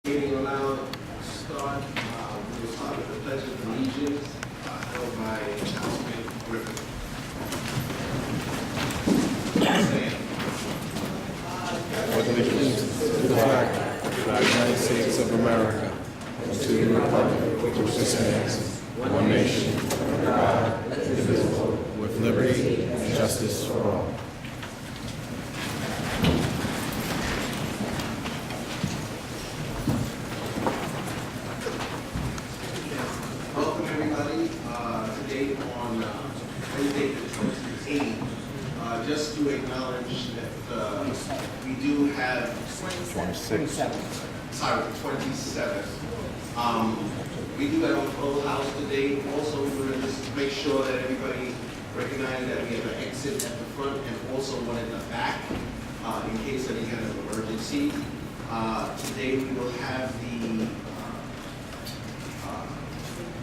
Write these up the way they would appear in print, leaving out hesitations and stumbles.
Meeting will now start. We will start with the Pledge of Allegiance, held by Councilman Griffin. With allegiance to the flag of the United States of America, and to the republic which stands one nation, under God, indivisible, with liberty and justice for all. Welcome everybody. Today on Wednesday the 28th, just to acknowledge that we do have 26. sorry, the 27th. We do have a full house today. Also, we're going to just make sure that everybody recognizes that we have an exit at the front and also one in the back in case of any kind of emergency. Today we will have the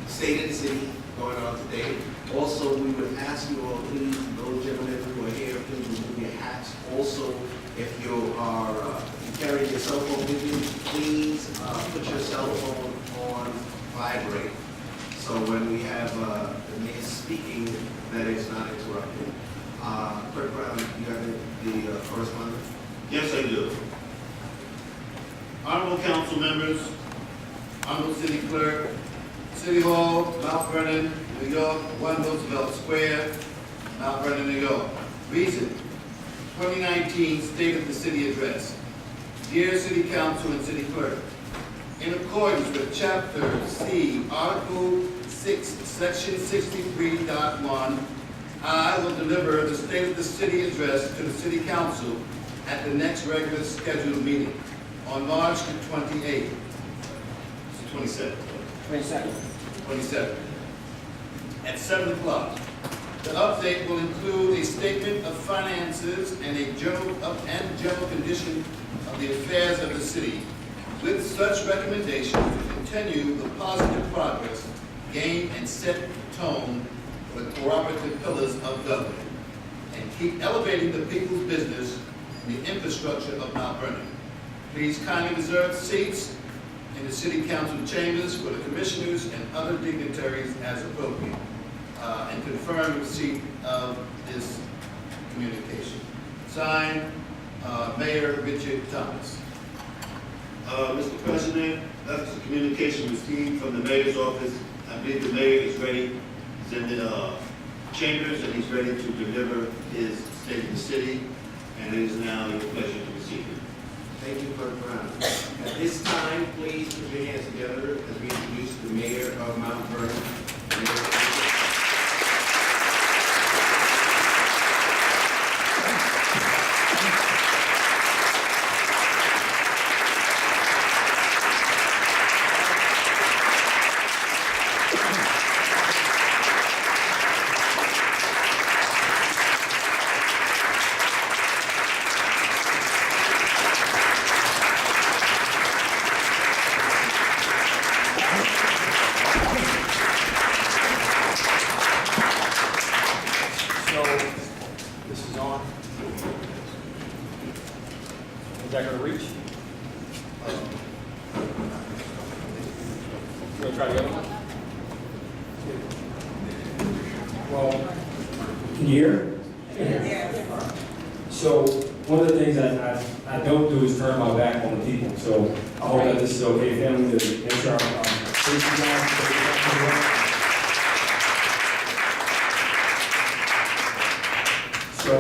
State of the City going on today. Also, we would ask you all, please, those gentlemen who are here, please remove your hats. Also, if you are carrying your cell phone with you, please put your cell phone on vibrate. So when we have the mayor speaking, that is not interrupted. Clerk Brown, you have the correspondence? Yes, I do. Honorable council members, honorable city clerk, City Hall, Mount Vernon, New York, 1 Roosevelt Square, Mount Vernon, New York. Reason, 2019 State of the City Address. Dear City Council and City Clerk, in accordance with Chapter C, Article 6, Section 63.1, I will deliver the State of the City Address to the City Council at the next regular scheduled meeting on March the 28th. 27th. At 7 o'clock. The update will include a statement of finances and a general condition of the affairs of the city, with such recommendations to continue the positive progress gained and set the tone for the cooperative pillars of government, and keep elevating the people's business and the infrastructure of Mount Vernon. Please kindly reserve seats in the City Council chambers for the commissioners and other dignitaries as appropriate, and confirm receipt of this communication. Signed, Mayor Richard Thomas. Mr. President, that's the communication received from the mayor's office. I believe the mayor is ready. He's in the chambers and he's ready to deliver his State of the City, and it is now your pleasure to receive it. Thank you, Clerk Brown. At this time, please put your hands together as we introduce the mayor of Mount Vernon. This is on. Is that going to reach? You want to try the other one? Well, can you hear? Yeah. So one of the things I don't do is turn my back on the people. So I hope that this is okay, family, to make sure So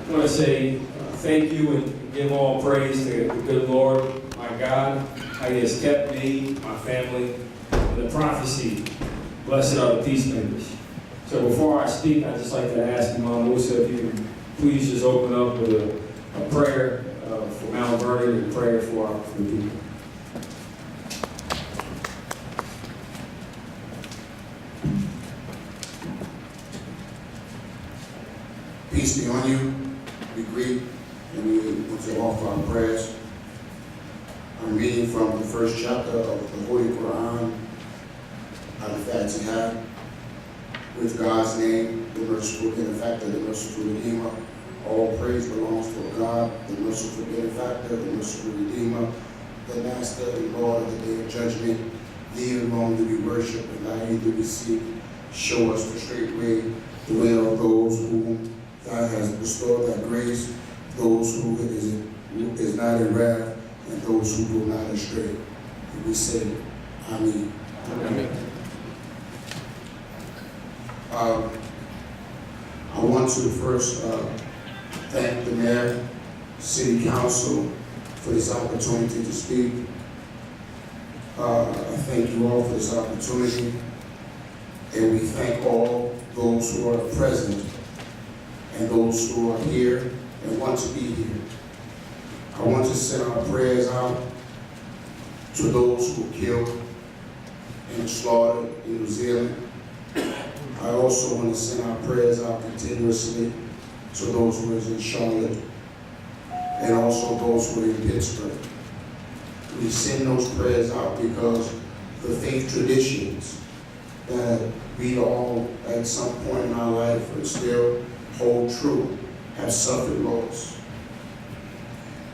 I want to say thank you and give all praise to the good Lord, my God, how He has kept me, my family, and the prophecy, blessed are the peacemakers. So before I speak, I'd just like to ask Imam Musa if you can please just open up with a prayer for Mount Vernon and prayer for the people. Peace be on you. We greet and we want to offer our prayers. I'm reading from the first chapter of the Holy Quran, Al-Fatiha, with God's name, the merciful benefactor, the merciful redeemer. All praise belongs to God, the merciful benefactor, the merciful redeemer. the Master and Lord of the Day of Judgment. Thee alone do we worship, and thy aid do we seek. Show us the straight way, the way of those whom thou hast bestowed thy grace, those who is not in wrath, and those who go not astray. And we say, Amen. Amen. I want to first thank the mayor, city council for this opportunity to speak. I thank you all for this opportunity, and we thank all those who are present and those who are here and want to be here. I want to send our prayers out to those who were killed and slaughtered in New Zealand. I also want to send our prayers out continuously to those who are in Charlotte and also those who are in Pittsburgh. We send those prayers out because the faith traditions that we all at some point in our life and still hold true have suffered loss.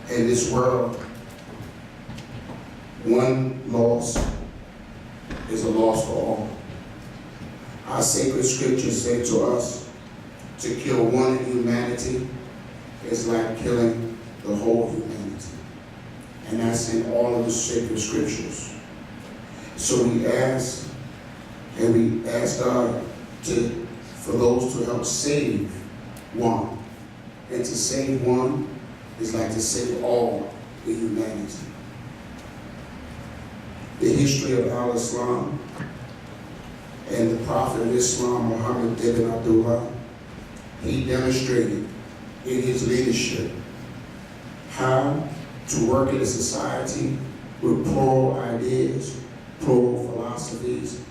In this world, one loss is a loss for all. Our sacred scriptures say to us, to kill one in humanity is like killing the whole humanity. And that's in all of the sacred scriptures. So we ask, and we ask God for those to help save one. And to save one is like to save all the humanity. The history of al-Islam and the Prophet of Islam, Muhammad ibn Abdullah, he demonstrated in his leadership how to work in a society with plural ideas, plural philosophies,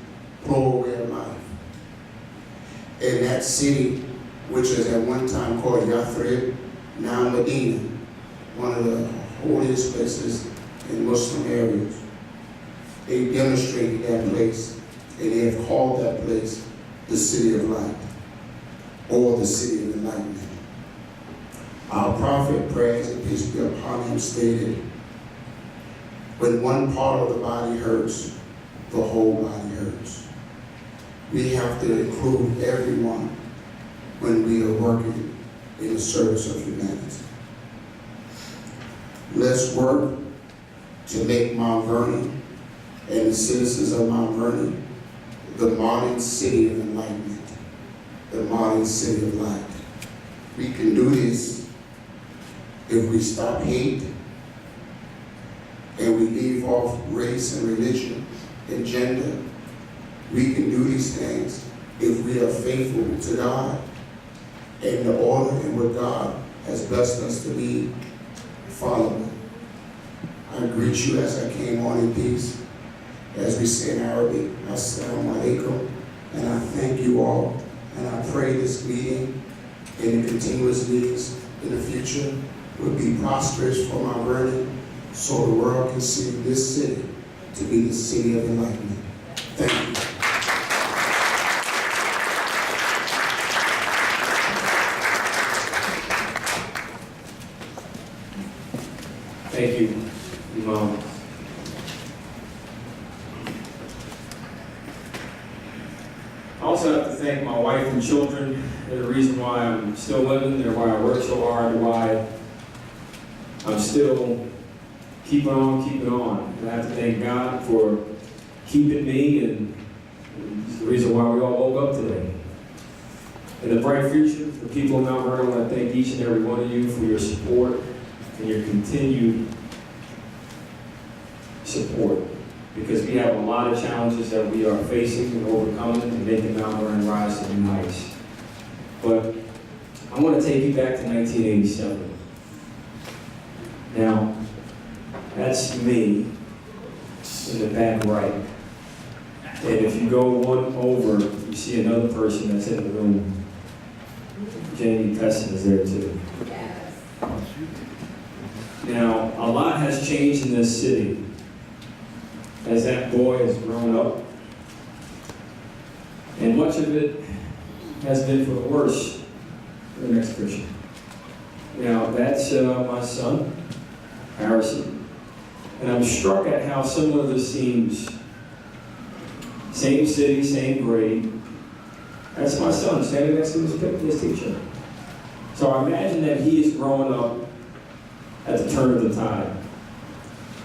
plural way of life. In that city, which is at one time called Yathrib, now Medina, one of the holiest places in Muslim areas, they demonstrated that place, and they have called that place the City of Light, or the City of Enlightenment. Our prophet, praise and peace be upon him, stated, when one part of the body hurts, the whole body hurts. We have to include everyone when we are working in the service of humanity. Let's work to make Mount Vernon and the citizens of Mount Vernon the modern city of enlightenment, the modern city of light. We can do this if we stop hate and we leave off race and religion and gender. We can do these things if we are faithful to God and the order and what God has blessed us to be following. I greet you as I came on in peace. As we say in Arabic, Assalamu alaikum, and I thank you all, and I pray this meeting and the continuous meetings in the future will be prosperous for Mount Vernon, so the world can see this city to be the city of enlightenment. Thank you. Thank you, Imam. I also have to thank my wife and children. They're the reason why I'm still living. They're why I work so hard, why I'm still keeping on, keeping on. And I have to thank God for keeping me, and it's the reason why we all woke up today. In the bright future, for people in Mount Vernon, I want to thank each and every one of you for your support and your continued support, because we have a lot of challenges that we are facing and overcoming and making Mount Vernon rise to new heights. But I want to take you back to 1987. Now, that's me in the back right. And if you go one over, you see another person that's in the room. Jamie Pesson is there too. Now, a lot has changed in this city as that boy has grown up. And much of it has been for the worse for the next Christian. Now, that's my son, Harrison. And I'm struck at how similar this seems. Same city, same grade. That's my son standing next to his teacher. So I imagine that he is growing up at the turn of the tide.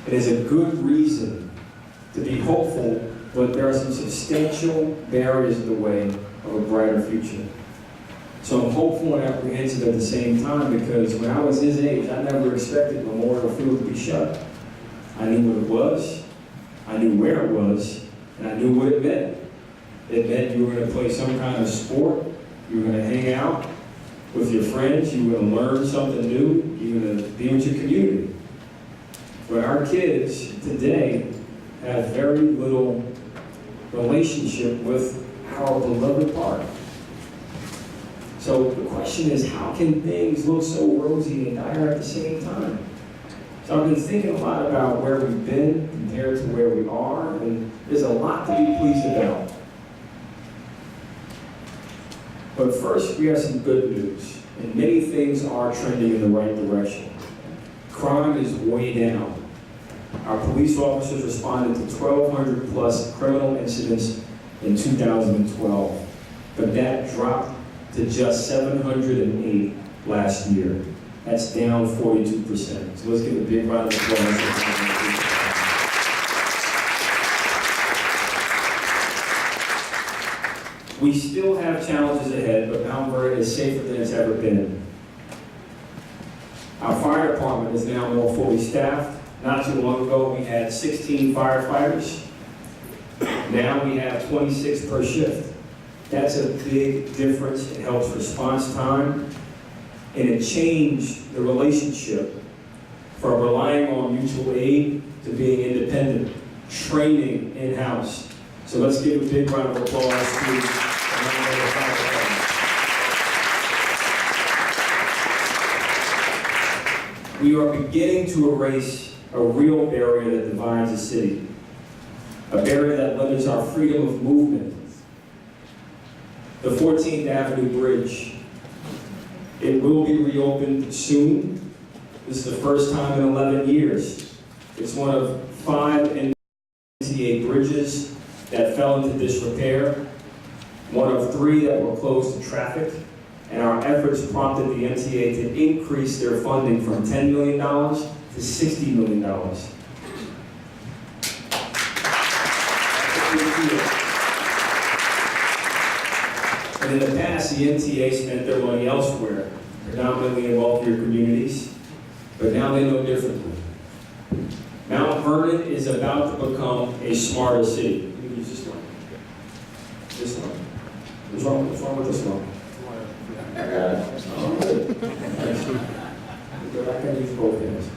It is a good reason to be hopeful, but there are some substantial barriers in the way of a brighter future. So I'm hopeful and apprehensive at the same time, because when I was his age, I never expected Memorial Field to be shut. I knew what it was, I knew where it was, and I knew what it meant. It meant you were going to play some kind of sport, you were going to hang out with your friends, you were going to learn something new, you were going to be with your community. But our kids today have very little relationship with our beloved park. So the question is, how can things look so rosy and dire at the same time? So I've been thinking a lot about where we've been compared to where we are, and there's a lot to be pleased about. But first, we have some good news, and many things are trending in the right direction. Crime is way down. Our police officers responded to 1,200 plus criminal incidents in 2012, but that dropped to just 708 last year. That's down 42%. So let's give a big round of applause. We still have challenges ahead, but Mount Vernon is safer than it's ever been. Our fire department is now more fully staffed. Not too long ago, we had 16 firefighters. Now we have 26 per shift. That's a big difference. It helps response time, and it changed the relationship from relying on mutual aid to being independent, training in-house. So let's give a big round of applause to the fire department. We are beginning to erase a real barrier that divides the city, a barrier that limits our freedom of movement. The 14th Avenue Bridge, it will be reopened soon. This is the first time in 11 years. It's one of 5 MTA bridges that fell into disrepair, one of 3 that were closed to traffic, and our efforts prompted the MTA to increase their funding from $10 million to $60 million. And in the past, the MTA spent their money elsewhere, predominantly in wealthier communities, but now they know differently. Mount Vernon is about to become a smarter city. Let me use this one. This one. What's wrong with this one? I got it. Oh, good. I can use both hands.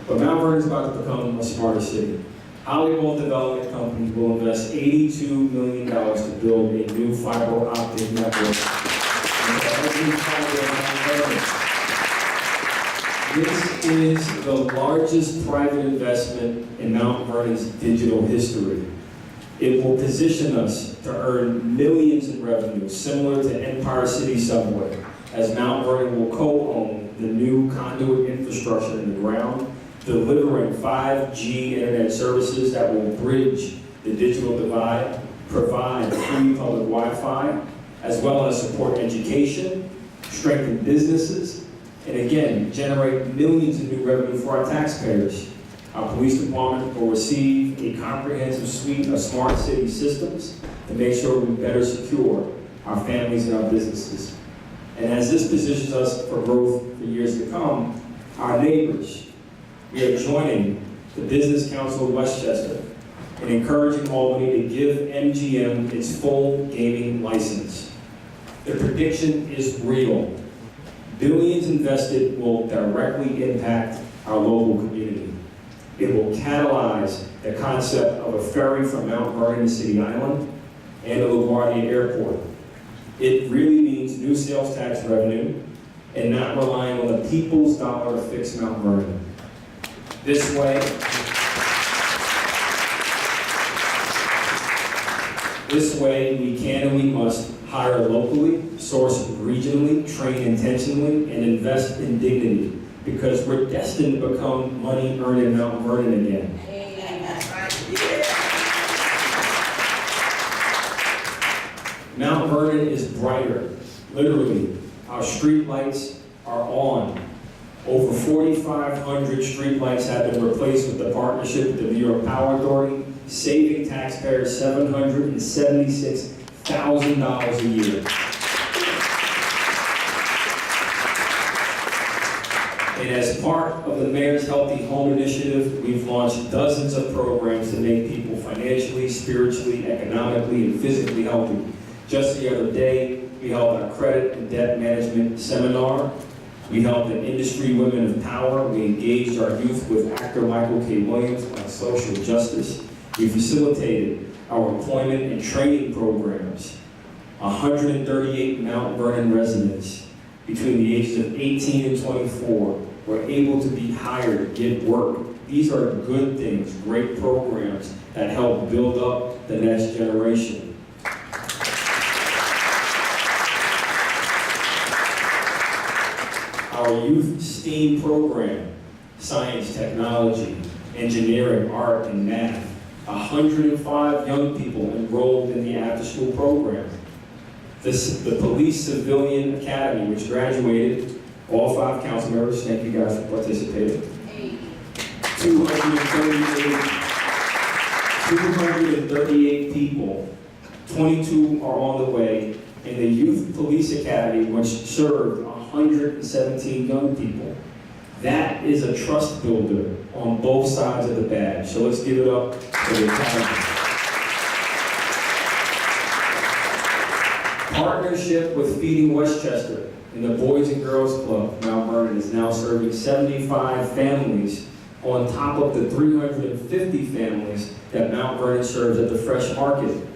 But Mount Vernon is about to become a smarter city. Hollywood Development Company will invest $82 million to build a new fiber optic network. This is the largest private investment in Mount Vernon's digital history. It will position us to earn millions in revenue, similar to Empire City Subway, as Mount Vernon will co-own the new conduit infrastructure in the ground, delivering 5G internet services that will bridge the digital divide, provide free public Wi-Fi, as well as support education, strengthen businesses, and again, generate millions in new revenue for our taxpayers. Our police department will receive a comprehensive suite of smart city systems to make sure we better secure our families and our businesses. And as this positions us for growth for years to come, our neighbors, we are joining the Business Council of Westchester in encouraging Albany to give MGM its full gaming license. The prediction is real. Billions invested will directly impact our local community. It will catalyze the concept of a ferry from Mount Vernon to City Island and the LaGuardia Airport. It really means new sales tax revenue and not relying on the people's dollar to fix Mount Vernon. This way, we can and we must hire locally, source regionally, train intentionally, and invest in dignity because we're destined to become money earning Mount Vernon again. Mount Vernon is brighter. Literally, our street lights are on. Over 4,500 street lights have been replaced with the partnership with the New York Power Authority, saving taxpayers $776,000 a year. And as part of the Mayor's Healthy Home Initiative, we've launched dozens of programs to make people financially, spiritually, economically, and physically healthy. Just the other day, we held our credit and debt management seminar. We helped the industry women of power. We engaged our youth with actor Michael K. Williams on social justice. We facilitated our employment and training programs. 138 Mount Vernon residents between the ages of 18 and 24 were able to be hired, get work. These are good things, great programs that help build up the next generation. Our youth STEAM program, science, technology, engineering, art, and math. 105 young people enrolled in the after-school program. The Police Civilian Academy, which graduated all 5 council members, thank you guys for participating. 238 people, 22 are on the way, and the Youth Police Academy, which served 117 young people. That is a trust builder on both sides of the badge. So let's give it up for the academy. Partnership with Feeding Westchester and the Boys and Girls Club, Mount Vernon, is now serving 75 families on top of the 350 families that Mount Vernon serves at the Fresh Market.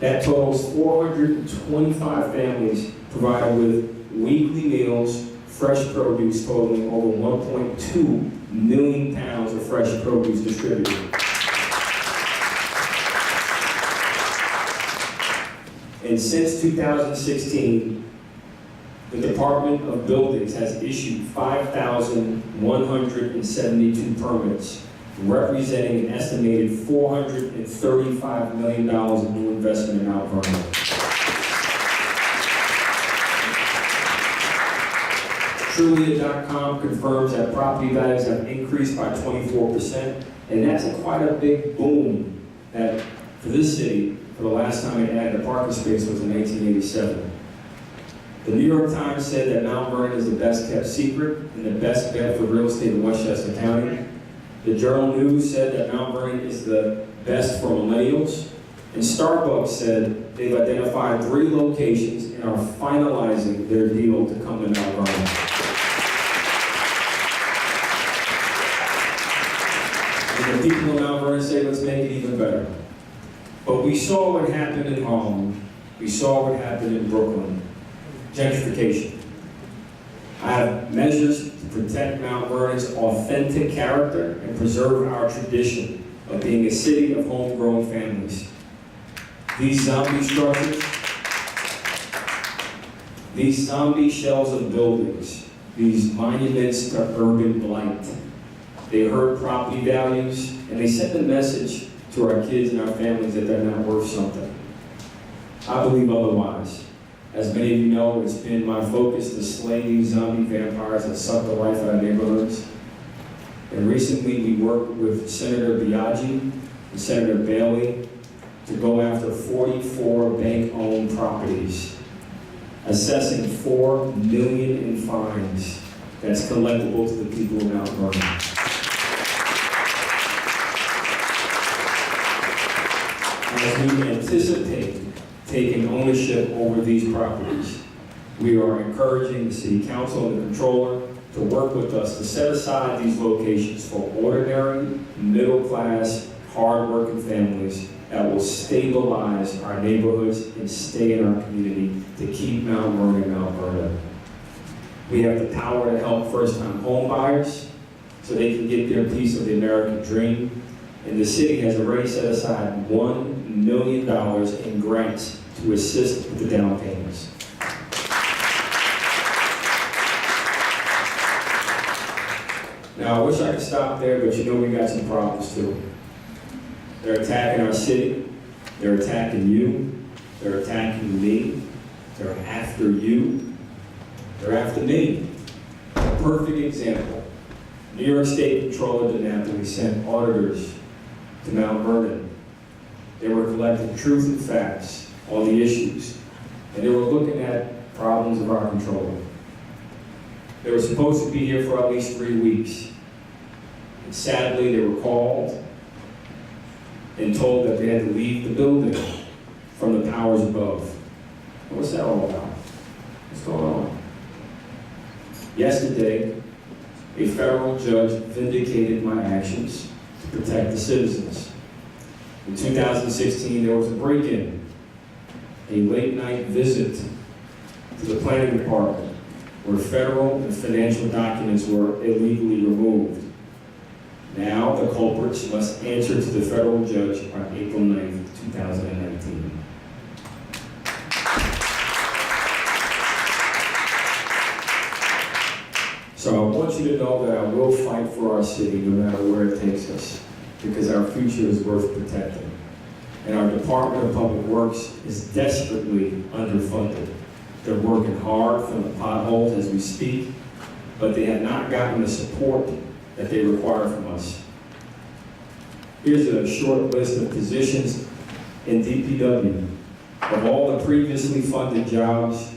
That totals 425 families provided with weekly meals, fresh produce totaling over 1.2 million pounds of fresh produce distributed. And since 2016, the Department of Buildings has issued 5,172 permits, representing an estimated $435 million in new investment in Mount Vernon. Trulia.com confirms that property values have increased by 24%, and that's quite a big boom that for this city, for the last time it added a parking space was in 1987. The New York Times said that Mount Vernon is the best kept secret and the best bet for real estate in Westchester County. The Journal News said that Mount Vernon is the best for millennials. And Starbucks said they've identified 3 locations and are finalizing their deal to come to Mount Vernon. And the people of Mount Vernon say, let's make it even better. But we saw what happened in Harlem. We saw what happened in Brooklyn. Gentrification. I have measures to protect Mount Vernon's authentic character and preserve our tradition of being a city of homegrown families. These zombie structures, these zombie shells of buildings, these monuments to urban blight, they hurt property values, and they send a message to our kids and our families that they're not worth something. I believe otherwise. As many of you know, it's been my focus to slay these zombie vampires that suck the life out of neighborhoods. And recently we worked with Senator Biaggi and Senator Bailey to go after 44 bank-owned properties, assessing $4 million in fines that's collectible to the people of Mount Vernon. As we anticipate taking ownership over these properties, we are encouraging the City Council and the Controller to work with us to set aside these locations for ordinary, middle-class, hard-working families that will stabilize our neighborhoods and stay in our community to keep Mount Vernon Mount Vernon. We have the power to help first-time home buyers so they can get their piece of the American dream. And the city has already set aside $1 million in grants to assist with the down payments. Now, I wish I could stop there, but you know we got some problems too. They're attacking our city. They're attacking you. They're attacking me. They're after you. They're after me. A perfect example. New York State Controller DiNapoli sent auditors to Mount Vernon. They were collecting truth and facts on the issues, and they were looking at problems of our controller. They were supposed to be here for at least 3 weeks. And sadly, they were called and told that they had to leave the building from the powers above. And what's that all about? What's going on? Yesterday, a federal judge vindicated my actions to protect the citizens. In 2016, there was a break-in, a late-night visit to the planning department where federal and financial documents were illegally removed. Now, the culprits must answer to the federal judge on April 9th, 2019. So I want you to know that I will fight for our city no matter where it takes us, because our future is worth protecting. And our Department of Public Works is desperately underfunded. They're working hard from the potholes as we speak, but they have not gotten the support that they require from us. Here's a short list of positions in DPW. Of all the previously funded jobs,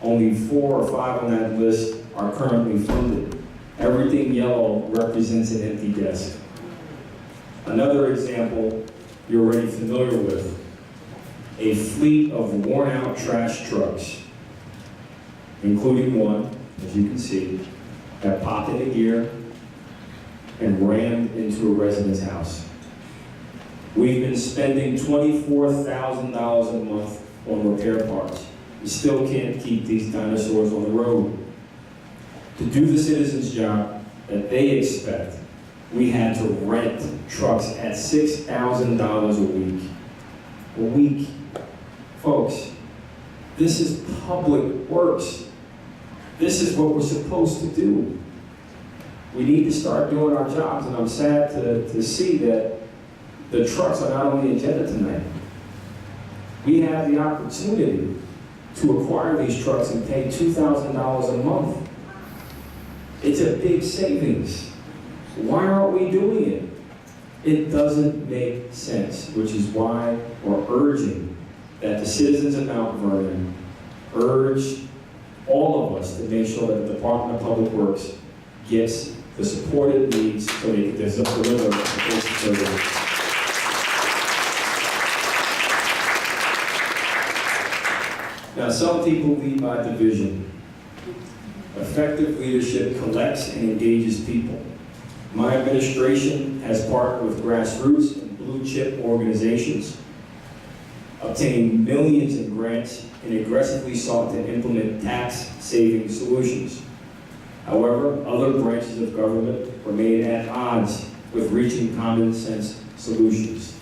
only 4 or 5 on that list are currently funded. Everything yellow represents an empty desk. Another example you're already familiar with, a fleet of worn-out trash trucks, including one, as you can see, that popped into gear and rammed into a resident's house. We've been spending $24,000 a month on repair parts. We still can't keep these dinosaurs on the road. To do the citizens' job that they expect, we had to rent trucks at $6,000 a week. A week. Folks, this is public works. This is what we're supposed to do. We need to start doing our jobs, and I'm sad to see that the trucks are not on the agenda tonight. We have the opportunity to acquire these trucks and pay $2,000 a month. It's a big savings. Why aren't we doing it? It doesn't make sense, which is why we're urging that the citizens of Mount Vernon urge all of us to make sure that the Department of Public Works gets the support it needs so they can deliver the service. Now, some people lead by division. Effective leadership collects and engages people. My administration has partnered with grassroots and blue chip organizations, obtained millions in grants, and aggressively sought to implement tax-saving solutions. However, other branches of government remain at odds with reaching common sense solutions.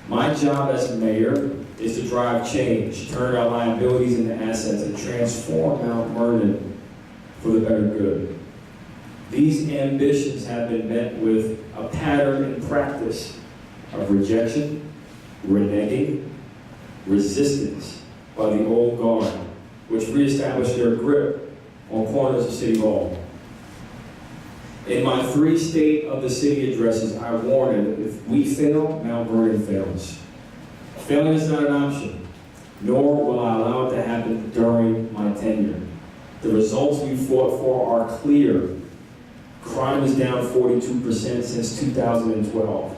My job as mayor is to drive change, turn our liabilities into assets, and transform Mount Vernon for the better good. These ambitions have been met with a pattern and practice of rejection, reneging, resistance by the old guard, which reestablished their grip on corners of City Hall. In my 3 State of the City addresses, I warned that if we fail, Mount Vernon fails. Failing is not an option, nor will I allow it to happen during my tenure. The results we fought for are clear. Crime is down 42% since 2012.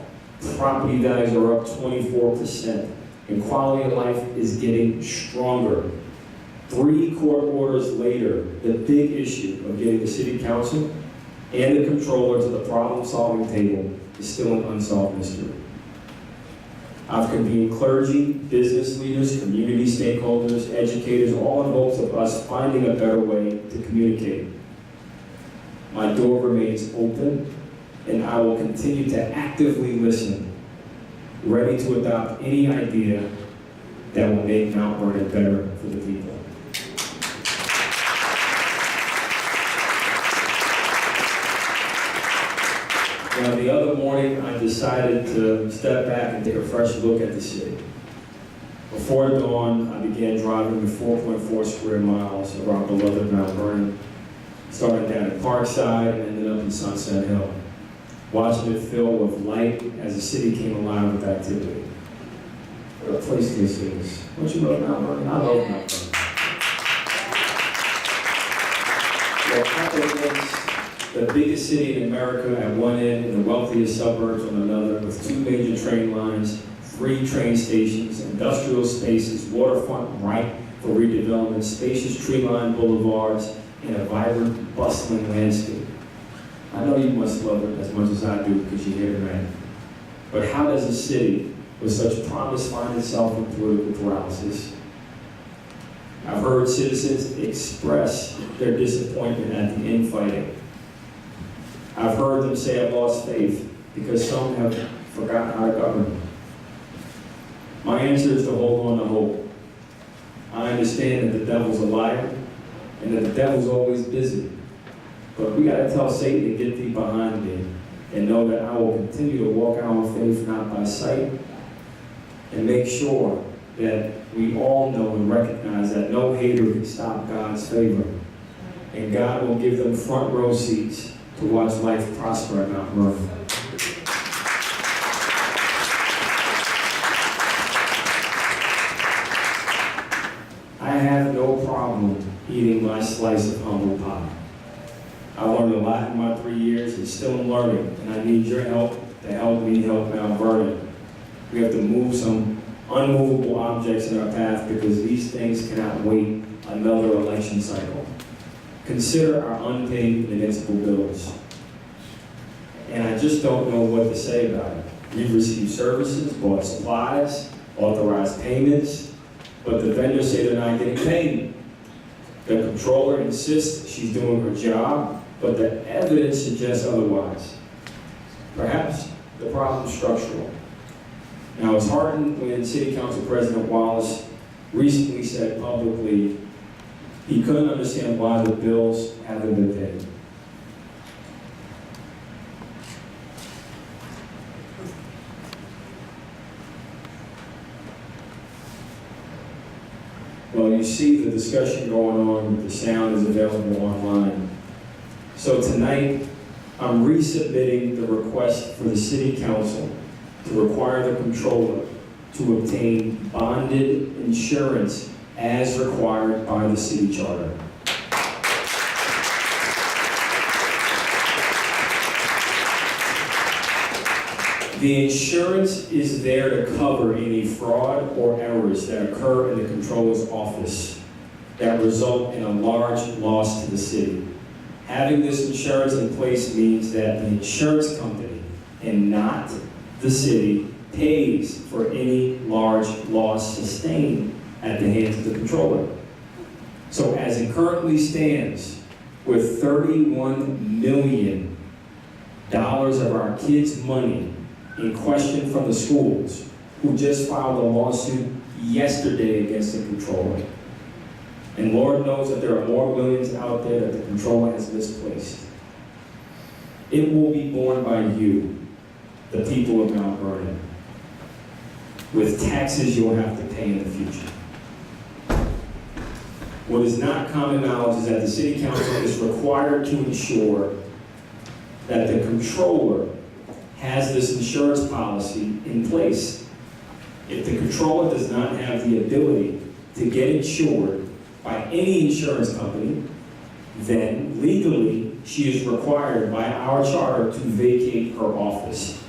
Property values are up 24%. And quality of life is getting stronger. 3 court orders later, the big issue of getting the city council and the controller to the problem-solving table is still an unsolved mystery. I've convened clergy, business leaders, community stakeholders, educators, all in hopes of us finding a better way to communicate. My door remains open, and I will continue to actively listen, ready to adopt any idea that will make Mount Vernon better for the people. Now, the other morning, I decided to step back and take a fresh look at the city. Before dawn, I began driving the 4.4 square miles of our beloved Mount Vernon, starting down at Parkside and ended up in Sunset Hill, watching it fill with light as the city came alive with activity. What a place this is. Don't you love Mount Vernon? I love Mount Vernon. Well, up against the biggest city in America at one end and the wealthiest suburbs on another, with 2 major train lines, 3 train stations, industrial spaces, waterfront ripe for redevelopment, spacious tree-lined boulevards, and a vibrant, bustling landscape. I know you must love it as much as I do because you're here tonight. But how does a city with such promise find itself in political paralysis? I've heard citizens express their disappointment at the infighting. I've heard them say I've lost faith because some have forgotten how to govern. My answer is to hold on to hope. I understand that the devil's a liar and that the devil's always busy. But we got to tell Satan to get thee behind me and know that I will continue to walk out on faith, not by sight, and make sure that we all know and recognize that no hater can stop God's favor. And God will give them front row seats to watch life prosper at Mount Vernon. I have no problem eating my slice of humble pie. I learned a lot in my 3 years and still am learning, and I need your help to help me help Mount Vernon. We have to move some unmovable objects in our path because these things cannot wait another election cycle. Consider our unpaid municipal bills. And I just don't know what to say about it. We've received services, bought supplies, authorized payments, but the vendors say they're not getting paid. The controller insists she's doing her job, but the evidence suggests otherwise. Perhaps the problem's structural. Now, I was heartened when City Council President Wallace recently said publicly he couldn't understand why the bills haven't been paid. Well, you see the discussion going on, the sound is available online. So tonight, I'm resubmitting the request for the City Council to require the controller to obtain bonded insurance as required by the city charter. The insurance is there to cover any fraud or errors that occur in the controller's office that result in a large loss to the city. Having this insurance in place means that the insurance company and not the city pays for any large loss sustained at the hands of the controller. So as it currently stands, with $31 million of our kids' money in question from the schools, who just filed a lawsuit yesterday against the controller. And Lord knows that there are more millions out there that the controller has misplaced. It will be borne by you, the people of Mount Vernon, with taxes you'll have to pay in the future. What is not common knowledge is that the City Council is required to ensure that the controller has this insurance policy in place. If the controller does not have the ability to get insured by any insurance company, then legally she is required by our charter to vacate her office.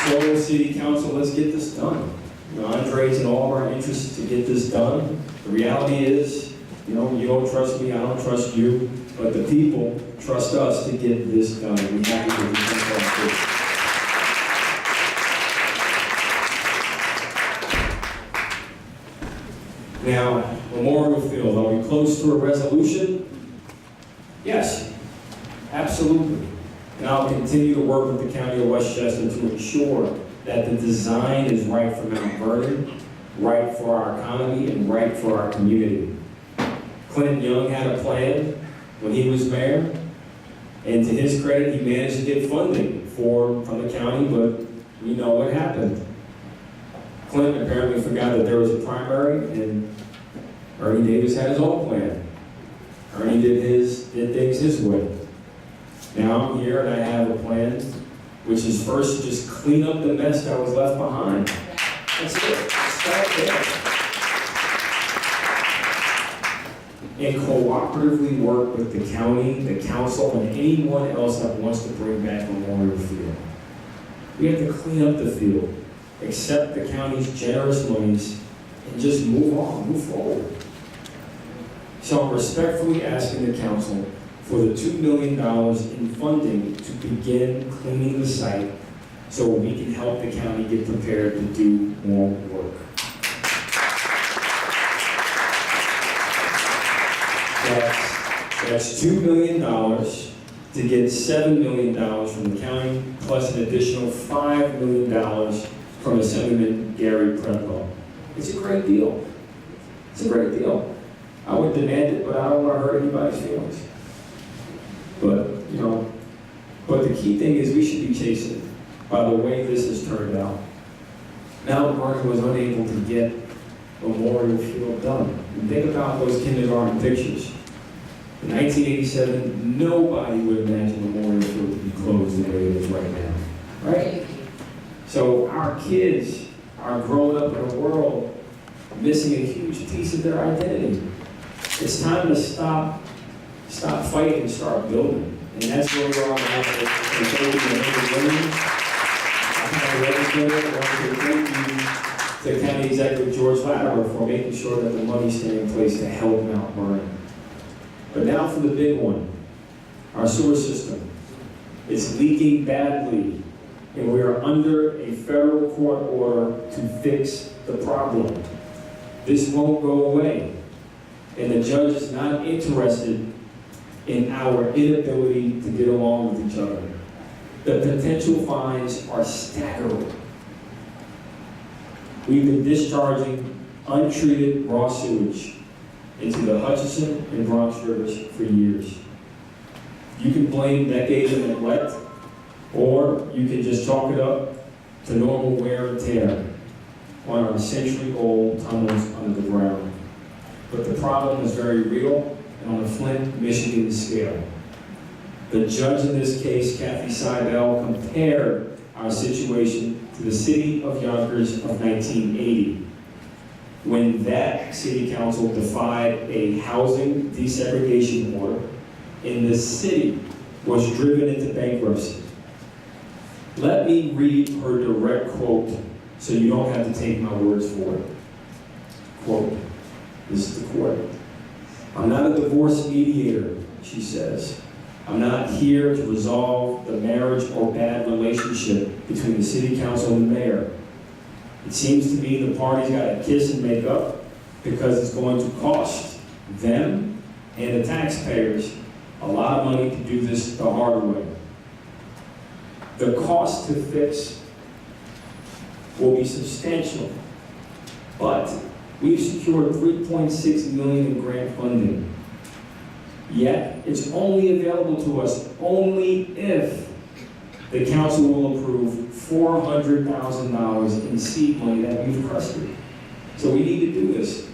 So, City Council, let's get this done. Andre's in all of our interests to get this done. The reality is, you don't trust me, I don't trust you, but the people trust us to get this done. We have to get this done. Now, Memorial Field, are we close to a resolution? Yes, absolutely. And I'll continue to work with the County of Westchester to ensure that the design is right for Mount Vernon, right for our economy, and right for our community. Clinton Young had a plan when he was mayor, and to his credit, he managed to get funding from the county, but we know what happened. Clinton apparently forgot that there was a primary, and Ernie Davis had his own plan. Ernie did things his way. Now I'm here and I have a plan, which is first just clean up the mess that was left behind. That's it. Start there. And cooperatively work with the county, the council, and anyone else that wants to bring back Memorial Field. We have to clean up the field, accept the county's generous monies, and just move on, move forward. So I'm respectfully asking the council for the $2 million in funding to begin cleaning the site so we can help the county get prepared to do more work. That's $2 million to get $7 million from the county, plus an additional $5 million from Assemblyman Gary Premplo. It's a great deal. It's a great deal. I would demand it, but I don't want to hurt anybody's feelings. But the key thing is we should be chastened by the way this has turned out. Mount Vernon was unable to get Memorial Field done. And think about those kindergarten pictures. In 1987, nobody would imagine Memorial Field to be closed the way it is right now, right? So our kids are growing up in a world missing a huge piece of their identity. It's time to stop fighting and start building. And that's where we are now. The County Executive George Latimer for making sure that the money's staying in place to help Mount Vernon. But now for the big one, our sewer system. It's leaking badly, and we are under a federal court order to fix the problem. This won't go away, and the judge is not interested in our inability to get along with each other. The potential fines are staggering. We've been discharging untreated raw sewage into the Hutchinson and Bronx rivers for years. You can blame decades of neglect, or you can just chalk it up to normal wear and tear on our century-old tunnels under the ground. But the problem is very real and on a Flint, Michigan scale. The judge in this case, Kathy Seibel, compared our situation to the city of Yonkers of 1980, when that city council defied a housing desegregation order and the city was driven into bankruptcy. Let me read her direct quote so you don't have to take my words for it. Quote, this is the quote. "I'm not a divorce mediator," she says. "I'm not here to resolve the marriage or bad relationship between the city council and the mayor. It seems to me the parties got to kiss and make up because it's going to cost them and the taxpayers a lot of money to do this the hard way. The cost to fix will be substantial, but we've secured $3.6 million in grant funding. Yet, it's only available to us only if the council will approve $400,000 in seed money that we've requested. So we need to do this.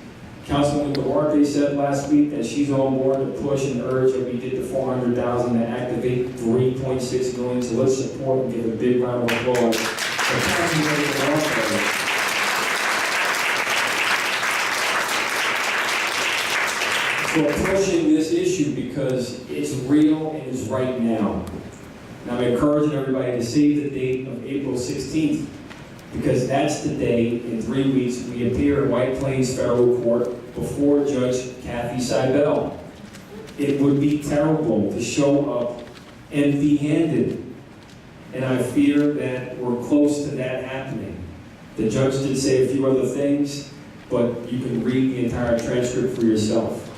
Councilwoman Duarte said last week that she's on board to push and urge that we get the $400,000 to activate $3.6 million. So let's support and give a big round of applause for Councilwoman Duarte. For pushing this issue because it's real and it's right now. And I'm encouraging everybody to save the date of April 16th because that's the day in 3 weeks we appear in White Plains Federal Court before Judge Kathy Seibel. It would be terrible to show up empty-handed, and I fear that we're close to that happening. The judge did say a few other things, but you can read the entire transcript for yourself.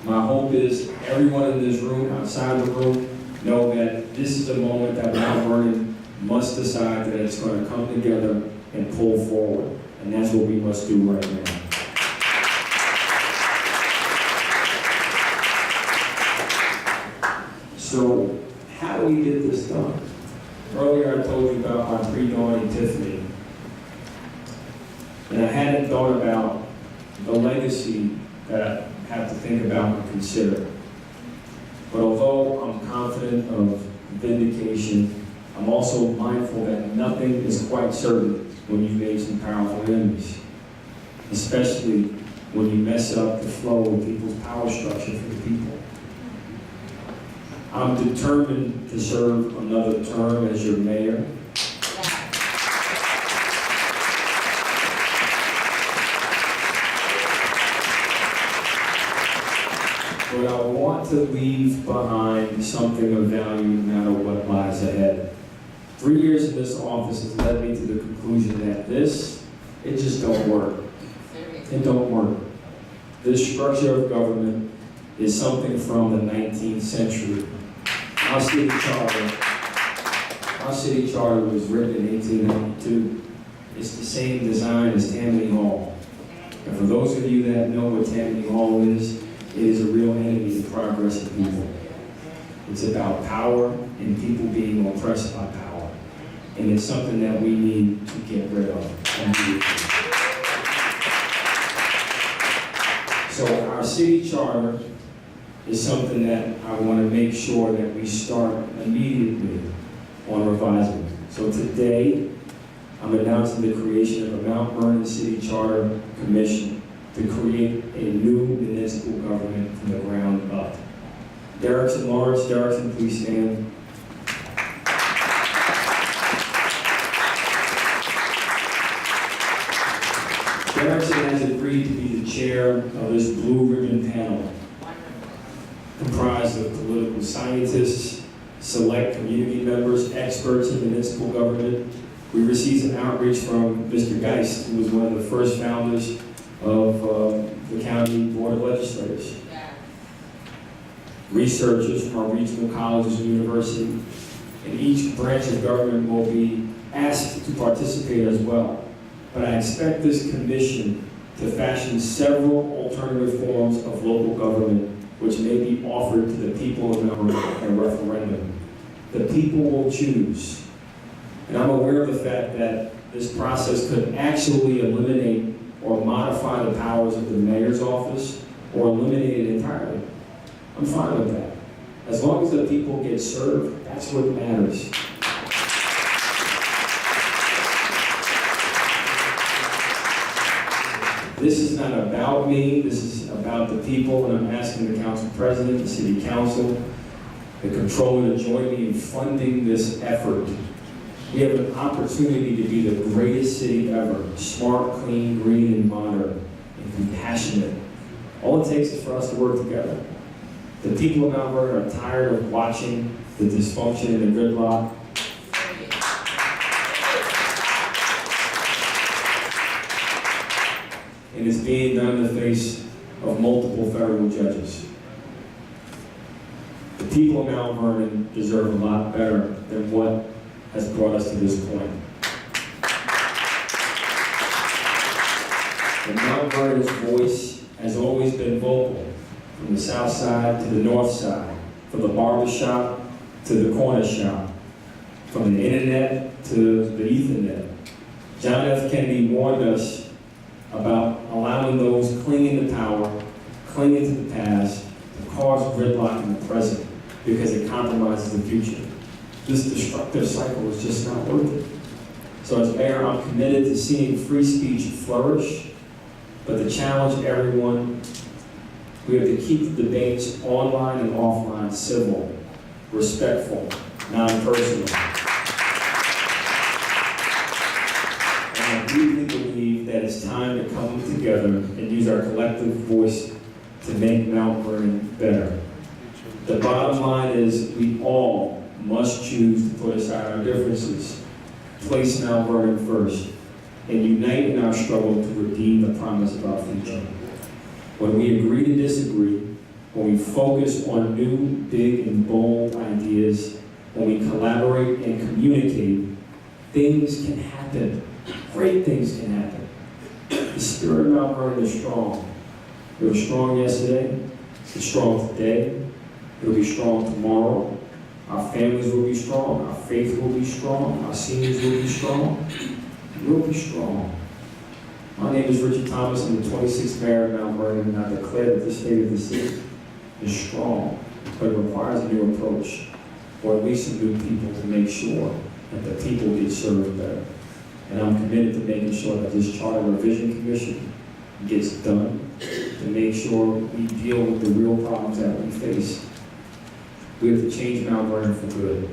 My hope is everyone in this room, outside the room, know that this is a moment that Mount Vernon must decide that it's going to come together and pull forward. And that's what we must do right now. So how do we get this done? Earlier I told you about my pre-dawn epiphany. And I hadn't thought about the legacy that I have to think about and consider. But although I'm confident of vindication, I'm also mindful that nothing is quite certain when you've made some powerful enemies, especially when you mess up the flow of people's power structure for the people. I'm determined to serve another term as your mayor. But I want to leave behind something of value no matter what lies ahead. 3 years in this office has led me to the conclusion that it just don't work. It don't work. This structure of government is something from the 19th century. Our city charter was written in 1892. It's the same design as Tammany Hall. And for those of you that know what Tammany Hall is, it is a real enemy to progress of people. It's about power and people being oppressed by power. And it's something that we need to get rid of immediately. So our city charter is something that I want to make sure that we start immediately on revising. So today, I'm announcing the creation of a Mount Vernon City Charter Commission to create a new municipal government from the ground up. Derrickson Lawrence, Derrickson, please stand. Derrickson has agreed to be the chair of this blue ribbon panel, comprised of political scientists, select community members, experts in municipal government. We received an outreach from Mr. Geist, who was one of the first founders of the County Board of Legislators. Researchers from our regional colleges and universities, and each branch of government will be asked to participate as well. But I expect this commission to fashion several alternative forms of local government which may be offered to the people of Melbourne in a referendum. The people will choose. And I'm aware of the fact that this process could actually eliminate or modify the powers of the mayor's office or eliminate it entirely. I'm fine with that. As long as the people get served, that's what matters. This is not about me, this is about the people, and I'm asking the council president, the city council, the controller to join me in funding this effort. We have an opportunity to be the greatest city ever, smart, clean, green, and modern, and compassionate. All it takes is for us to work together. The people of Mount Vernon are tired of watching the dysfunction and the gridlock. And it's being done in the face of multiple federal judges. The people of Mount Vernon deserve a lot better than what has brought us to this point. And Mount Vernon's voice has always been vocal, from the south side to the north side, from the barber shop to the corner shop, from the internet to the Ethernet. John F. Kennedy warned us about allowing those clinging to power, clinging to the past, to cause gridlock in the present because it compromises the future. This destructive cycle is just not worth it. So as mayor, I'm committed to seeing free speech flourish, but to challenge everyone, we have to keep the debates online and offline civil, respectful, non-personal. And I deeply believe that it's time to come together and use our collective voice to make Mount Vernon better. The bottom line is we all must choose to put aside our differences, place Mount Vernon first, and unite in our struggle to redeem the promise of our future. When we agree to disagree, when we focus on new, big, and bold ideas, when we collaborate and communicate, things can happen. Great things can happen. The spirit of Mount Vernon is strong. It was strong yesterday, it's strong today, it'll be strong tomorrow, Our families will be strong. Our faith will be strong. Our seniors will be strong. We'll be strong. My name is Richard Thomas. I'm the 26th mayor of Mount Vernon, and I declare that the state of the city is strong, but it requires a new approach, or at least some new people to make sure that the people get served better. And I'm committed to making sure that this Charter Revision Commission gets done, to make sure we deal with the real problems that we face. We have to change Mount Vernon for good,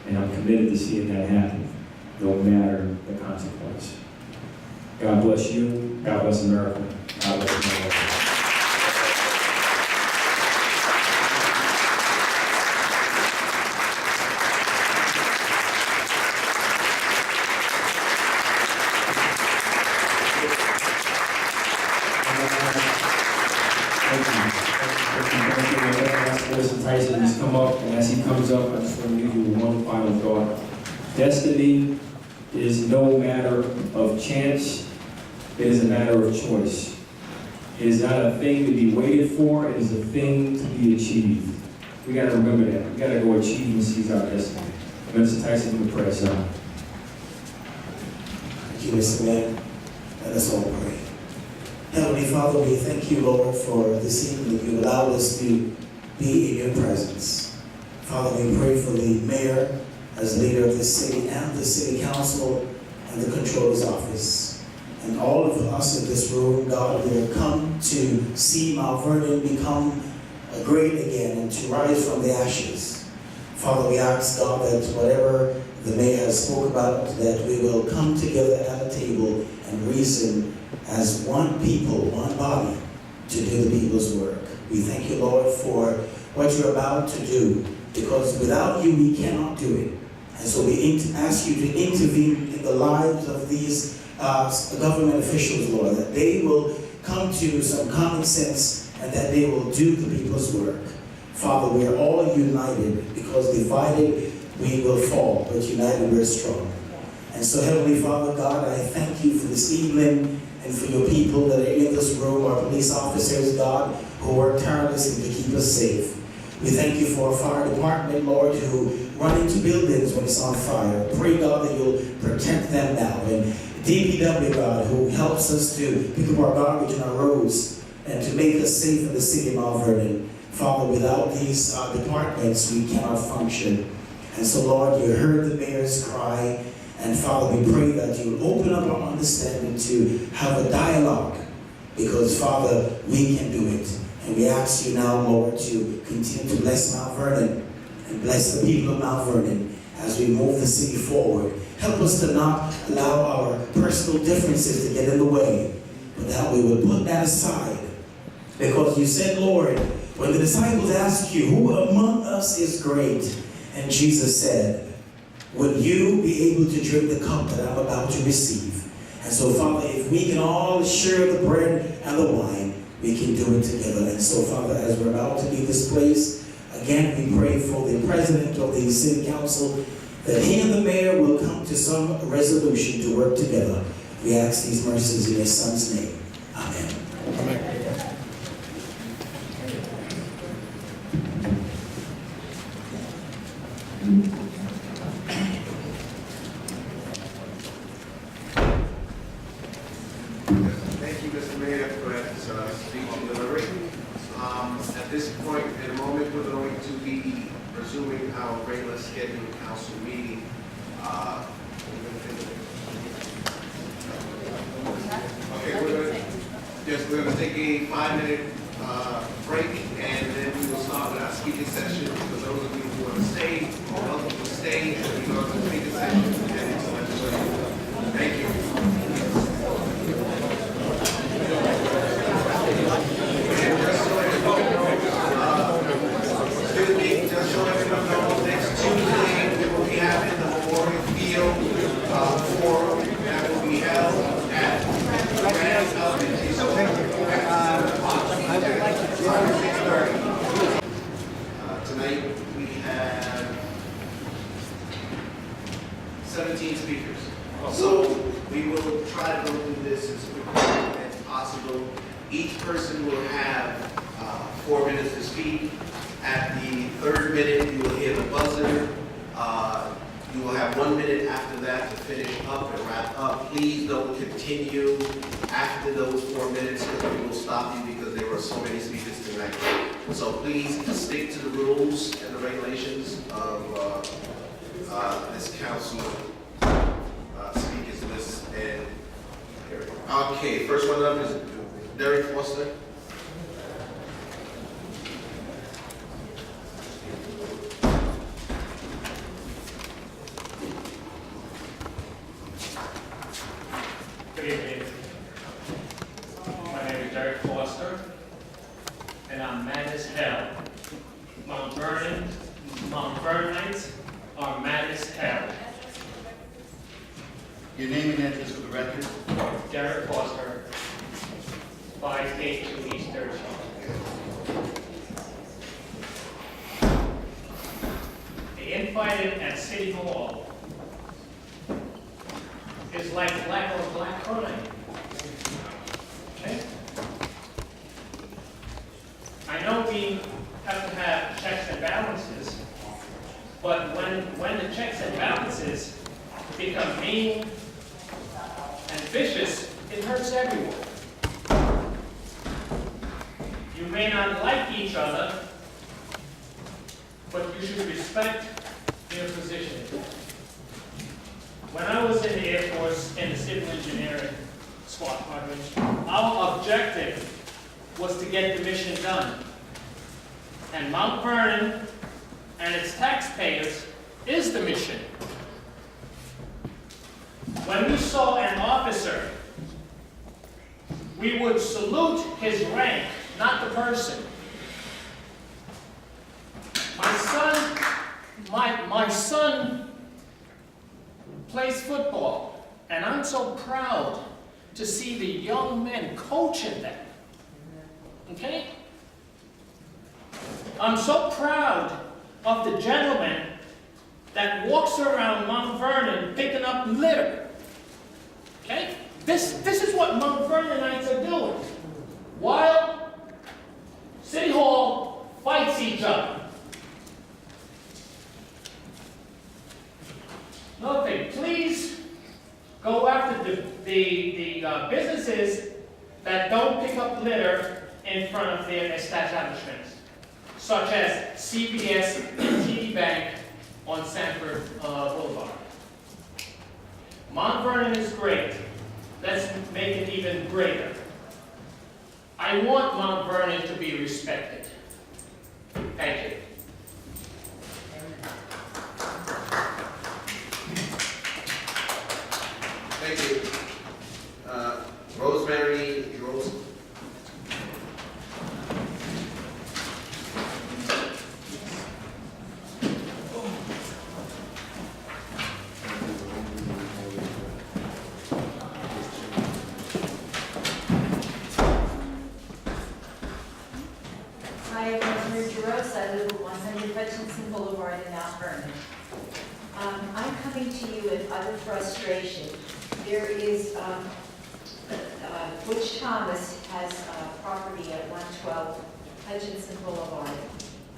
and I'm committed to seeing that happen, no matter the consequence. God bless you. God bless America. God bless America. Tyson, just come up, and as he comes up, I just want to leave you with one final thought. Destiny is no matter of chance, it is a matter of choice. It is not a thing to be waited for, it is a thing to be achieved. We got to remember that. We got to go achieve and seize our destiny. Mr. Tyson, the press on. Thank you, Mr. Mayor. Let us all pray. Heavenly Father, we thank you, Lord, for this evening. You allowed us to be in your presence. Father, we pray for the mayor as leader of this city and the city council and the controller's office. And all of us in this room, God, we have come to see Mount Vernon become great again and to rise from the ashes. Father, we ask, God, that whatever the mayor has spoke about, that we will come together at a table and reason as one people, one body, to do the people's work. We thank you, Lord, for what you're about to do, because without you, we cannot do it. And so we ask you to intervene in the lives of these government officials, Lord, that they will come to some common sense and that they will do the people's work. Father, we are all united, because divided we will fall, but united we're strong. And so, Heavenly Father, God, I thank you for this evening and for your people that are in this room, our police officers, God, who work tirelessly to keep us safe. We thank you for our fire department, Lord, who run into buildings when it's on fire. Pray, God, that you'll protect them now. And DPW, God, who helps us to pick up our garbage on our roads and to make us safe in the city of Mount Vernon. Father, without these departments, we cannot function. And so, Lord, you heard the mayor's cry. And Father, we pray that you will open up our understanding to have a dialogue, because, Father, we can do it. And we ask you now, Lord, to continue to bless Mount Vernon and bless the people of Mount Vernon as we move the city forward. Help us to not allow our personal differences to get in the way, but that we will put that aside. Because you said, Lord, when the disciples asked you, who among us is great? And Jesus said, would you be able to drink the cup that I'm about to receive? And so, Father, if we can all share the bread and the wine, we can do it together. And so, Father, as we're about to leave this place, again, we pray for the president of the city council, that he and the mayor will come to some resolution to work together. We ask these mercies in his son's name. Amen. Amen. Thank you, Mr. Mayor, for that speech and delivery. At this point, in a moment, we're going to be resuming our regular scheduled council meeting. Okay, we're going to take a 5-minute break, and then we will start with our speaking session. For those of you who want to stay, you're welcome to stay and we go to the speaking session and into legislature. Thank you. Just so everyone knows, next Tuesday we will be having the Memorial Field forum that will be held at the Grand Elementary School at 6:30. Tonight we have 17 speakers. So we will try to go through this as quickly as possible. Each person will have 4 minutes to speak. At the third minute, you will hear the buzzer. You will have 1 minute after that to finish up and wrap up. Please don't continue after those 4 minutes because we will stop you because there were so many speakers tonight. So please stick to the rules and the regulations of this council speakers list. And okay, first one up is Derek Foster. Good evening. My name is Derek Foster, and I'm mad as hell. Mount Vernonites are mad as hell. Your name and address for the record? Derek Foster, 582 East 3rd Street. The infighting at City Hall is like black on black crime. Okay? I know we have to have checks and balances, but when the checks and balances become mean and vicious, it hurts everyone. You may not like each other, but you should respect their position. When I was in the Air Force in the civil engineering squadron, our objective was to get the mission done. And Mount Vernon and its taxpayers is the mission. When we saw an officer, we would salute his rank, not the person. My son plays football, and I'm so proud to see the young men coaching them. Okay? I'm so proud of the gentleman that walks around Mount Vernon picking up litter. Okay? This is what Mount Vernonites are doing. While City Hall fights each other. Another thing, please go after the businesses that don't pick up litter in front of their establishments, such as CVS and TD Bank on Sanford Boulevard. Mount Vernon is great. Let's make it even greater. I want Mount Vernon to be respected. Thank you. Thank you. Rosemary Rose. Hi, I'm Rosemary Giros. I live at 100 Hutchinson Boulevard in Mount Vernon. I'm coming to you with utter frustration. There is, Butch Thomas has property at 112 Hutchinson Boulevard.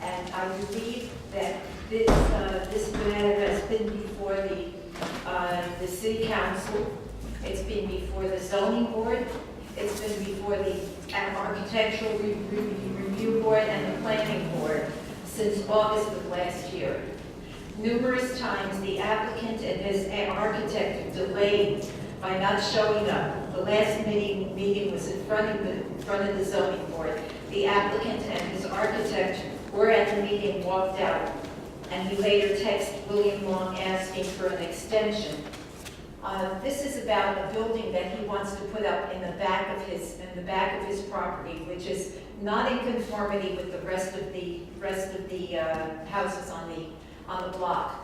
And I believe that this matter has been before the city council. It's been before the zoning board. It's been before the architectural review board and the planning board since August of last year. Numerous times, the applicant and his architect have delayed by not showing up. The last meeting was in front of the zoning board. The applicant and his architect were at the meeting, walked out, and he later texted William Long asking for an extension. This is about a building that he wants to put up in the back of his property, which is not in conformity with the rest of the houses on the block.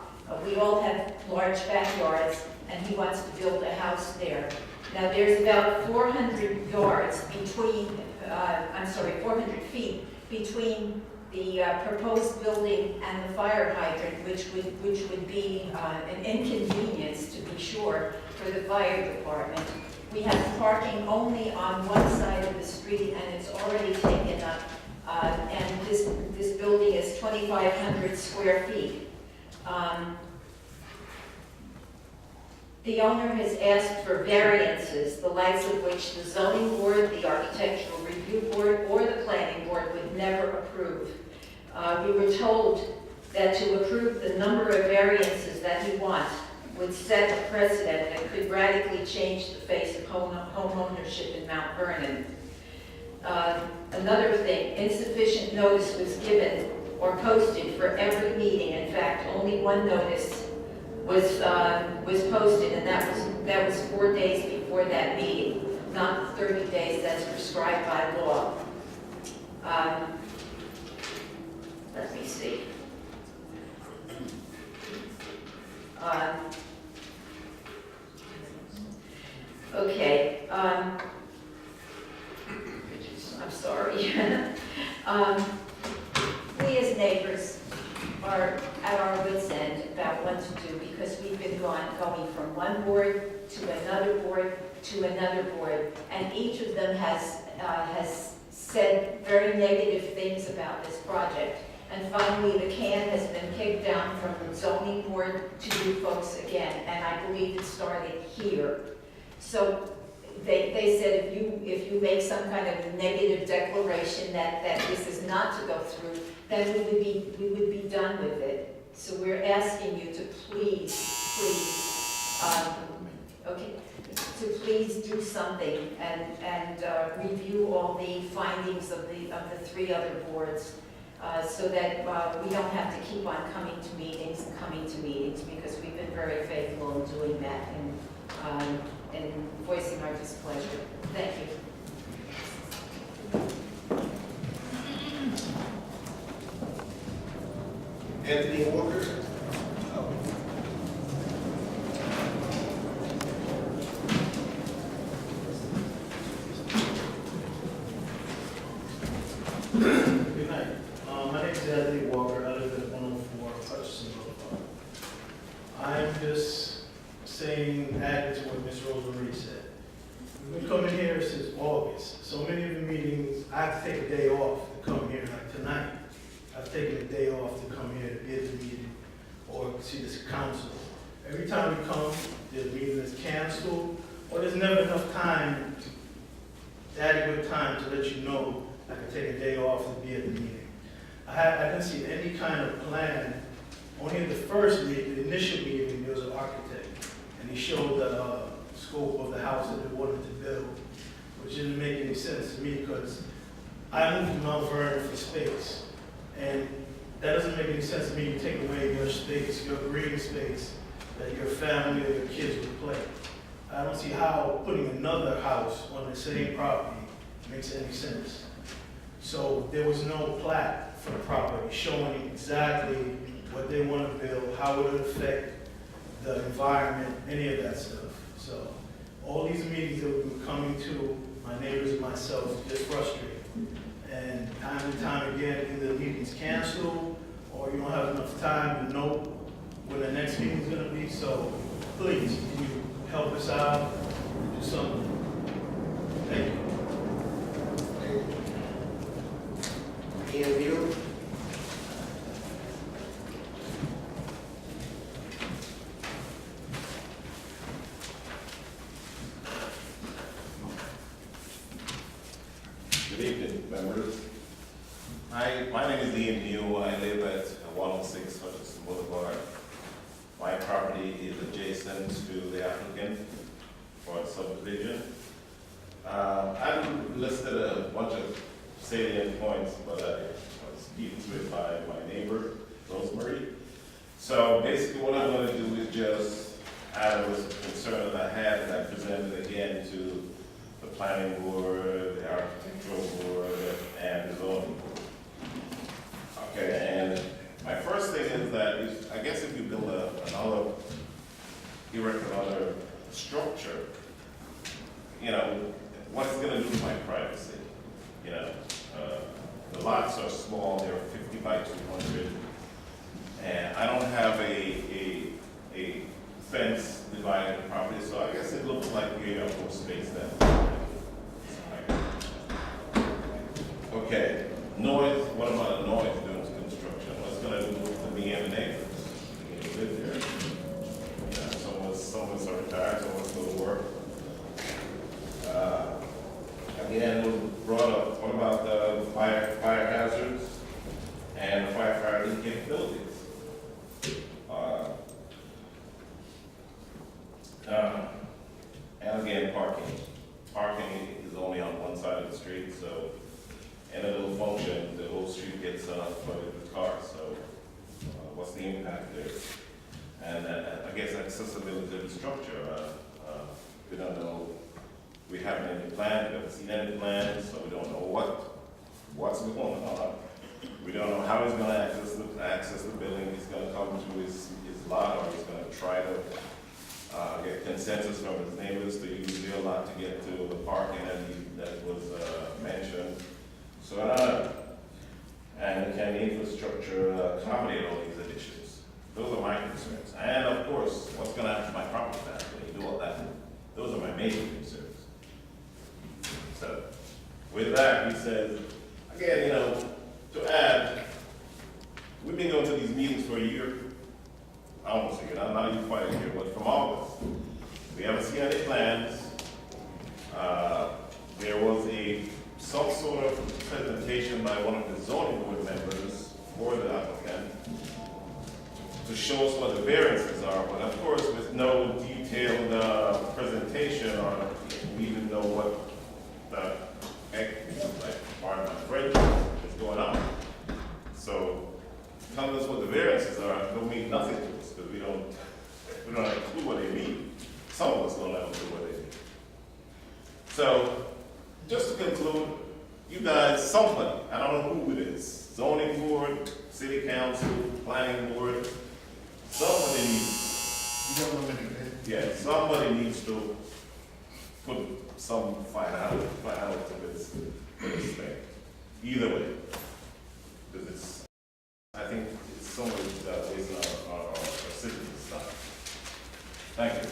We all have large backyards, and he wants to build a house there. Now there's about 400 yards between, 400 feet between the proposed building and the fire hydrant, which would be an inconvenience, to be sure, for the fire department. We have parking only on one side of the street, and it's already taken up. And this building is 2,500 square feet. The owner has asked for variances, the likes of which the zoning board, the architectural review board, or the planning board would never approve. We were told that to approve the number of variances that he wants would set a precedent that could radically change the face of home ownership in Mount Vernon. Another thing, insufficient notice was given or posted for every meeting. In fact, only one notice was posted, and that was 4 days before that meeting, not 30 days that's prescribed by law. Let me see. Okay. I'm sorry. We as neighbors are at our wits' end about what to do because we've been going from one board to another board to another board, and each of them has said very negative things about this project. And finally, the can has been kicked down from the zoning board to you folks again, and I believe it started here. So they said if you make some kind of negative declaration that this is not to go through, then we would be done with it. So we're asking you to please, please do something and review all the findings of the 3 other boards, so that we don't have to keep on coming to meetings because we've been very faithful in doing that and voicing our displeasure. Thank you. Anthony Walker. Good night. My name is Anthony Walker. I live at 104 Hutchinson Boulevard. I'm just saying, adding to what Ms. Rosemarie said. We've been coming here since August. So many of the meetings, I have to take a day off to come here. Like tonight, I've taken a day off to come here to be at the meeting or see this council. Every time we come, the meeting is canceled, or there's never enough time, adequate time to let you know I can take a day off to be at the meeting. I didn't see any kind of plan. Only in the first meeting, the initial meeting, there was an architect, and he showed the scope of the house that they wanted to build, which didn't make any sense to me because I moved to Mount Vernon for space. And that doesn't make any sense to me. You take away your space, your green space, that your family or your kids would play. I don't see how putting another house on the same property makes any sense. So there was no plat for the property showing exactly what they want to build, how it would affect the environment, any of that stuff. So all these meetings that we've been coming to, my neighbors and myself, is just frustrating. And time again, either the meeting's canceled or you don't have enough time to know when the next meeting is going to be. So please, can you help us out and do something? Thank you. Ian View. Good evening, members. My name is Ian New. I live at 106 Hutchinson Boulevard. My property is adjacent to the applicant for a subdivision. I've listed a bunch of salient points, but I was beaten to it by my neighbor, Rosemary. So basically what I'm going to do is just add a list of concerns that I had and I presented again to the planning board, the architectural board, and the zoning board. Okay, and my first thing is that I guess if you build erect another structure, you know, what's it going to do to my privacy? You know, the lots are small, they're 50 by 200, and I don't have a fence dividing the property, so I guess it looks like we have more space than. Okay, noise, what about noise during construction? What's What about the fire hazards and the firefighting capabilities? And again, parking. Parking is only on one side of the street, so in a little function, the whole street gets flooded with cars. So what's the impact there? And I guess accessibility to the structure. We don't know. We haven't any plans. We haven't seen any plans, so we don't know what's going on. We don't know how he's going to access the building. He's going to come to his lot, or he's going to try to get consensus from his neighbors to use their lot to get to the parking that was mentioned. So, and can the infrastructure accommodate all these additions? Those are my concerns. And of course, what's going to happen to my property tax when you do all that? Those are my major concerns. So, with that, he says, again, to add, we've been going to these meetings for a year, almost a year, not even quite a year, but from August. We haven't seen any plans. There was some sort of presentation by one of the zoning board members for the applicant to show us what the variances are, but of course with no detailed presentation or we even know what the pardon my French, is going on. So telling us what the variances are don't mean nothing to us because we don't have a clue what they mean. Some of us don't have a clue what they mean. So just to conclude, you guys, somebody, I don't know who it is, zoning board, city council, planning board, somebody needs to put some finality to this thing. Either way, because I think it's somebody that wasting our citizens' time. Thank you.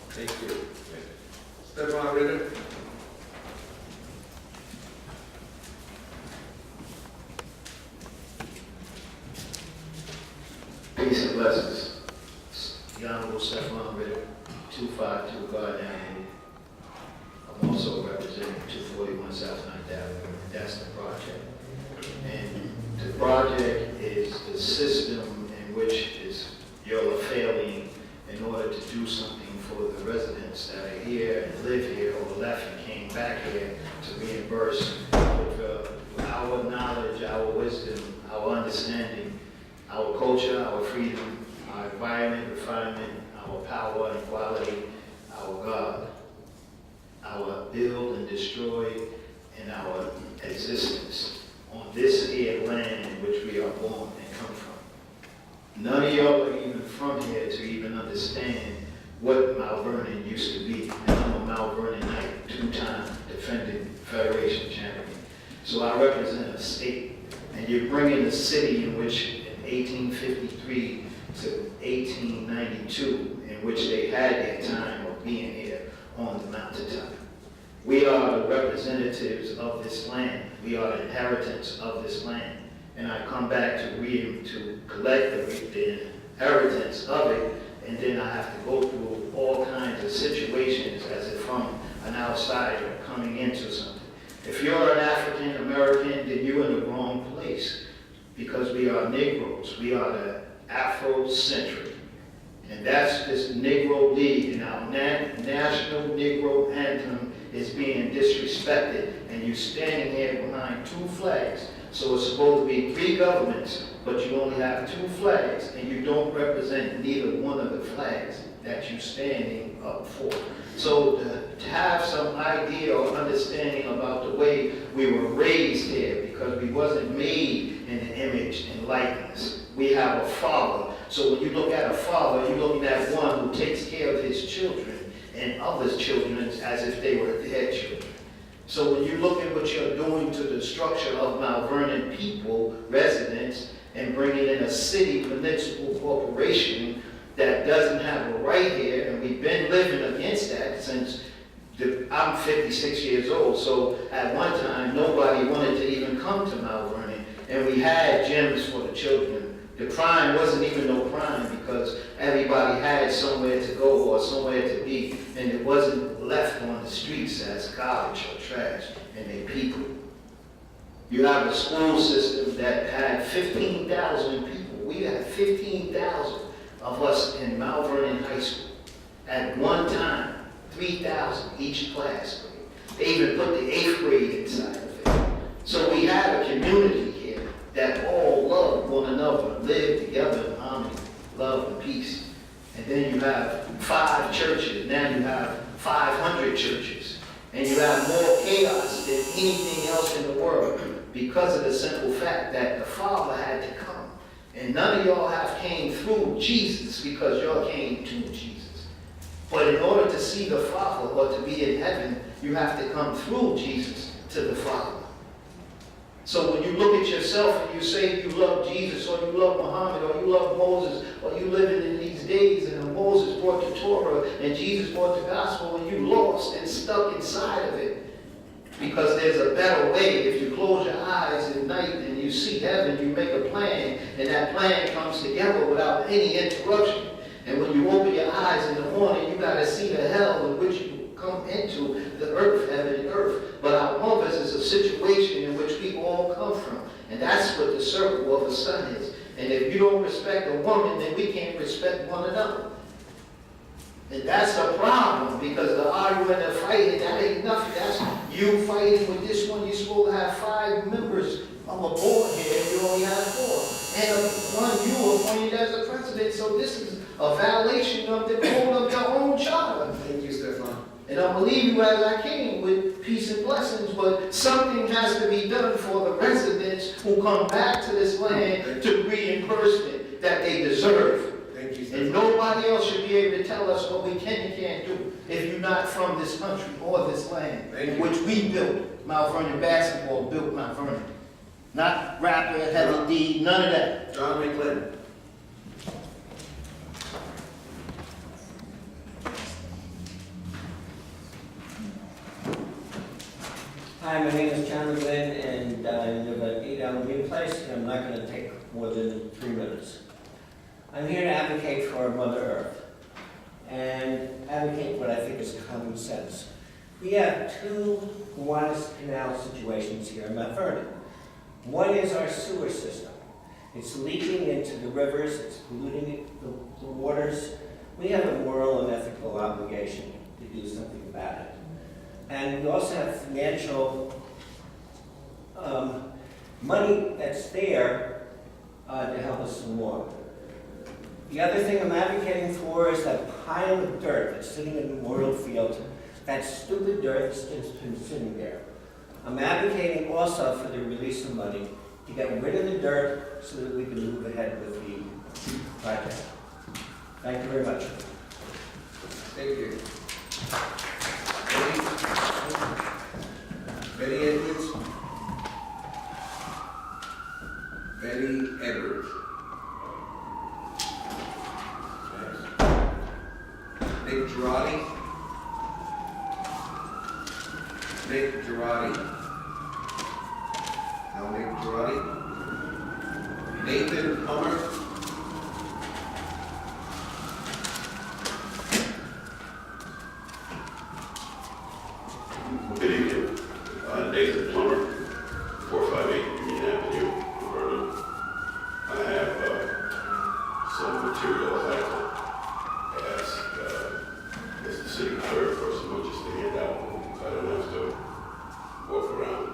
Thank you. Stefan Ritter. Peace and blessings. The Honorable Stefan Ritter, 252 Garden Avenue. I'm also representing 241 South 9th Avenue. That's the project. And the project is the system in which you're failing in order to do something for the residents that are here and live here or left and came back here to reimburse with our knowledge, our wisdom, our understanding, our culture, our freedom, our environment, refinement, our power and quality, our God, our build and destroy, and our existence on this here land in which we are born and come from. None of y'all are even from here to even understand what Mount Vernon used to be. And I'm a Mount Vernonite, two-time defending Federation champion. So I represent a state, and you're bringing a city in which in 1853 to 1892, in which they had their time of being here on the mountaintop. We are the representatives of this land. We are the inheritance of this land. And I come back to collect the inheritance of it, and then I have to go through all kinds of situations as if I'm an outsider coming into something. If you're an African American, then you're in the wrong place, because we are Negroes. We are the Afrocentric. And that's this Negro League, and our national Negro anthem is being disrespected, and you're standing here behind two flags. So it's supposed to be three governments, but you only have two flags, and you don't represent neither one of the flags that you're standing up for. So to have some idea or understanding about the way we were raised here, because we wasn't made in the image and likeness. We have a father. So when you look at a father, you're looking at one who takes care of his children and others' children as if they were their children. So when you look at what you're doing to the structure of Mount Vernon people, residents, and bringing in a city municipal corporation that doesn't have a right here, and we've been living against that since I'm 56 years old, so at one time nobody wanted to even come to Mount Vernon, and we had gyms for the children. The crime wasn't even no crime because everybody had somewhere to go or somewhere to be, and it wasn't left on the streets as garbage or trash, and they people. You have a school system that had 15,000 people. We had 15,000 of us in Mount Vernon High School. At one time, 3,000 each class. They even put the 8th grade inside of it. So we had a community here that all loved one another, lived together in harmony, love, and peace. And then you have 5 churches. Now you have 500 churches. And you have more chaos than anything else in the world because of the simple fact that the Father had to come. And none of y'all have came through Jesus because y'all came to Jesus. But in order to see the Father or to be in heaven, you have to come through Jesus to the Father. So when you look at yourself and you say you love Jesus, or you love Muhammad, or you love Moses, or you living in these days and Moses brought the Torah and Jesus brought the gospel, and you lost and stuck inside of it, because there's a better way. If you close your eyes at night and you see heaven, you make a plan, and that plan comes together without any interruption. And when you open your eyes in the morning, you got to see the hell in which you come into, the earth, heaven and earth. But our purpose is a situation in which we all come from. And that's what the circle of the sun is. And if you don't respect a woman, then we can't respect one another. And that's a problem, because the arguing and fighting, that ain't nothing. That's you fighting with this one. You're supposed to have 5 members of a board here, and you only have 4. And one you appointed as the president, so this is a violation of the code of your own charter. Thank you, Stefan. And I'm going to leave you as I came with peace and blessings, but something has to be done for the residents who come back to this land to reimbursement that they deserve. Thank you, Stefan. And nobody else should be able to tell us what we can and can't do if you're not from this country or this land, Thank you. which we built. Mount Vernon basketball built Mount Vernon. Not rapper, Heavy D, none of that. John McClendon. Hi, my name is John Glenn, and I live at 8 Alameda Place, and I'm not going to take more than 3 minutes. I'm here to advocate for Mother Earth, and advocate what I think is common sense. We have 2 Kiwanis Canal situations here in Mount Vernon. One is our sewer system. It's leaking into the rivers, it's polluting the waters. We have a moral and ethical obligation to do something about it. And we also have financial money that's there to help us some more. The other thing I'm advocating for is that pile of dirt that's sitting in the Memorial Field. That stupid dirt that's just been sitting there. I'm advocating also for the release of money to get rid of the dirt so that we can move ahead with the project. Thank you very much. Thank you. Betty Edwards. Betty Edwards. Nick Girardi. Nick Girardi. Now Nick Girardi. Nathan Hummer. Good evening. Nathan Plummer, 458 Union Avenue, Vernon. I have some material I'd like to ask as the city clerk or someone just to hand out, so I don't have to walk around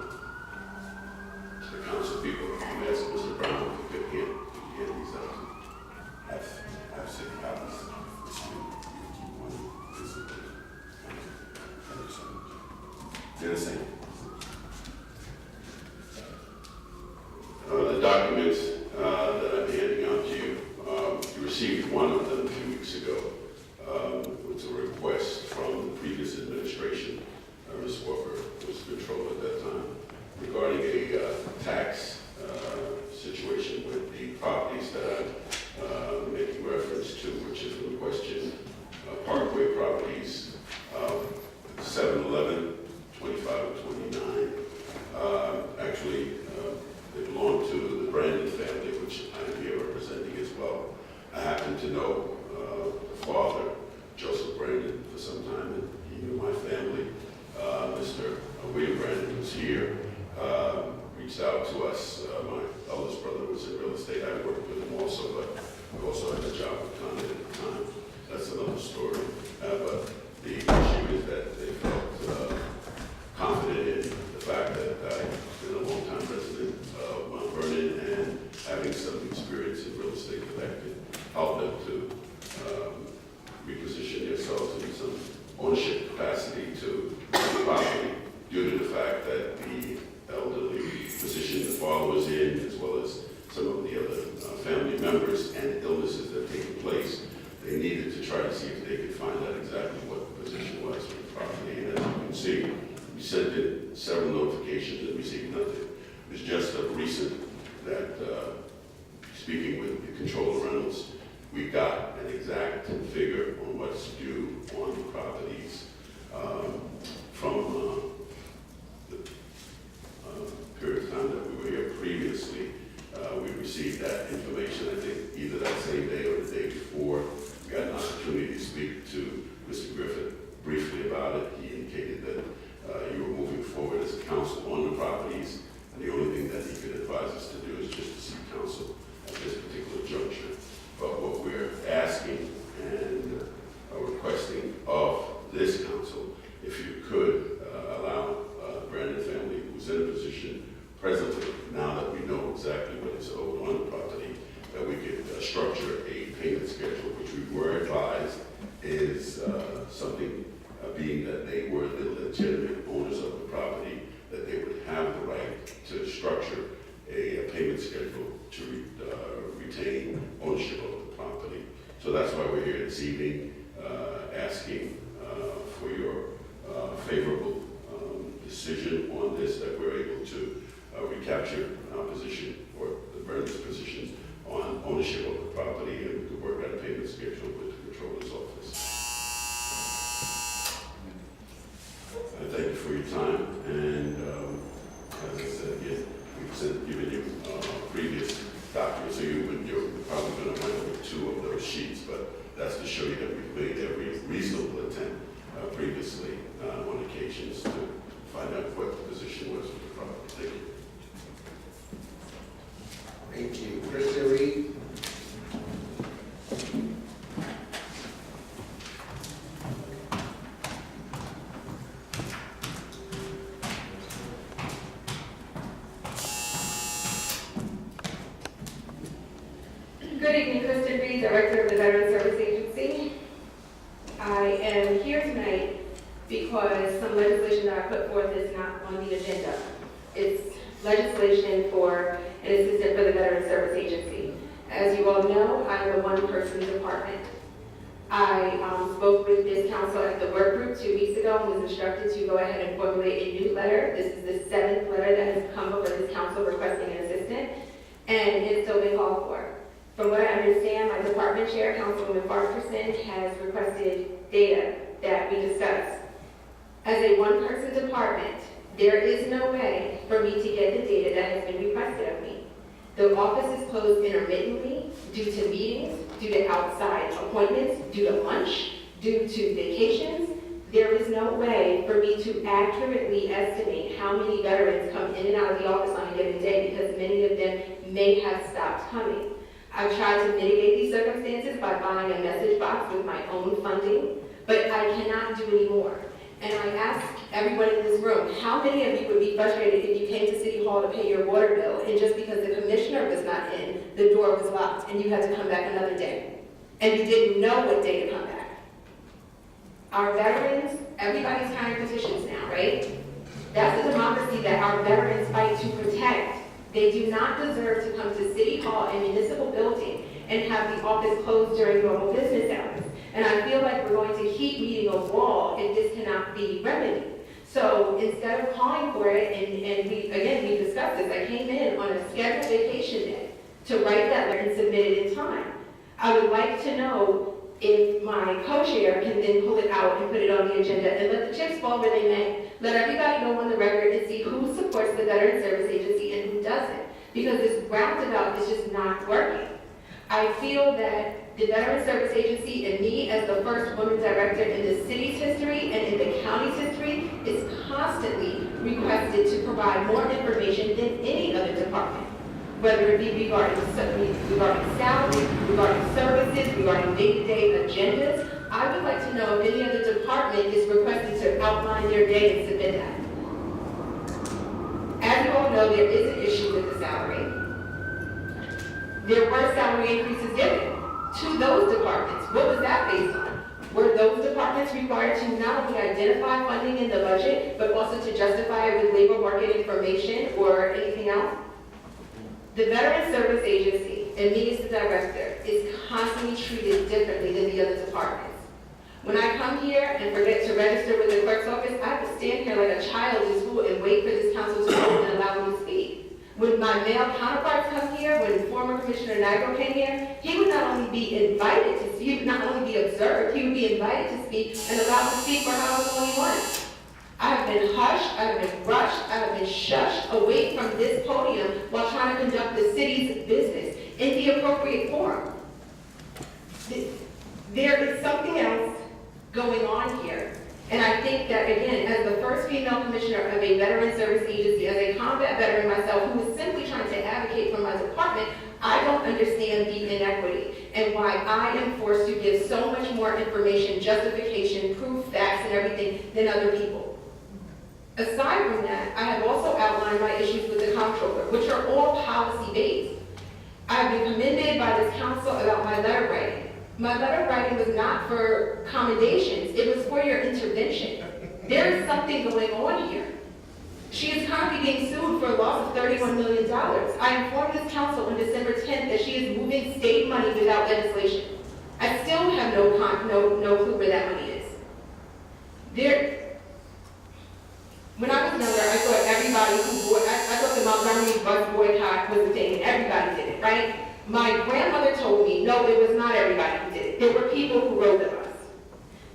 to the council people. I'm asking Mr. Brown if you could hand these out. Have city copies. You understand? The documents that I'm handing out to you, you received one of them a few weeks ago. It was a request from the previous administration, Ms. Walker was controlled at that time, regarding a tax situation with the properties that I'm making reference to, which is in question, Parkway properties, 711, 25 and 29. Actually, they belong to the Brandon family, which I'm here representing as well. I happen to know the father, Joseph Brandon, for some time, and he knew my family. Mr. William Brandon was here, reached out to us. My eldest brother was in real estate. I worked with him also, but I also had a job with Con Ed at the time. That's another story. But the issue is that they felt confident in the fact that I've been a long-time resident of Mount Vernon and having some experience in real estate that could help them to reposition themselves in some ownership capacity to the property due to the fact that the elderly position the father was in, as well as some of the other family members and illnesses that have taken place. They needed to try to see if they could find out exactly what the position was for the property. And as you can see, we sent in several notifications and received nothing. It was just of recent that, speaking with the Controller Reynolds, we got an exact figure on what's due on the properties from the period of time that we were here previously. We received that information, I think, either that same day or the day before. We got an opportunity to speak to Mr. Griffith briefly about it. He indicated that you were moving forward as a council on the properties, and the only thing that he could advise us to do is just to seek counsel at this particular juncture. But what we're asking and requesting of this council, if you could allow the Brandon family who's in a position presently, now that we know exactly what is owed on the property, that we could structure a payment schedule, which we were advised is something, being that they were the legitimate owners of the property, that they would have the right to structure a payment schedule to retain ownership of the property. So that's why we're here this evening, asking for your favorable decision on this, that we're able to recapture our position, or the Vernon's positions, on ownership of the property, and we could work out a payment schedule with the Controller's office. I thank you for your time, and as I said, we've given you previous documents, so you're probably going to run over 2 of those sheets, but that's to show you that we've made every reasonable attempt previously on occasions to find out what the position was of the property. Thank you. Thank you. Christian Reed. Good evening, Kristen Reed, Director of the Veteran Service Agency. I am here tonight because some legislation that I put forth is not on the agenda. It's legislation for an assistant for the Veteran Service Agency. As you all know, I'm a one-person department. I spoke with this council at the work group 2 weeks ago and was instructed to go ahead and formulate a new letter. This is the 7th letter that has come before this council requesting an assistant, and it's still been called for. From what I understand, my department chair, Councilwoman Farquharson, has requested data that we discussed. As a one-person department, there is no way for me to get the data that has been requested of me. The office is closed intermittently due to meetings, due to outside appointments, due to lunch, due to vacations. There is no way for me to accurately estimate how many veterans come in and out of the office on a given day, because many of them may have stopped coming. I've tried to mitigate these circumstances by buying a message box with my own funding, but I cannot do any more. And I ask everyone in this room, how many of you would be frustrated if you came to City Hall to pay your water bill, and just because the commissioner was not in, the door was locked, and you had to come back another day, and you didn't know what day to come back? Our veterans, everybody's signing petitions now, right? That's the democracy that our veterans fight to protect. They do not deserve to come to City Hall and municipal building and have the office closed during normal business hours. And I feel like we're going to keep meeting a wall if this cannot be remedied. So instead of calling for it, and we discussed this, I came in on a scheduled vacation day to write that letter and submit it in time. I would like to know if my co-chair can then pull it out and put it on the agenda and let the chips fall where they may. Let everybody know on the record and see who supports the Veteran Service Agency and who doesn't. Because this roundabout is just not working. I feel that the Veteran Service Agency and me as the first woman director in the city's history and in the county's history is constantly requested to provide more information than any department, whether it be regarding salary, regarding services, regarding day-to-day agendas. I would like to know if any other department is requested to outline their day and submit that. As you all know, there is an issue with the salary. There were salary increases given to those departments. What was that based on? Were those departments required to not only identify funding in the budget, but also to justify it with labor market information or anything else? The Veteran Service Agency, and me as the director, is constantly treated differently than the other departments. When I come here and forget to register with the clerk's office, I have to stand here like a child in school and wait for this council to vote and allow me to speak. When my male counterparts come here, when former Commissioner Nigro came here, he would not only be invited to speak, he would not only be observed, he would be invited to speak and allowed to speak for however long he wanted. I have been hushed, I have been rushed, I have been shushed away from this podium while trying to conduct the city's business in the appropriate forum. There is something else going on here. And I think that, again, as the first female commissioner of a veteran service agency, as a combat veteran myself, who is simply trying to advocate for my department, I don't understand the inequity and why I am forced to give so much more information, justification, proof, facts, and everything than other people. Aside from that, I have also outlined my issues with the comptroller, which are all policy-based. I have been commended by this council about my letter writing. My letter writing was not for commendations, it was for your intervention. There is something going on here. She is currently being sued for a loss of $31 million. I informed this council on December 10th that she is moving state money without legislation. I still have no clue where that money is. When I was younger, I thought everybody I thought the Montgomery bus boycott was a thing and everybody did it, right? My grandmother told me, no, it was not everybody who did it. There were people who rode the bus.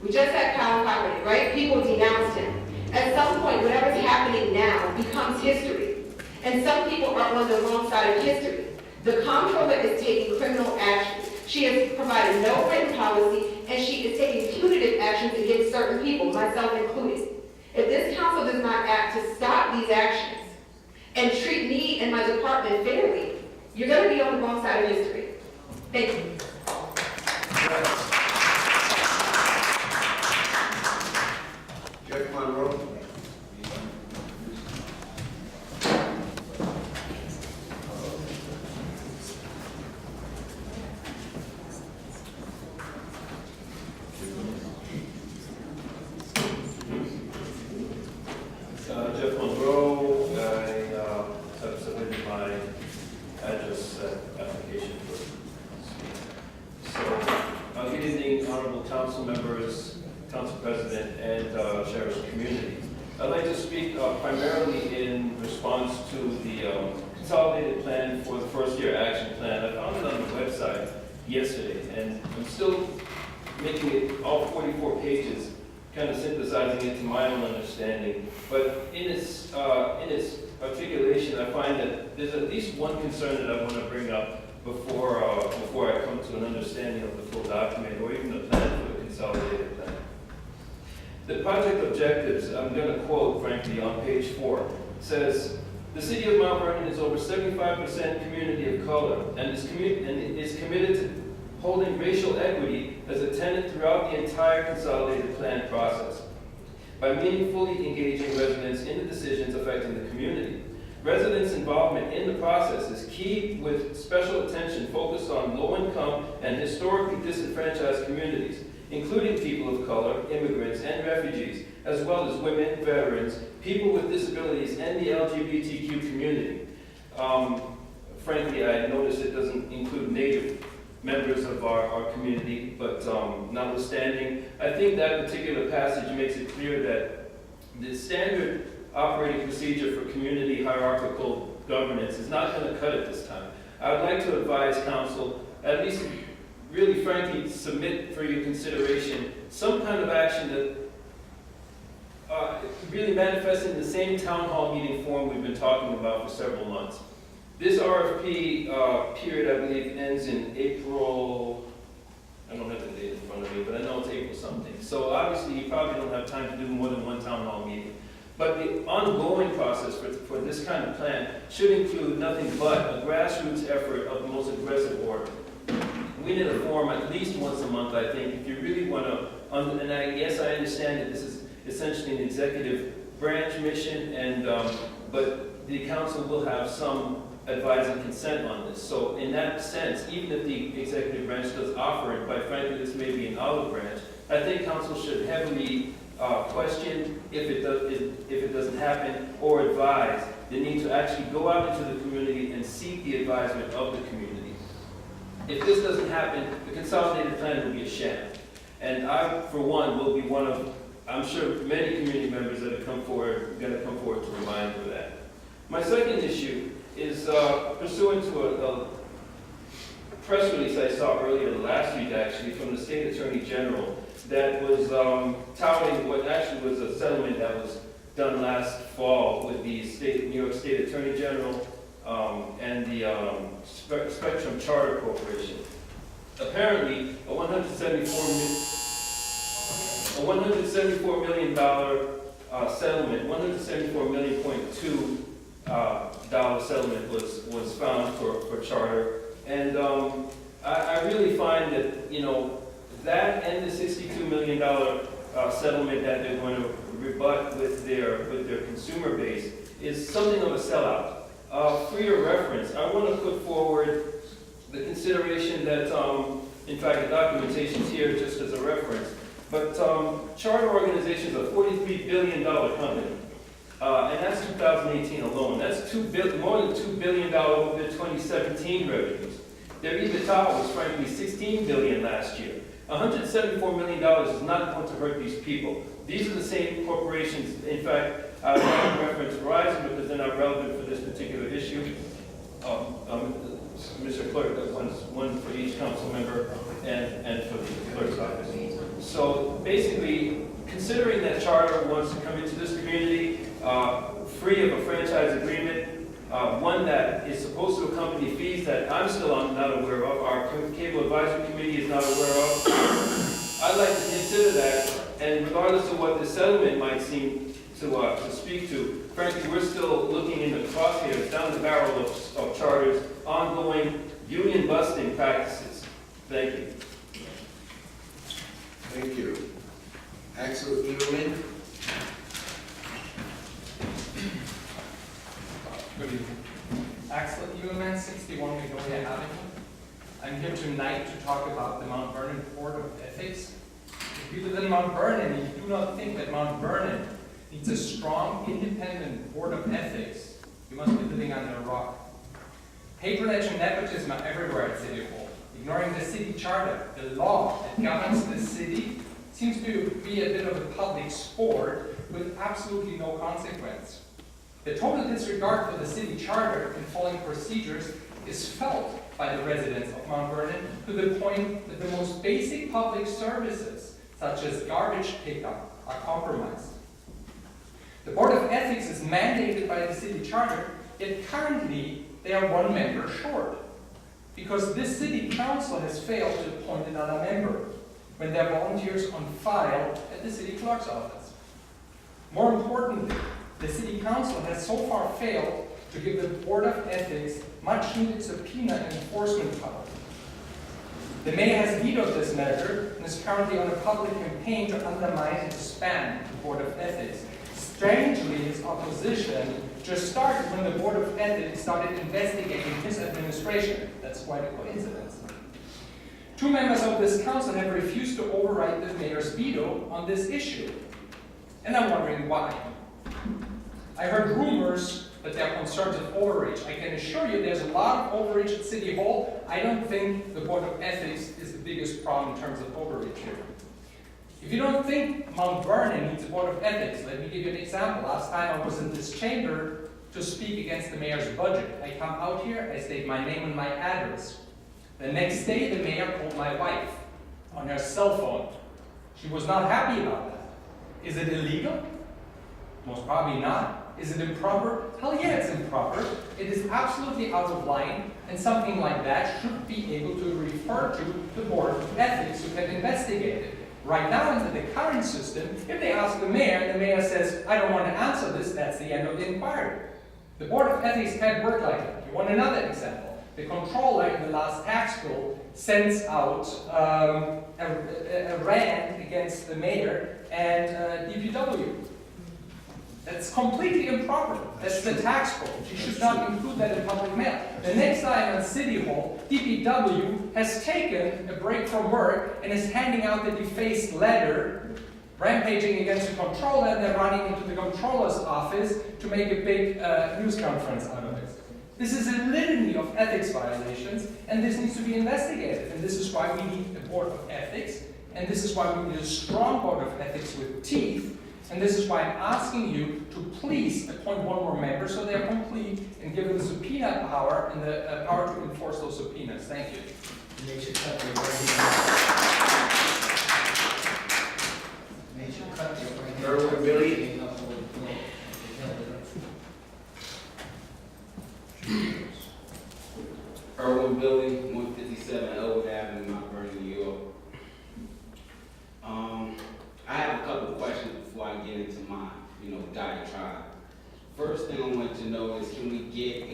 We just had Colin Kaepernick, right? People denounced him. At some point, whatever's happening now becomes history. And some people are on the wrong side of history. The comptroller is taking criminal action. She has provided no written policy, and she is taking punitive actions against certain people, myself included. If this council does not act to stop these actions and treat me and my department fairly, you're going to be on the wrong side of history. Thank you. Jeff Monroe. Jeff Monroe, I have submitted my address application for. So, good evening, honorable council members, council president, and sheriff's community. I'd like to speak primarily in response to the consolidated plan for the first year action plan. I found it on the website yesterday, and I'm still making it all 44 pages, kind of synthesizing it to my own understanding. But in its articulation, I find that there's at least one concern that I want to bring up before I come to an understanding of the full document or even the plan for the consolidated plan. The project objectives, I'm going to quote frankly on page 4, says, the city of Mount Vernon is over 75% community of color and is committed to holding racial equity as a tenet throughout the entire consolidated plan process by meaningfully engaging residents in the decisions affecting the community. Residents' involvement in the process is key, with special attention focused on low-income and historically disenfranchised communities, including people of color, immigrants, and refugees, as well as women, veterans, people with disabilities, and the LGBTQ community. Frankly, I noticed it doesn't include Native members of our community, but notwithstanding, I think that particular passage makes it clear that the standard operating procedure for community hierarchical governance is not going to cut it this time. I would like to advise council, at least really frankly, submit for your consideration some kind of action that really manifests in the same town hall meeting form we've been talking about for several months. This RFP period, I believe, ends in April. I don't have the date in front of me, but I know it's April something. So obviously you probably don't have time to do more than one town hall meeting. But the ongoing process for this kind of plan should include nothing but a grassroots effort of the most aggressive order. We need a forum at least once a month, I think, if you really want to, and yes, I understand that this is essentially an executive branch mission, and but the council will have some advice and consent on this. So in that sense, even if the executive branch does offer, and quite frankly, this may be an olive branch, I think council should heavily question if it doesn't happen, or advise the need to actually go out into the community and seek the advisement of the community. If this doesn't happen, the consolidated plan will be a sham. And I, for one, will be one of, I'm sure, many community members that are going to come forward to remind of that. My second issue is pursuant to a press release I saw earlier last week, actually, from the State Attorney General that was touting what actually was a settlement that was done last fall with the New York State Attorney General and the Spectrum Charter Corporation. Apparently, a $174 million settlement, $174.2 million settlement was found for Charter, and I really find that, you know, that and the $62 million settlement that they're going to rebut with their consumer base is something of a sellout. For your reference, I want to put forward the consideration that, in fact, the documentation is here just as a reference, but charter organizations are a $43 billion company, and that's 2018 alone. That's more than $2 billion over their 2017 revenues. Their EBITDA was frankly $16 billion last year. $174 million is not going to hurt these people. These are the same corporations. In fact, I want to reference Verizon because they're not relevant for this particular issue. Mr. Clerk, one for each council member and for the clerk's office. So basically, considering that Charter wants to come into this community free of a franchise agreement, one that is supposed to accompany fees that I'm still not aware of, our Cable Advisory Committee is not aware of, I'd like to consider that, and regardless of what the settlement might seem to speak to, frankly, we're still looking in the crosshairs, down the barrel of Charter's ongoing union-busting practices. Thank you. Thank you. Axel Edelman. Good evening. Axel Edelman, 61 Magnolia Avenue. I'm here tonight to talk about the Mount Vernon Board of Ethics. If you live in Mount Vernon and you do not think that Mount Vernon needs a strong, independent Board of Ethics, you must be living under a rock. Patronage and nepotism are everywhere at City Hall. Ignoring the city charter, the law that governs the city, seems to be a bit of a public sport with absolutely no consequence. The total disregard for the city charter and following procedures is felt by the residents of Mount Vernon to the point that the most basic public services, such as garbage pickup, are compromised. The Board of Ethics is mandated by the city charter, yet currently they are one member short, because this city council has failed to appoint another member when there are volunteers on file at the city clerk's office. More importantly, the city council has so far failed to give the Board of Ethics much needed subpoena and enforcement power. The mayor has vetoed this measure and is currently on a public campaign to undermine and disband the Board of Ethics. Strangely, his opposition just started when the Board of Ethics started investigating his administration. That's quite a coincidence. Two members of this council have refused to override the mayor's veto on this issue. And I'm wondering why. I heard rumors that there are concerns of overreach. I can assure you there's a lot of overreach at City Hall. I don't think the Board of Ethics is the biggest problem in terms of overreach here. If you don't think Mount Vernon needs a Board of Ethics, let me give you an example. Last time I was in this chamber to speak against the mayor's budget. I come out here, I state my name and my address. The next day, the mayor called my wife on her cell phone. She was not happy about that. Is it illegal? Most probably not. Is it improper? Hell yeah, it's improper. It is absolutely out of line, and something like that should be able to refer to the Board of Ethics who can investigate it. Right now, under the current system, if they ask the mayor says, I don't want to answer this, that's the end of the inquiry. The Board of Ethics can't work like that. You want another example? The controller in the last tax bill sends out a rant against the mayor and DPW. That's completely improper. That's the tax code. You should not include that in public mail. The next time at City Hall, DPW has taken a break from work and is handing out the defaced letter, rampaging against the controller, and they're running into the controller's office to make a big news conference out of it. This is a litany of ethics violations, and this needs to be investigated. And this is why we need a board of ethics, and this is why we need a strong board of ethics with teeth. And this is why I'm asking you to please appoint one more member so they're complete and give them subpoena power and the power to enforce those subpoenas. Thank you. Erwin Billy. Erwin Billy, 157 Elwood Avenue, Mount Vernon, New York. I have a couple of questions before I get into my, diatribe. First thing I want to know is, can we get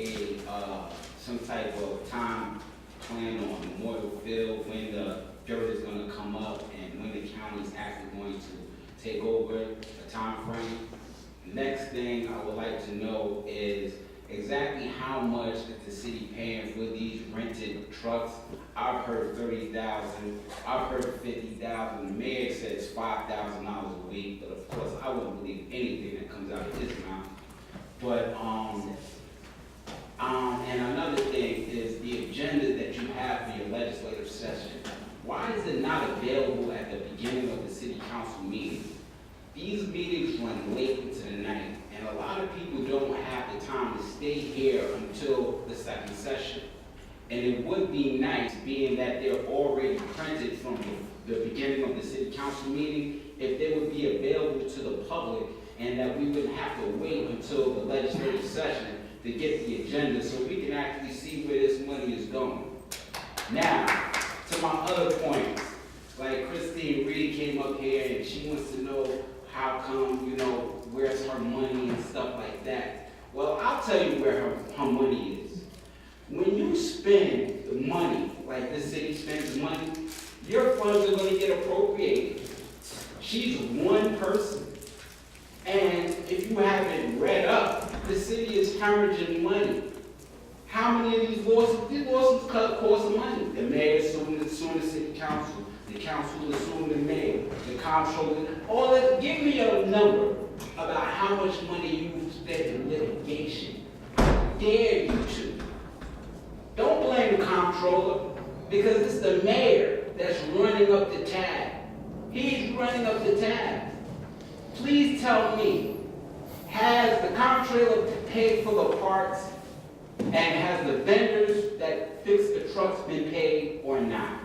some type of time plan on Memorial Field, when the dirt is going to come up and when the county is actually going to take over, a time frame? Next thing I would like to know is exactly how much is the city paying for these rented trucks? I've heard $30,000, I've heard $50,000. The mayor says $5,000 a week, but of course I wouldn't believe anything that comes out of his mouth. But and another thing is the agenda that you have for your legislative session. Why is it not available at the beginning of the city council meeting? These meetings run late into the night, and a lot of people don't have the time to stay here until the second session. And it would be nice, being that they're already printed from the beginning of the city council meeting, if they would be available to the public, and that we wouldn't have to wait until the legislative session to get the agenda so we can actually see where this money is going. Now, to my other points, like Christine Reed came up here and she wants to know how come, where's her money and stuff like that. Well, I'll tell you where her money is. When you spend the money, like this city spends money, your funds are going to get appropriated. She's one person. And if you haven't read up, the city is hemorrhaging money. How many of these lawsuits? These lawsuits cost money. The mayor is suing the city council. The council is suing the mayor. The comptroller. All that. Give me a number about how much money you've spent in litigation. Dare you to. Don't blame the comptroller, because it's the mayor that's running up the tab. He's running up the tab. Please tell me, has the comptroller paid for the parts, and has the vendors that fix the trucks been paid or not?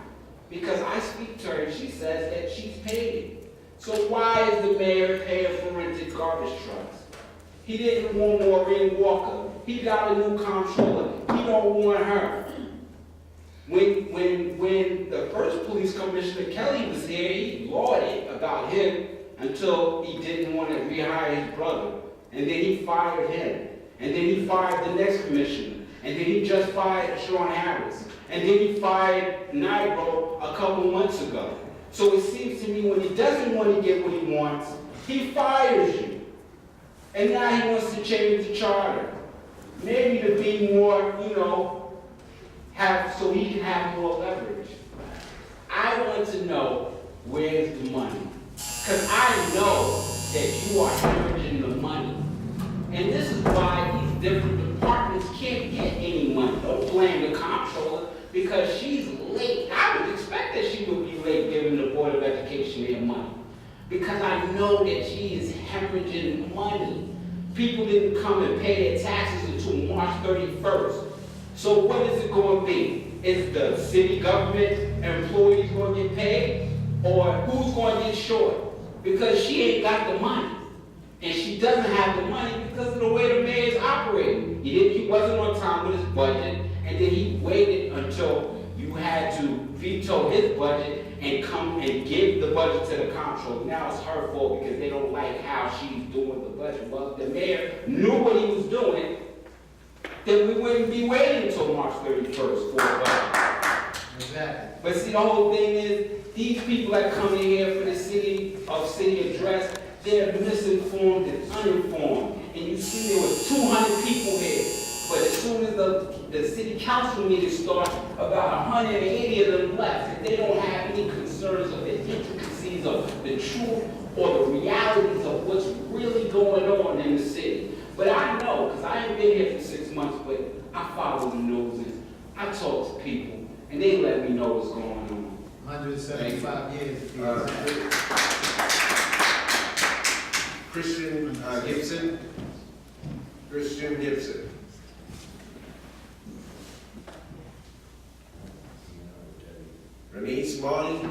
Because I speak to her and she says that she's paid it. So why is the mayor paying for rented garbage trucks? He didn't want Maureen Walker. He got a new comptroller. He don't want her. When the first police commissioner, Kelly, was here, he lauded about him until he didn't want to rehire his brother. And then he fired him. And then he fired the next commissioner. And then he just fired Sean Harris. And then he fired Nigro a couple months ago. So it seems to me when he doesn't want to get what he wants, he fires you. And now he wants to change the charter. Maybe to be more, so he can have more leverage. I want to know where's the money. Because I know that you are hemorrhaging the money. And this is why these different departments can't get any money. Don't blame the comptroller, because she's late. I would expect that she would be late giving the Board of Education their money. Because I know that she is hemorrhaging money. People didn't come and pay their taxes until March 31st. So what is it going to be? Is the city government employees going to get paid? Or who's going to get short? Because she ain't got the money. And she doesn't have the money because of the way the mayor is operating. He wasn't on time with his budget, and then he waited until, You had to veto his budget and come and give the budget to the comptroller. Now it's her fault because they don't like how she's doing the budget. Well, if the mayor knew what he was doing, then we wouldn't be waiting until March 31st for a budget. Exactly. But see, the whole thing is, these people that come in here for the city address, they're misinformed and uninformed. And you see there was 200 people here. But as soon as the city council meeting starts, about 180 of them left. And they don't have any concerns of the intricacies of the truth or the realities of what's really going on in the city. But I know, because I ain't been here for 6 months, but I follow the news and I talk to people, and they let me know what's going on. 175 years. Christian Gibson. Christian Gibson. Renee Marley.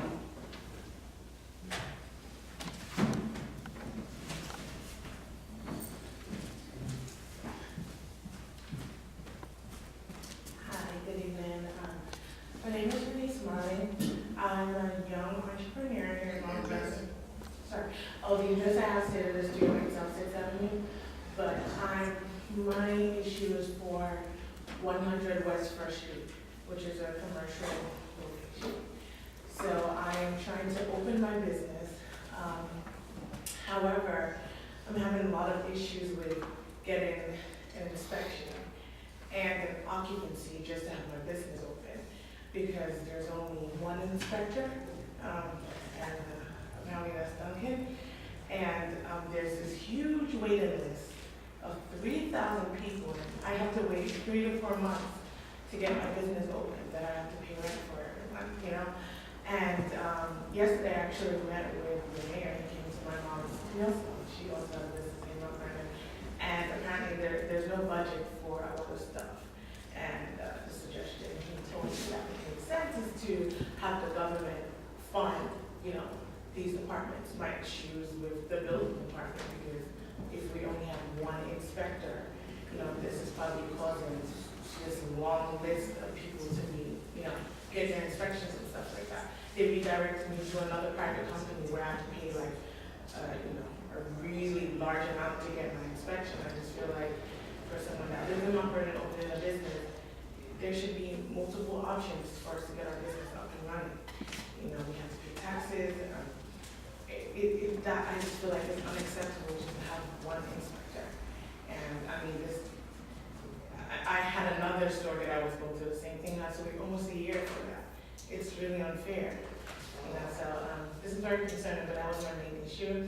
My name is Renee Marley. I'm a young entrepreneur here in Mount Vernon. Sorry. Oh, the address I have stated is 300 South 6th Avenue, but my issue is for 100 West First Street, which is a commercial location. So I am trying to open my business. However, I'm having a lot of issues with getting an inspection and an occupancy just to have my business open, because there's only one inspector, and apparently that's Duncan, and there's this huge waiting list of 3,000 people. I have to wait 3 to 4 months to get my business open, that I have to pay rent for every month, you know? And yesterday I actually met with the mayor. He came to my mom's nail salon. She also has a business in Mount Vernon, and apparently there's no budget for a lot of stuff. And the suggestion he told me that would make sense is to have the government fund, you know, these departments. My issues with the building department, because if we only have one inspector, you know, this is probably causing this long list of people to be, you know, get their inspections and stuff like that. They redirect me to another private company where I have to pay like, you know, a really large amount to get my inspection. I just feel like for someone that lives in Mount Vernon opening a business, there should be multiple options for us to get our business up and running. You know, we have to pay taxes. That I just feel like it's unacceptable just to have one inspector. And I mean, I had another store that I was going to do the same thing. I had to wait almost a year for that. It's really unfair. You know, so this is very concerning, but that was my main issue.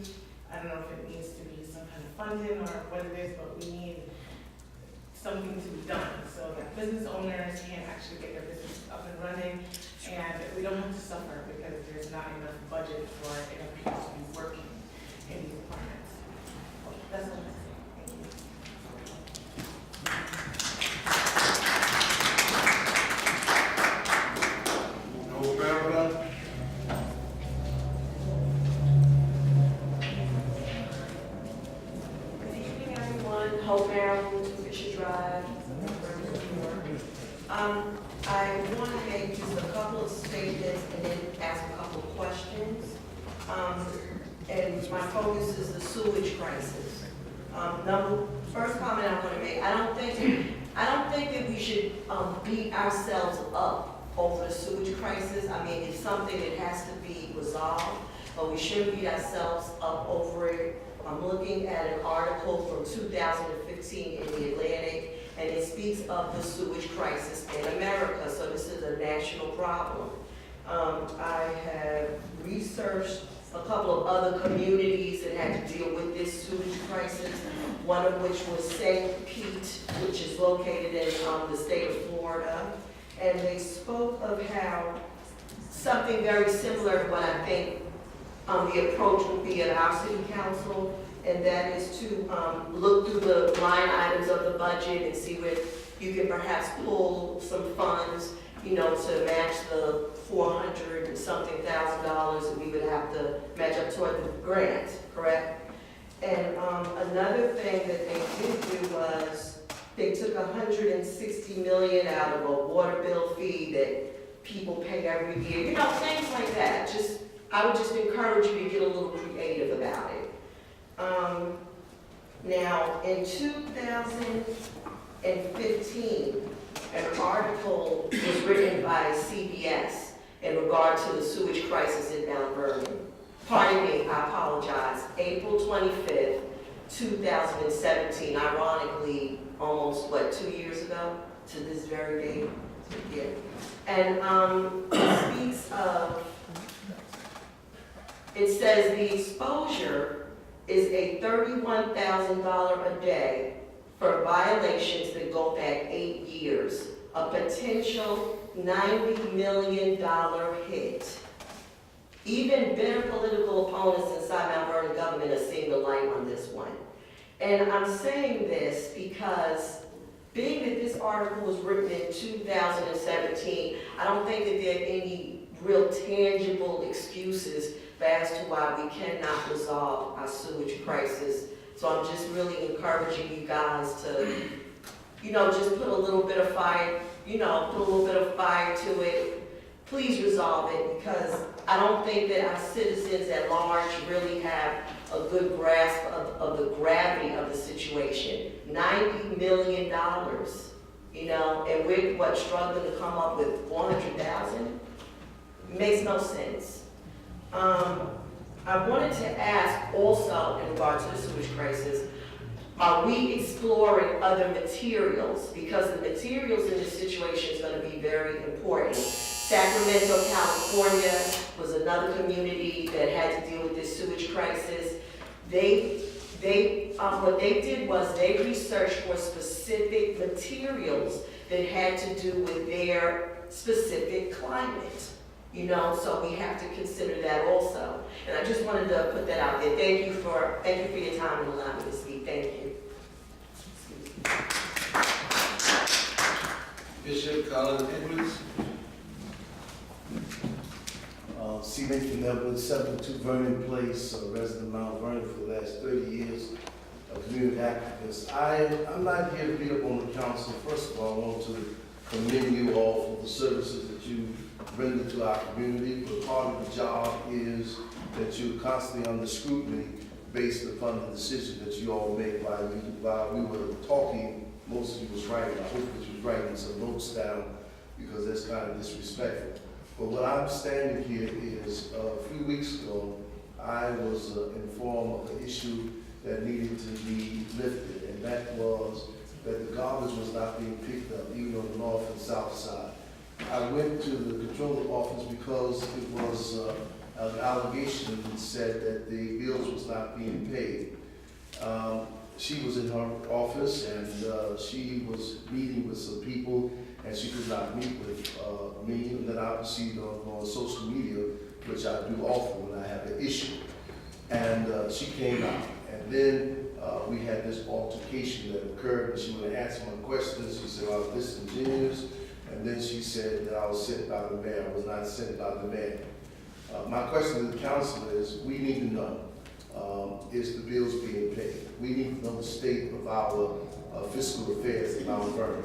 I don't know if it needs to be some kind of funding or what it is, but we need something to be done so that business owners can actually get their business up and running, and we don't have to suffer because there's not enough budget for enough people to be working in these departments. That's all I'm saying. Thank you. No Maryland. Good evening, everyone. Hope Maryland, Fisher Drive. I want to make just a couple of statements and then ask a couple of questions. And my focus is the sewage crisis. First comment I want to make, I don't think that we should beat ourselves up over the sewage crisis. I mean, it's something that has to be resolved, but we shouldn't beat ourselves up over it. I'm looking at an article from 2015 in the Atlantic, and it speaks of the sewage crisis in America, so this is a national problem. I have researched a couple of other communities that had to deal with this sewage crisis, one of which was St. Pete, which is located in the state of Florida, and they spoke of how something very similar to what I think the approach would be at our city council, and that is to look through the line items of the budget and see where you can perhaps pull some funds, you know, to match the $400 and something thousand that we would have to match up toward the grant, correct? And another thing that they did do was they took $160 million out of a water bill fee that people pay every year, you know, things like that. I would just encourage you to get a little creative about it. Now, in 2015, an article was written by CBS in regard to the sewage crisis in Mount Vernon. Pardon me, I apologize. April 25th, 2017, ironically, almost, 2 years ago to this very day? Yeah. And it speaks of, it says the exposure is a $31,000 a day for violations that go back 8 years, a potential $90 million hit. Even bitter political opponents inside Mount Vernon government are seeing the light on this one. And I'm saying this because being that this article was written in 2017, I don't think that there are any real tangible excuses as to why we cannot resolve our sewage crisis. So I'm just really encouraging you guys to, you know, just put a little bit of fire, put a little bit of fire to it. Please resolve it, because I don't think that our citizens at large really have a good grasp of the gravity of the situation. $90 million, and we're struggling to come up with 400,000? Makes no sense. I wanted to ask also in regard to the sewage crisis, are we exploring other materials? Because the materials in this situation is going to be very important. Sacramento, California was another community that had to deal with this sewage crisis. What they did was they researched for specific materials that had to do with their specific climate. So we have to consider that also. And I just wanted to put that out there. Thank you for your time and allowing me to speak. Thank you. Bishop Colin Edwards. C. Nathan Edwards, 72 Vernon Place, a resident of Mount Vernon for the last 30 years, a community activist. I'm not here to beat up on the council. First of all, I want to commend you all for the services that you render to our community, but part of the job is that you're constantly under scrutiny based upon the decision that you all make while we were talking. Most of you was writing. I hope that you was writing some notes down, because that's kind of disrespectful. But what I'm standing here is, a few weeks ago, I was informed of an issue that needed to be lifted, and that was that the garbage was not being picked up, even on the north and south side. I went to the controller office because it was an allegation that said that the bills was not being paid. She was in her office, and she was meeting with some people, and she could not meet with me. And then I proceeded on social media, which I do often when I have an issue. And she came out, and then we had this altercation that occurred, and she would answer my questions. She said I was disingenuous, and then she said that I was sent by the mayor. I was not sent by the mayor. My question to the council is, we need to know, is the bills being paid? We need to know the state of our fiscal affairs in Mount Vernon.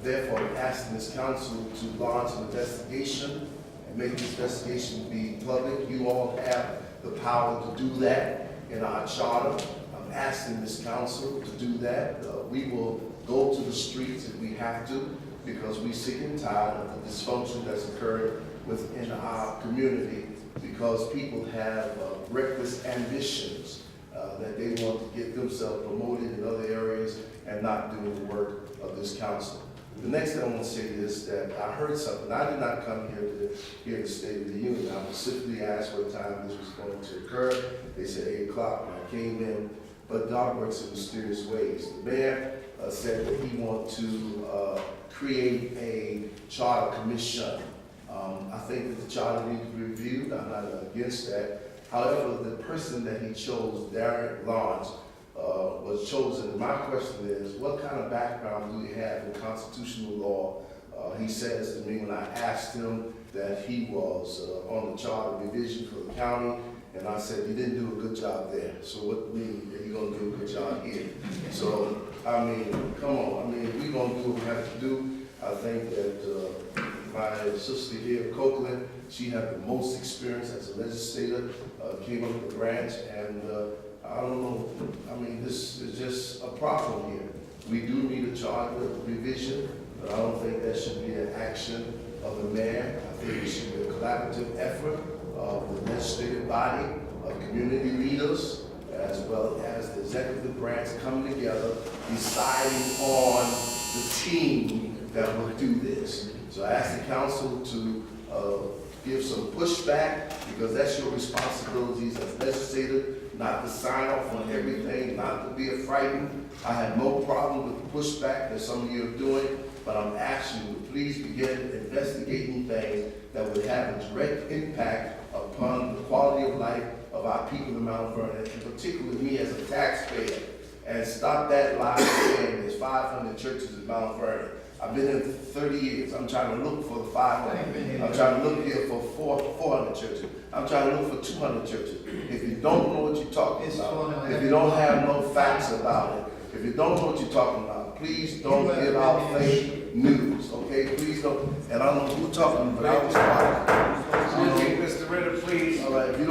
Therefore, I'm asking this council to launch an investigation and make this investigation be public. You all have the power to do that in our charter. I'm asking this council to do that. We will go to the streets if we have to, because we're sick and tired of the dysfunction that's occurred within our community, because people have reckless ambitions that they want to get themselves promoted in other areas and not doing the work of this council. The next thing I want to say is that I heard something. I did not come here to hear the State of the Union. I specifically asked what time this was going to occur. They said 8 o'clock when I came in, but God works in mysterious ways. The mayor said that he wanted to create a charter commission. I think that the charter needs to be reviewed. I'm not against that. However, the person that he chose, Darren Lawrence, was chosen. My question is, what kind of background do you have in constitutional law? He says to me when I asked him that he was on the charter division for the county, and I said, you didn't do a good job there. So what do you mean that you're going to do a good job here? So, I mean, come on. I mean, if we're going to do what we have to do, I think that my my sister here, Copeland. She had the most experience as a legislator, came up with the branch, and I don't know, I mean, this is just a problem here. We do need a charter revision, but I don't think that should be an action of the mayor. I think it should be a collaborative effort of the legislative body, of community leaders, as well as the executive branch coming together, deciding on the team that will do this. So I ask the council to give some pushback, because that's your responsibilities as legislator, not to sign off on everything, not to be a frightened. I have no problem with the pushback that some of you are doing, but I'm asking you to please begin investigating things that would have a direct impact upon the quality of life of our people in Mount Vernon, and particularly me as a taxpayer. And stop that lie saying there's 500 churches in Mount Vernon. I've been in 30 years. I'm trying to look for the 500. I'm trying to look here for 400 churches. I'm trying to look for 200 churches. If you don't know what you're talking about, if you don't have no facts about it, if you don't know what you're talking about, please don't give out fake news, okay? Please don't. And I don't know who's talking, but I was talking. Mr. Ritter, please. All right, if you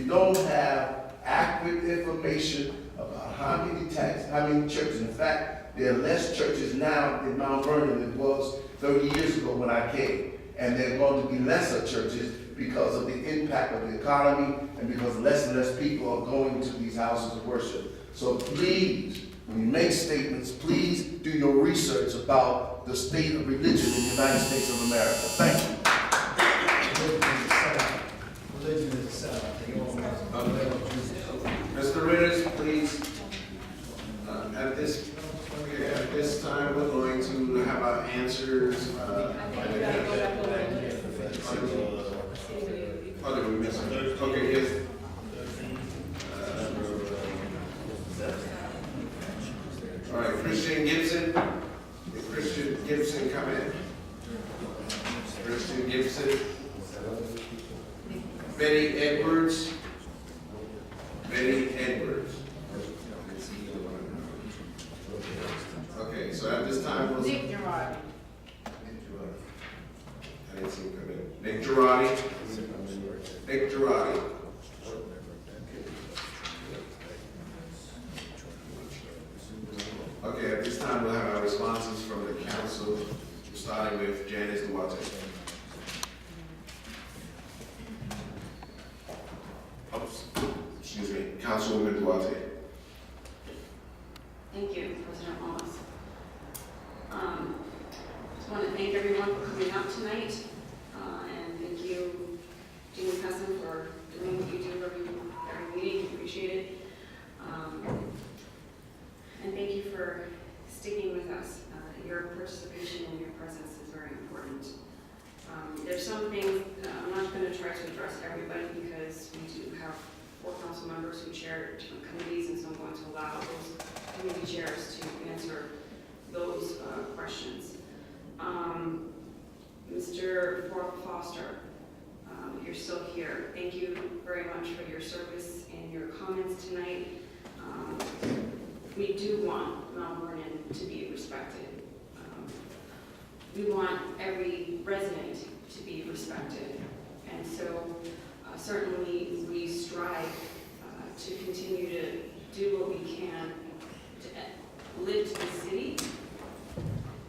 don't have accurate information about how many churches, in fact, there are less churches now in Mount Vernon than it was 30 years ago when I came. And there are going to be lesser churches because of the impact of the economy and because less and less people are going to these houses of worship. So please, when you make statements, please do your research about the state of religion in the United States of America. Thank you. Religion is Mr. Ritter, please. At this time, we're going to have our answers. What did we miss? Okay, yes. All right, Christian Gibson. Did Christian Gibson come in? Christian Gibson. Betty Edwards. Betty Edwards. Okay, so at this time, we'll... Nick Girardi. I didn't see him come in. Nick Girardi. Nick Girardi. Okay, at this time, we'll have our responses from the council, starting with Janice Duarte. Oops. Excuse me, Councilwoman Duarte. Thank you, President Wallace. Just want to thank everyone for coming out tonight, and thank you, Dean Cousin, for doing what you do every meeting. Appreciate it. And thank you for sticking with us. Your participation and your presence is very important. There's some things, I'm not going to try to address everybody because we do have 4 council members who chair different committees, and so I'm going to allow those committee chairs to answer those questions. Mr. Foster, you're still here. Thank you very much for your service and your comments tonight. We do want Mount Vernon to be respected. We want every resident to be respected. And so certainly we strive to continue to do what we can to live to the city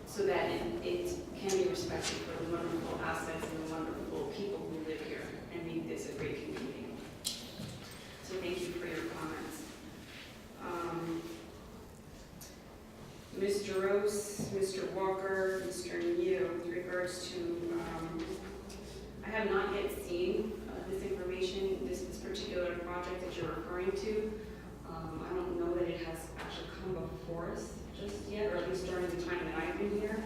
so that it can be respected for the wonderful assets and the wonderful people who live here and make this a great community. So thank you for your comments. Mr. Rose, Mr. Walker, Mr. New, with regards to, I have not yet seen this information, this particular project that you're referring to. I don't know that it has actually come before us just yet, or at least during the time that I've been here.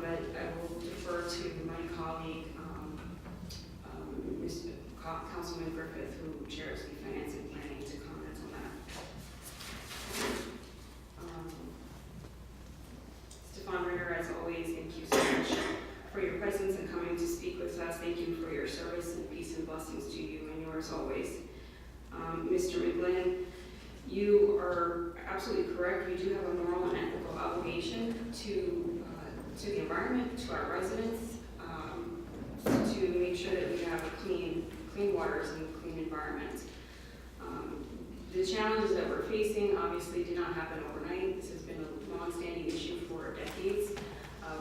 But I will defer to my colleague, Councilman Griffith, who chairs the Finance and Planning, to comment on that. Stefan Ritter, as always, thank you so much for your presence and coming to speak with us. Thank you for your service, and peace and blessings to you and yours always. Mr. McGlynn, you are absolutely correct. We do have a moral and ethical obligation to the environment, clean waters and clean environments. The challenges that we're facing obviously did not happen overnight. This has been a long-standing issue for decades,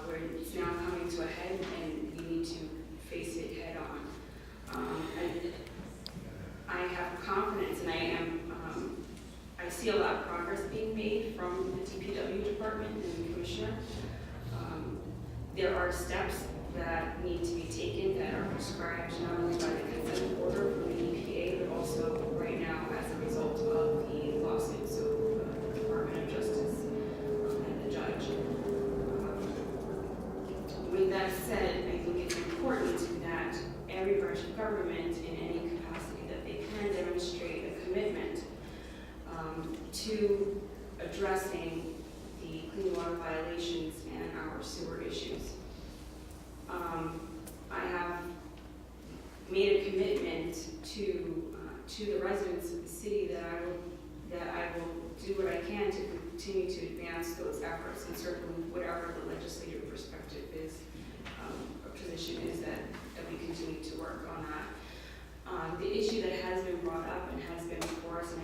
where it's now coming to a head, and we need to face it head on. And I have confidence, and I see a lot of progress being made from the DPW department and the commissioner. There are steps that need to be taken that are prescribed not only by the consent order from the EPA, but also right now as a result of the lawsuits of the Department of Justice and the judge. With that said, I think it's important that every branch of government in any capacity that they can demonstrate a commitment to addressing the clean water violations and our sewer issues. I have made a commitment to the residents of the city that I will do what I can to continue to advance those efforts, and certainly whatever the legislative perspective is, or position is that we continue to work on that. The issue that has been brought up and has been before us, and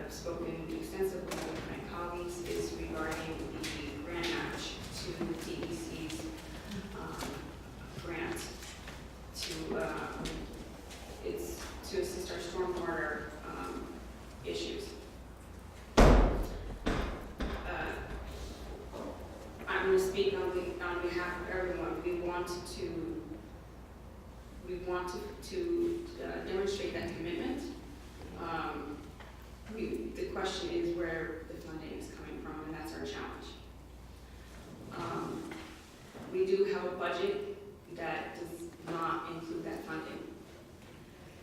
I've spoken extensively with my colleagues, is regarding the grant match to the DEC's grant to assist our stormwater issues. I'm going to speak on behalf of everyone. We want to demonstrate that commitment. The question is where the funding is coming from, and that's our challenge. We do have a budget that does not include that funding.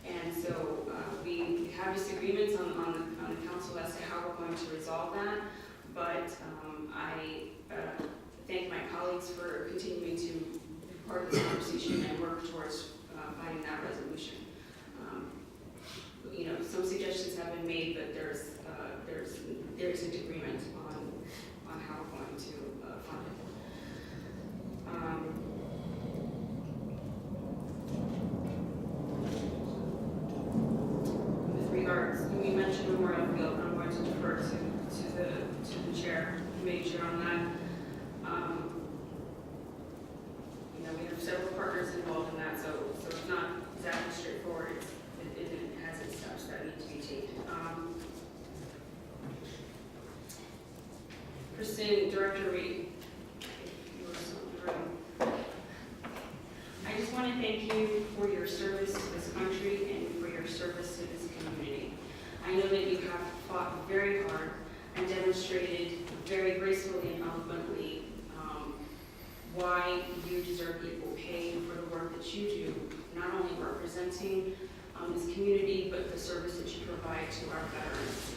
And so we have disagreements on the council as to how we're going to resolve that, but I thank my colleagues for continuing to be part of the conversation and work towards finding that resolution. Some suggestions have been made, but there's an agreement on how we're going to fund it. With regards, we mentioned Memorial Field, I'm going to defer to the chair, committee chair on that. We have several partners involved in that, so it's not exactly straightforward. It has its steps that need to be taken. Kristen, Director Reed, you were still in the room. I just want to thank you for your service to this country and for your service to this community. I know that you have fought very hard and demonstrated very gracefully and eloquently why you deserve equal pay for the work that you do, not only representing this community, but the service that you provide to our veterans.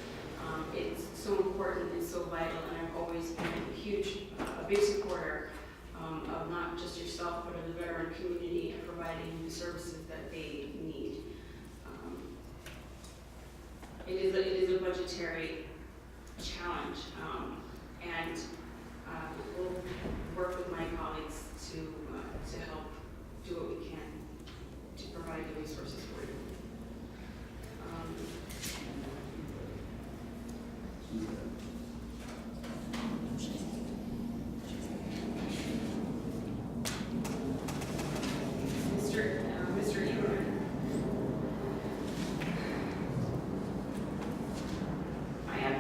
It's so important and so vital, and I've always been a big supporter of not just yourself, but of the veteran community and providing the services that they need. It is a budgetary challenge, and we'll work with my colleagues to help do what we can to provide the resources for you. Mr. Eberman.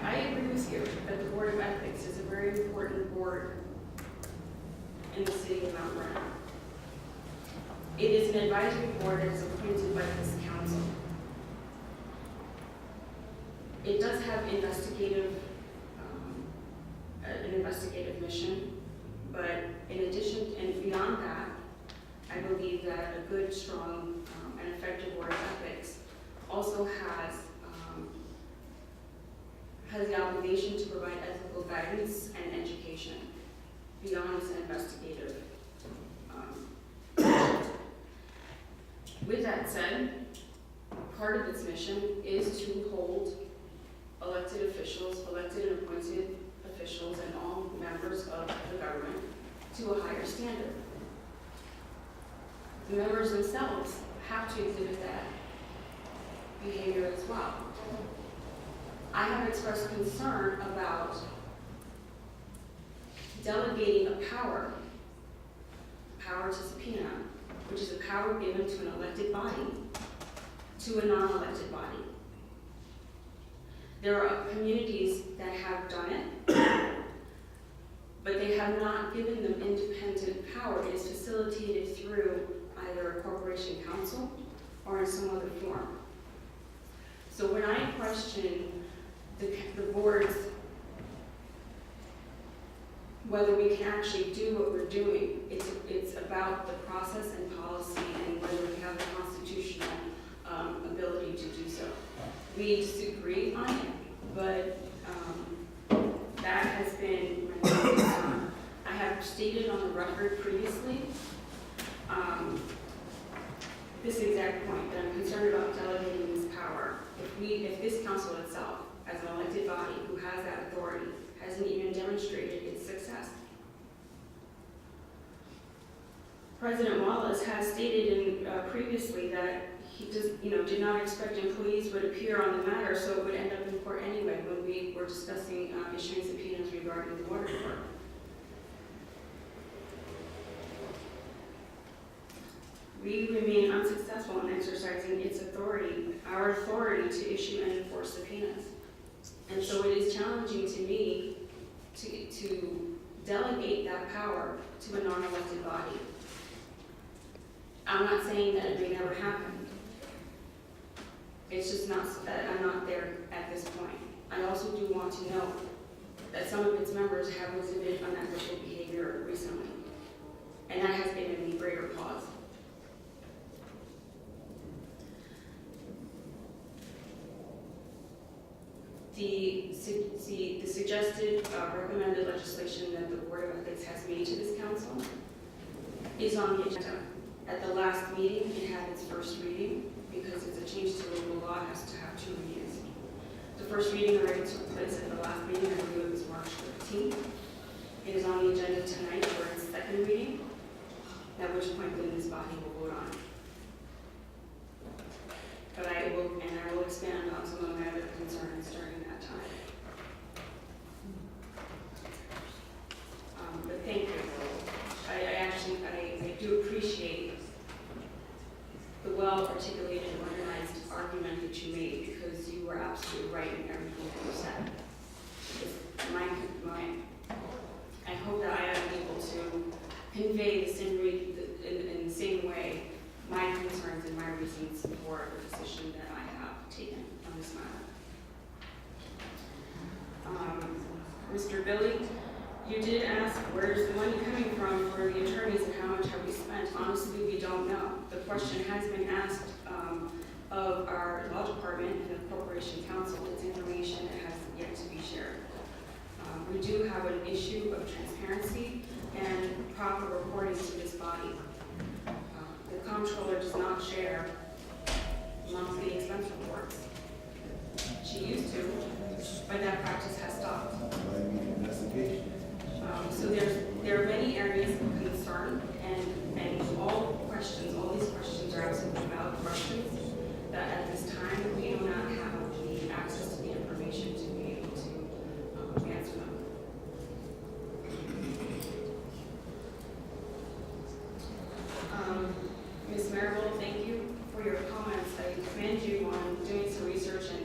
I agree with you that the Board of Ethics is a very important board in the city of Mount Vernon. It is an advisory board that is appointed by this council. It does have an investigative mission, but in addition and beyond that, I believe that a good, strong, and effective board of ethics also has the obligation to provide ethical guidance and education beyond its investigative. With that said, part of its mission is to hold elected officials, elected and appointed officials, and all members of the government to a higher standard. The members themselves have to exhibit that behavior as well. I have expressed concern about delegating a power to subpoena, which is a power given to an elected body, to a non-elected body. There are communities that have done it, but they have not given them independent power. It is facilitated through either a corporation council or in some other form. So when I question the board's whether we can actually do what we're doing, it's about the process and policy and whether we have the constitutional ability to do so. We disagree on it, but that has been my main concern. I have stated on the record previously this exact point, that I'm concerned about delegating this power. If this council itself, as an elected body who has that authority, hasn't even demonstrated its success. President Wallace has stated previously that he did not expect employees would appear on the matter, so it would end up in court anyway when we were discussing issuing subpoenas regarding the water department. We remain unsuccessful in exercising its authority, our authority to issue and enforce subpoenas. And so it is challenging to me to delegate that power to a non-elected body. I'm not saying that it may never happen. It's just not that I'm not there at this point. I also do want to note that some of its members have exhibited unethical behavior recently, and that has given me greater pause. The suggested recommended legislation that the Board of Ethics has made to this council is on the agenda. At the last meeting, it had its first reading because it's a change to local law, it has to have 2 readings. The first reading already took place at the last meeting, I believe it was March 15th. It is on the agenda tonight for its second reading, at which point then this body will vote on it. But I will expand on some of my other concerns during that time. But thank you. I do appreciate the well-articulated and organized argument that you made, because you were absolutely right in everything that you said. I hope that I am able to convey in the same way my concerns and my reasons for the decision that I have taken on this matter. Mr. Billy, you did ask where's the money coming from for the attorneys and how much have we spent. Honestly, we don't know. The question has been asked of our law department and the corporation council. It's information that has yet to be shared. We do have an issue of transparency and proper reporting to this body. The comptroller does not share monthly expense reports. She used to, but that practice has stopped. So there are many areas of concern, and all these questions are absolutely valid questions, that at this time we do not have the access to the information to be able to answer them. Ms. Marable, thank you for your comments. I commend you on doing some research and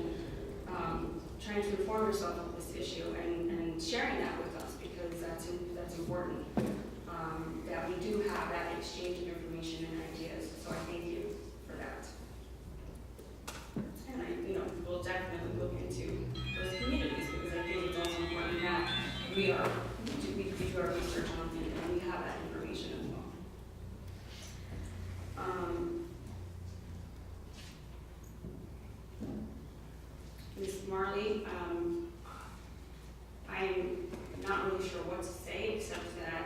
trying to inform yourself of this issue and sharing that with us, because that's important. That we do have that exchange of information and ideas. So I thank you for that. And I will definitely look into those communities, because I think it's also important that we do our research on it and we have that information as well. Ms. Marley, I'm not really sure what to say except that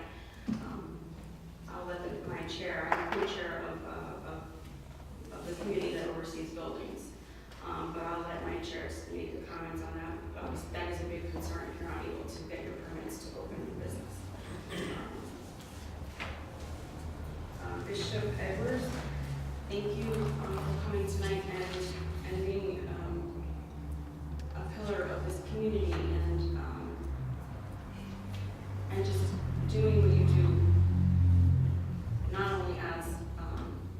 I'll let my chair, I'm the co-chair of the committee that oversees buildings, but I'll let my chairs make the comments on that. That is a big concern if you're not able to get your permits to open your business. Bishop Edwards, thank you for coming tonight and being community and just doing what you do, not only as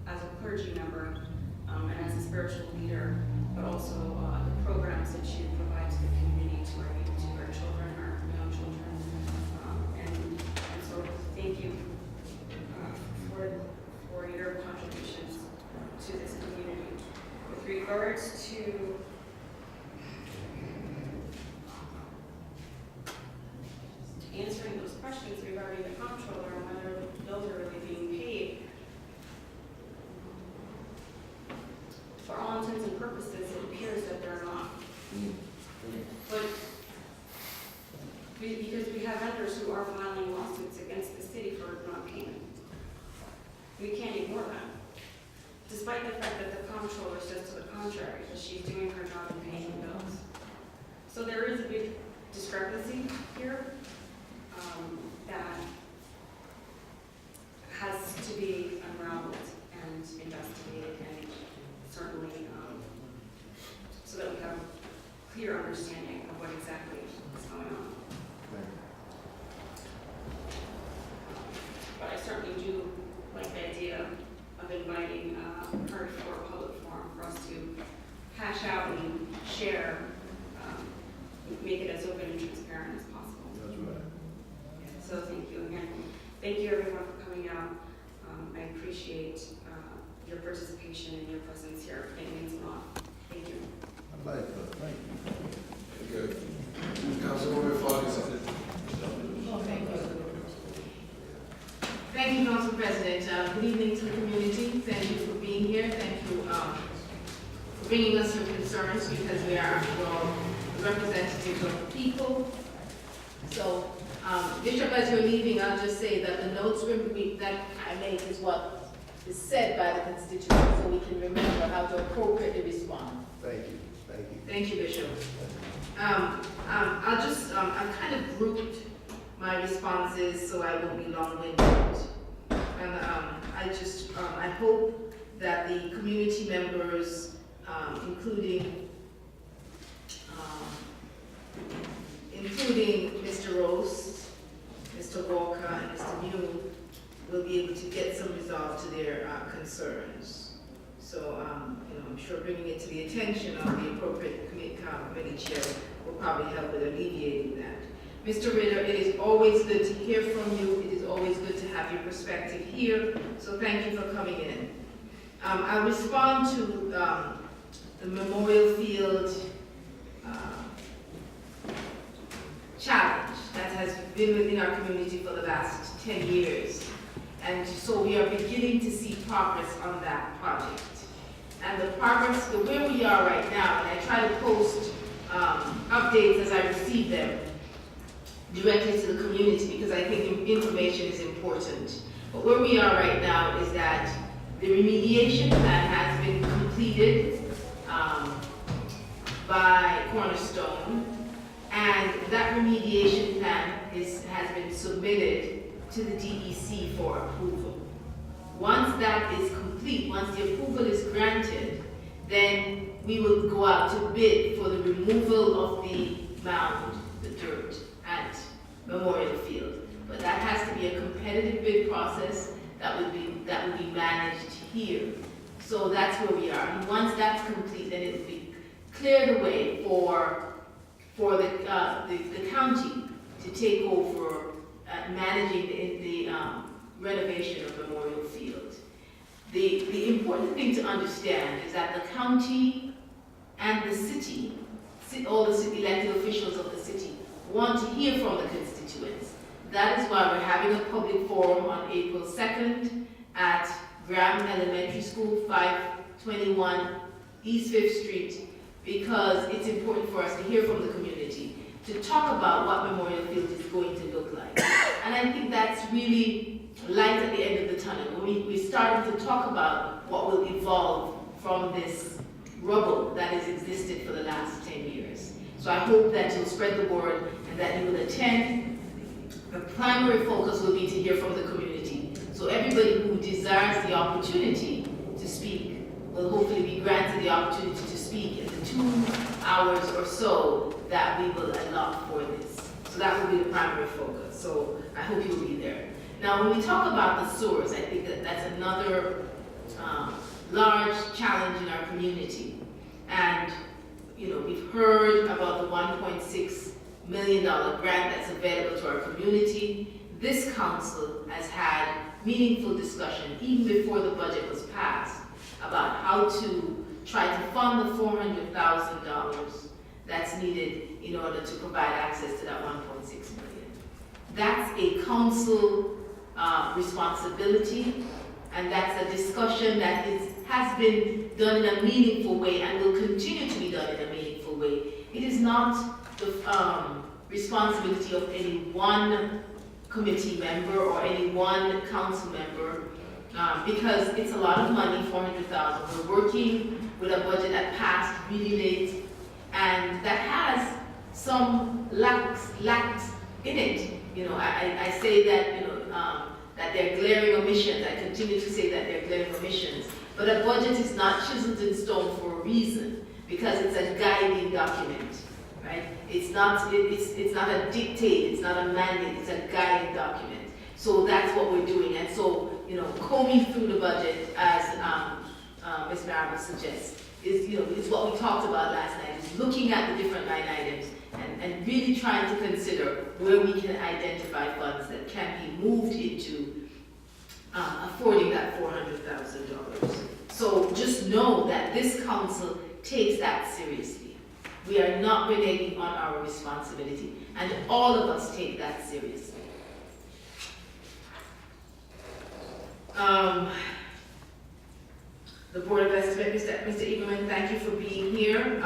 a clergy member and as a spiritual leader, but also the programs that you provide to the community, to our children, our young children. And so thank you for your contributions to this community. With regards to answering those questions regarding the comptroller and whether bills are really being paid, for all intents and purposes, it appears that they're not. But because we have vendors who are filing lawsuits against the city for not payment. We can't ignore that. Despite the fact that the comptroller says to the contrary, that she's doing her job and paying the bills. So there is a big discrepancy here that has to be unraveled and investigated, and certainly so that we have a clear understanding of what exactly is going on. But I certainly do like the idea of inviting her for a public forum for us to hash out and share, make it as open and transparent as possible. That's right. So thank you again. Thank you everyone for coming out. I appreciate your participation and your presence here. It means a lot. Thank you. I like that. Thank you. Good. Councilwoman Ferguson. Thank you, Council President. Good evening to the community. Thank you for being here. Thank you for bringing us your concerns, because we are representatives of the people. So, Bishop, as you're leaving, I'll just say that the notes that I make is what is said by the constituents, so we can remember how to appropriately respond. Thank you. Thank you. Thank you, Bishop. I've kind of grouped my responses so I won't be long-winded. And I hope that the community members, including Mr. Rose, Mr. Walker, and Mr. Mew, will be able to get some resolve to their concerns. So, I'm sure bringing it to the attention of the appropriate committee chair will probably help with alleviating that. Mr. Ritter, it is always good to hear from you. It is always good to have your perspective here. So thank you for coming in. I'll respond to the Memorial Field challenge that has been within our community for the last 10 years. And so we are beginning to see progress on that project. And the progress, where we are right now, and I try to post updates as I receive them directly to the community, because I think information is important. But where we are right now is that the remediation plan has been completed by Cornerstone, and that remediation plan has been submitted to the DEC for approval. Once that is complete, once the approval is granted, then we will go out to bid for the removal of the mound, the dirt, at Memorial Field. But that has to be a competitive bid process that would be managed here. So that's where we are. And once that's complete, then it will be cleared away for the county to take over managing the renovation of Memorial Field. The important thing to understand is that the county and the city, all the city elected officials of the city, want to hear from the constituents. That is why we're having a public forum on April 2nd at Graham Elementary School, 521 East 5th Street, because it's important for us to hear from the community, to talk about what Memorial Field is going to look like. And I think that's really light at the end of the tunnel. We started to talk about what will evolve from this rubble that has existed for the last 10 years. So I hope that you'll spread the word and that you will attend. The primary focus will be to hear from the community. So everybody who desires the opportunity to speak will hopefully be granted the opportunity to speak in the 2 hours or so that we will allot for this. So that will be the primary focus. So I hope you'll be there. Now, when we talk about the sewers, I think that that's another large challenge in our community. And, you know, we've heard about the $1.6 million grant that's available to our community. This council has had meaningful discussion, even before the budget was passed, about how to try to fund the $400,000 that's needed in order to provide access to that 1.6 million. That's a council responsibility, and that's a discussion that has been done in a meaningful way and will continue to be done in a meaningful way. It is not the responsibility of any one committee member or any one council member, because it's a lot of money, $400,000. We're working with a budget that passed really late, and that has some lacks in it. You know, I say that, you know, that they're glaring omissions. I continue to say that they're glaring omissions. But a budget is not chiseled in stone for a reason, because it's a guiding document, right? It's not a dictate, it's not a mandate, it's a guiding document. So that's what we're doing. And so, you know, combing through the budget, as Ms. Marable suggests, is what we talked about last night, is looking at the different line items and really trying to consider where we can identify funds that can be moved into affording that $400,000. So just know that this council takes that seriously. We are not reneging on our responsibility, and all of us take that seriously. The Board of Estimate, Mr. Eberman, thank you for being here.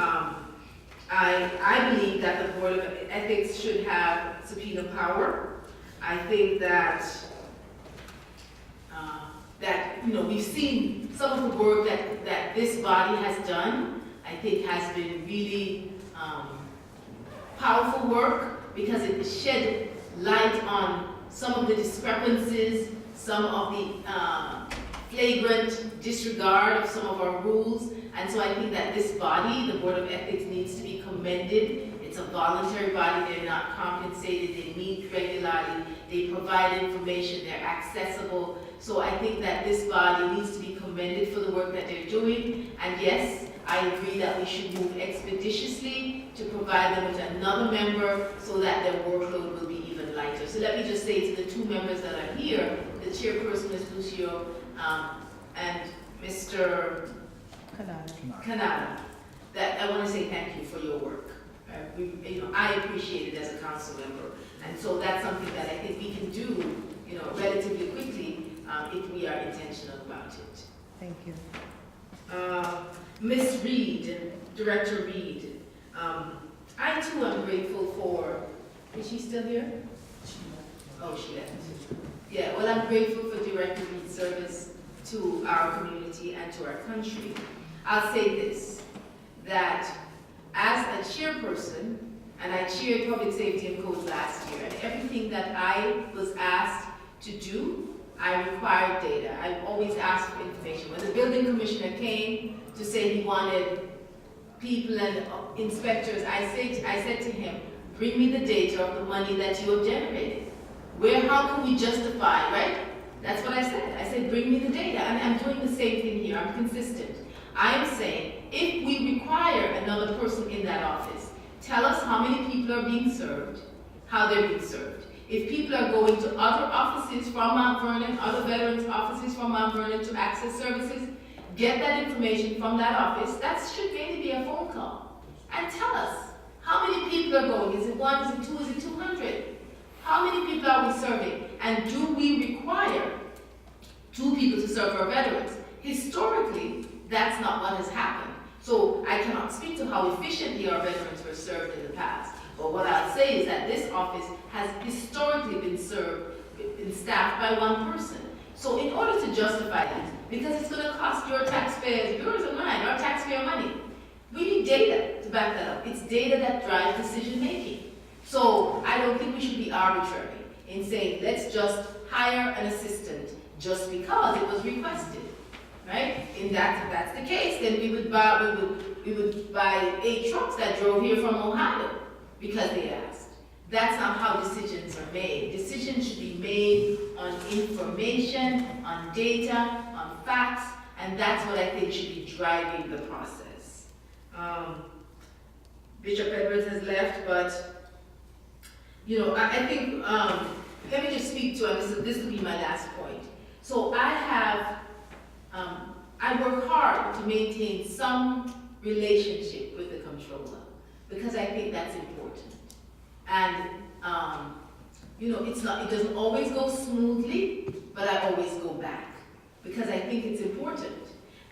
I believe that the Board of Ethics should have subpoena power. I think that you know, we've seen some of the work that this body has done. I think has been really powerful work, because it shed light on some of the discrepancies, some of the flagrant disregard of some of our rules. And so I think that this body, the Board of Ethics, needs to be commended. It's a voluntary body, they're not compensated, they meet regularly, they provide information, they're accessible. So I think that this body needs to be commended for the work that they're doing. And yes, I agree that we should move expeditiously to provide them with another member so that their workload will be even lighter. So let me just say to the two members that are here, the chairperson, Ms. Lucio, and Mr. Canada, that I want to say thank you for your work. I appreciate it as a council member, and so that's something that I think we can do, you know, relatively quickly if we are intentional about it. Thank you. Ms. Reed, Director Reed, I too am grateful for. Is she still here? Oh, she left. Yeah, well, I'm grateful for Director Reed's service to our community and to our country. I'll say this, that as a chairperson, and I chaired Public Safety and Codes last year, and everything that I was asked to do, I required data. I've always asked for information. When the building commissioner came to say he wanted people and inspectors, I said to him, bring me the data of the money that you have generated. How can we justify, right? That's what I said. I said, bring me the data. And I'm doing the same thing here. I'm consistent. I am saying, if we require another person in that office, tell us how many people are being served, how they're being served. If people are going to other offices from Mount Vernon, other veterans' offices from Mount Vernon to access services, get that information from that office. That should mainly be a phone call. And tell us, how many people are going? Is it 1, is it 2, is it 200? How many people are we serving? And do we require 2 people to serve our veterans? Historically, that's not what has happened. So I cannot speak to how efficiently our veterans were served in the past. But what I'll say is that this office has historically been staffed by 1 person. So in order to justify that, because it's going to cost your taxpayers, yours and mine, our taxpayer money, we need data to back that up. It's data that drives decision making. So I don't think we should be arbitrary in saying, let's just hire an assistant just because it was requested, right? If that's the case, then we would buy 8 trucks that drove here from Ohio. because they asked. That's not how decisions are made. Decisions should be made on information, on data, on facts, and that's what I think should be driving the process. Bishop Edwards has left, but you know, I think, let me just speak to, and this will be my last point. So I have, I work hard to maintain some relationship with the controller because I think that's important. And, you know, it doesn't always go smoothly, but I always go back because I think it's important.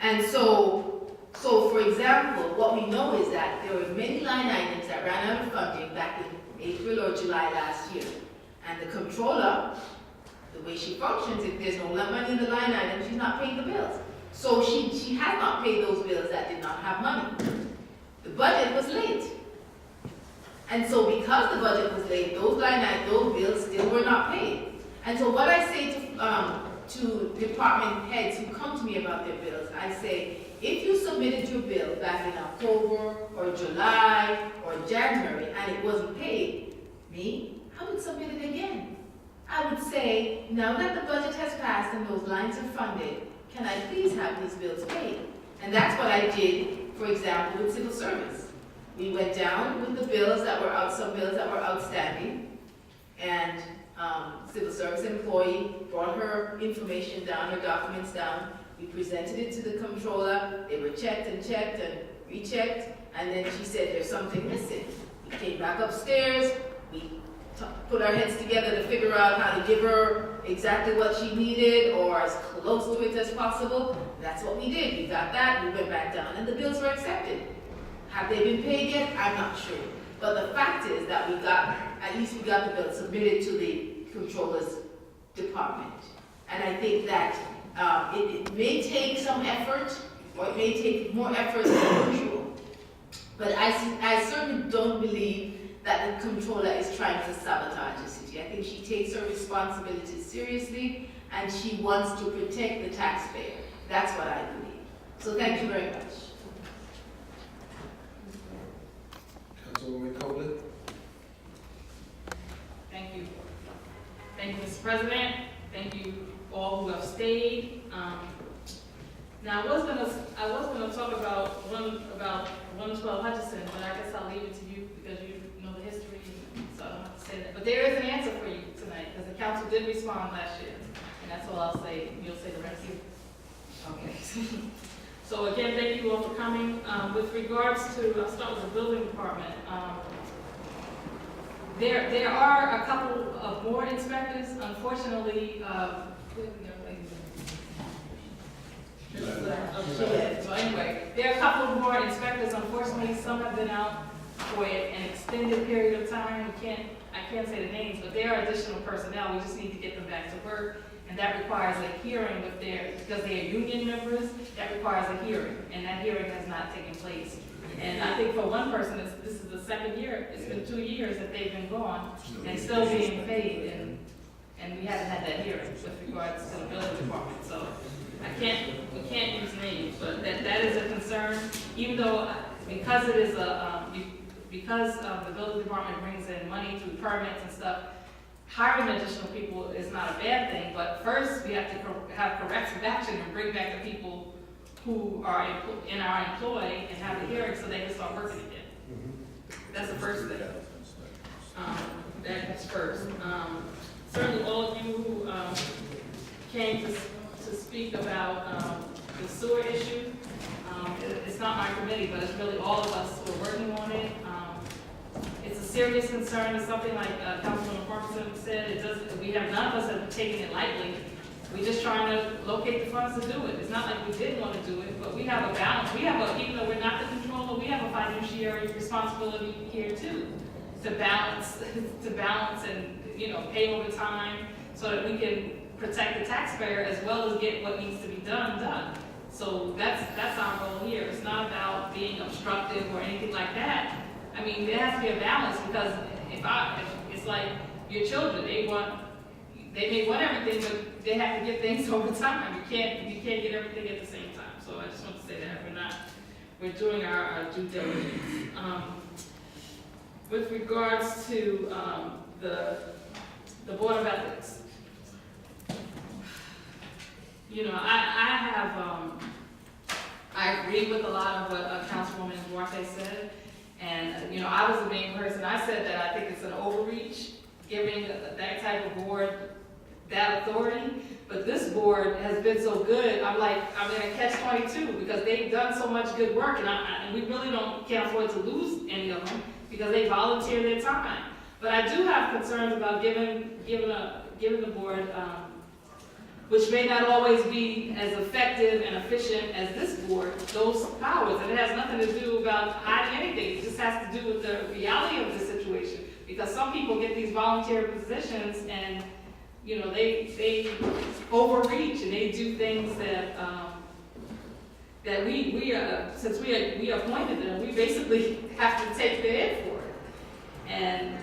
And so for example, what we know is that there were many line items that ran out of funding back in April or July last year. And the controller, the way she functions, if there's no money in the line item, she's not paying the bills. So she has not paid those bills that did not have money. The budget was late. And so because the budget was late, those bills still were not paid. And so what I say to department heads who come to me about their bills, I say, if you submitted your bill back in October or July or January and it wasn't paid, I would submit it again. I would say, now that the budget has passed and those lines are funded, can I please have these bills paid? And that's what I did, for example, with civil service. We went down with the bills that were out, some bills that were outstanding, and civil service employee brought her information down, her documents down. We presented it to the controller. They were checked and rechecked, and then she said there's something missing. We came back upstairs. We put our heads together to figure out how to give her exactly what she needed or as close to it as possible. That's what we did. We got that, we went back down, and the bills were accepted. Have they been paid yet? I'm not sure. But the fact is that at least we got the bill submitted to the controller's department. And I think that it may take some effort, or it may take more effort than usual. But I certainly don't believe that the controller is trying to sabotage the city. I think she takes her responsibilities seriously, and she wants to protect the taxpayer. That's what I believe. So thank you very much. Councilwoman Copeland? Thank you. Thank you, Mr. President. Thank you all who have stayed. Now I was gonna talk about 112 Hutchinson, but I guess I'll leave it to you because you know the history, so I don't have to say that. But there is an answer for you tonight because the council did respond last year, and that's all I'll say. You'll say the rest. Okay. So again, thank you all for coming. With regards to, I'll start with the building department. There are a couple of more inspectors. Unfortunately, so anyway, there are a couple of more inspectors. Unfortunately, some have been out for an extended period of time. I can't say the names, but there are additional personnel. We just need to get them back to work. And that requires a hearing because they are union members, that requires a hearing, and that hearing has not taken place. And I think for one person, this is the second year, it's been 2 years that they've been gone and still being paid, and we haven't had that hearing with regards to the building department. So we can't use names, but that is a concern, even though because it is because the building department brings in money through permits and stuff. Hiring additional people is not a bad thing, but first we have to have corrective action and bring back the people who are in our employ and have the hearing so they can start working again. That's the first thing. That's first. Certainly all of you who came to speak about the sewer issue. It's not my committee, but it's really all of us who are working on it. It's a serious concern. It's something like Councilman Ferguson said. None of us have taken it lightly. We're just trying to locate the funds to do it. It's not like we didn't want to do it, but we have a balance. Even though we're not the controller, we have a fiduciary responsibility here too, to balance and pay over time so that we can protect the taxpayer as well as get what needs to be done. So that's our role here. It's not about being obstructive or anything like that. I mean, there has to be a balance because if it's like your children, they may want everything, but they have to get things over time. You can't get everything at the same time. So I just want to say that we're doing our due diligence. with regards to the Board of Ethics, you know, I agree with a lot of what Councilwoman Duarte said, and, you know, I was the main person. I said that I think it's an overreach, giving that type of board that authority, but this board has been so good, I'm in a catch-22, because they've done so much good work, and we really can't afford to lose any of them, because they volunteer their time. But I do have concerns about giving the board, which may not always be as effective and efficient as this board, those powers. And it has nothing to do about hiding anything. It just has to do with the reality of the situation. Because some people get these volunteer positions and, you know, they overreach and they do things that since we appointed them, we basically have to take the hit for it. And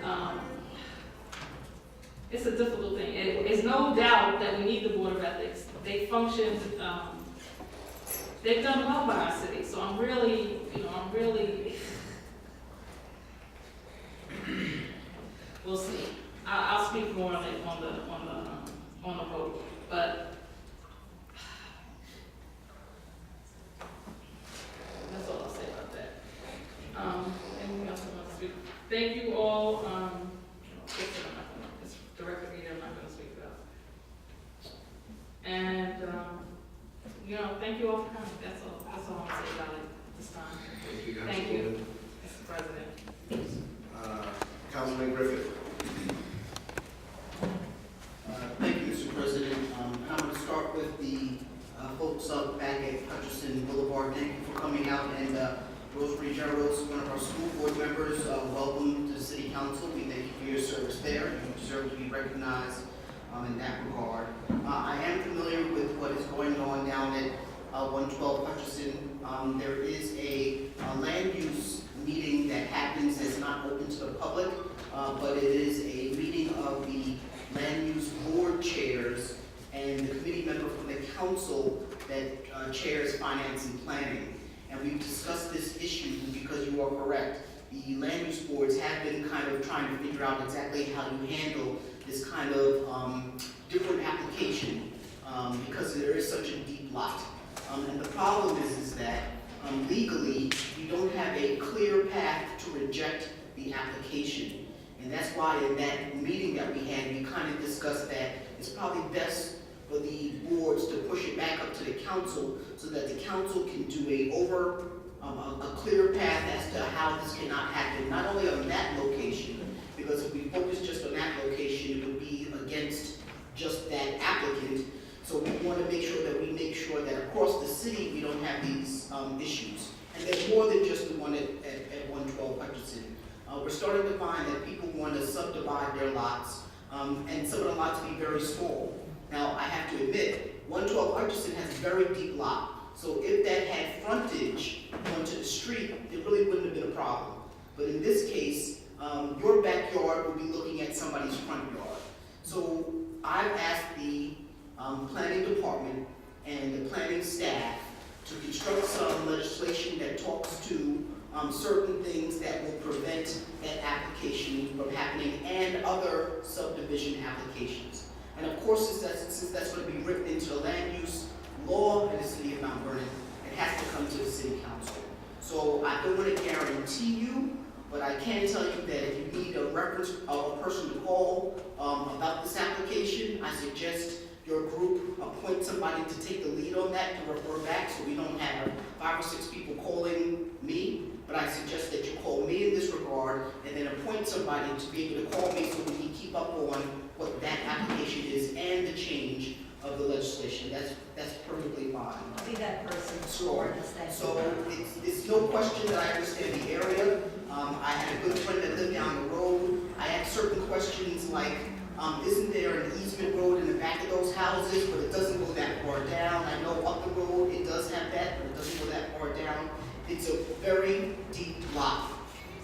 it's a difficult thing. It's no doubt that we need the Board of Ethics. They functioned, they've done well by our city. So I'm really, we'll see. I'll speak more on it on the vote, but that's all I'll say about that. Anything else I want to speak? Thank you all. Director meeting I'm not going to speak about. And, you know, thank you all for coming. That's all I'm going to say about it this time. Thank you, Mr. President. Councilman Griffith. Thank you, Mr. President. I'm going to start with the folks up back at Hutchinson Boulevard. Thank you for coming out, and Rosemary Gerald, one of our school board members, welcome to the City Council. We thank you for your service there. You deserve to be recognized in that regard. I am familiar with what is going on down at 112 Hutchinson. There is a land use meeting that happens that's not open to the public, but it is a meeting of the land use board chairs and the committee member from the council that chairs finance and planning. And we've discussed this issue because you are correct. The land use boards have been kind of trying to figure out exactly how you handle this kind of different application because there is such a deep lot. And the problem is that legally, you don't have a clear path to reject the application. And that's why in that meeting that we had, we kind of discussed that it's probably best for the boards to push it back up to the council so that the council can do a clear path as to how this cannot happen, not only on that location, because if we focus just on that location, it would be against just that applicant. So we want to make sure that across the city, we don't have these issues. And there's more than just the one at 112 Hutchinson. We're starting to find that people want to subdivide their lots, and some of the lots be very small. Now, I have to admit, 112 Hutchinson has a very deep lot. So if that had frontage onto the street, it really wouldn't have been a problem. But in this case, your backyard would be looking at somebody's front yard. So I've asked the planning department and the planning staff to construct some legislation that talks to certain things that will prevent that application from happening and other subdivision applications. And of course, since that's going to be written into the land use law in the city of Mount Vernon, it has to come to the city council. So I don't want to guarantee you, but I can tell you that if you need a reference of a person to call about this application, I suggest your group appoint somebody to take the lead on that, to refer back, so we don't have 5 or 6 people calling me. But I suggest that you call me in this regard and then appoint somebody to be able to call me so we can keep up on what that application is and the change of the legislation. That's perfectly fine. I'll be that person. So it's no question that I understand the area. I had a good friend that lived down the road. I had certain questions like, isn't there an easement road in the back of those houses, but it doesn't go that far down? I know up the road it does have that, but it doesn't go that far down. It's a very deep lot,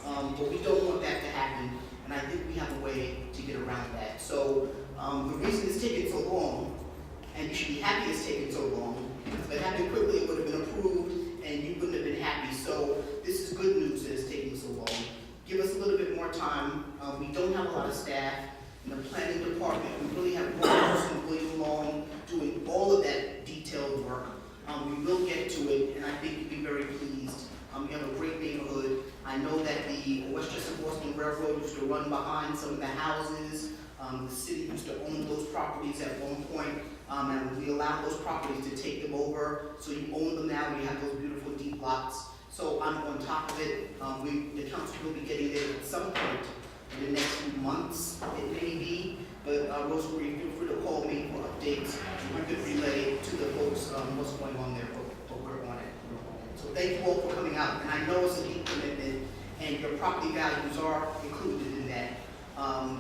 but we don't want that to happen, and I think we have a way to get around that. So the reason it's taking so long, and you should be happy it's taking so long, if it happened quickly, it would have been approved, and you wouldn't have been happy. So this is good news that it's taking so long. Give us a little bit more The city used to own those properties at one point, and we allowed those properties to take them over. So you own them now, you have those beautiful deep lots. So I'm on top of it. The council will be getting there at some point in the next few months, it may be. But Rosemary, feel free to call me for updates. I could relay to the folks what's going on there, but we're on it. So thank you all for coming out. And I know it's a deep commitment, and your property values are included in that.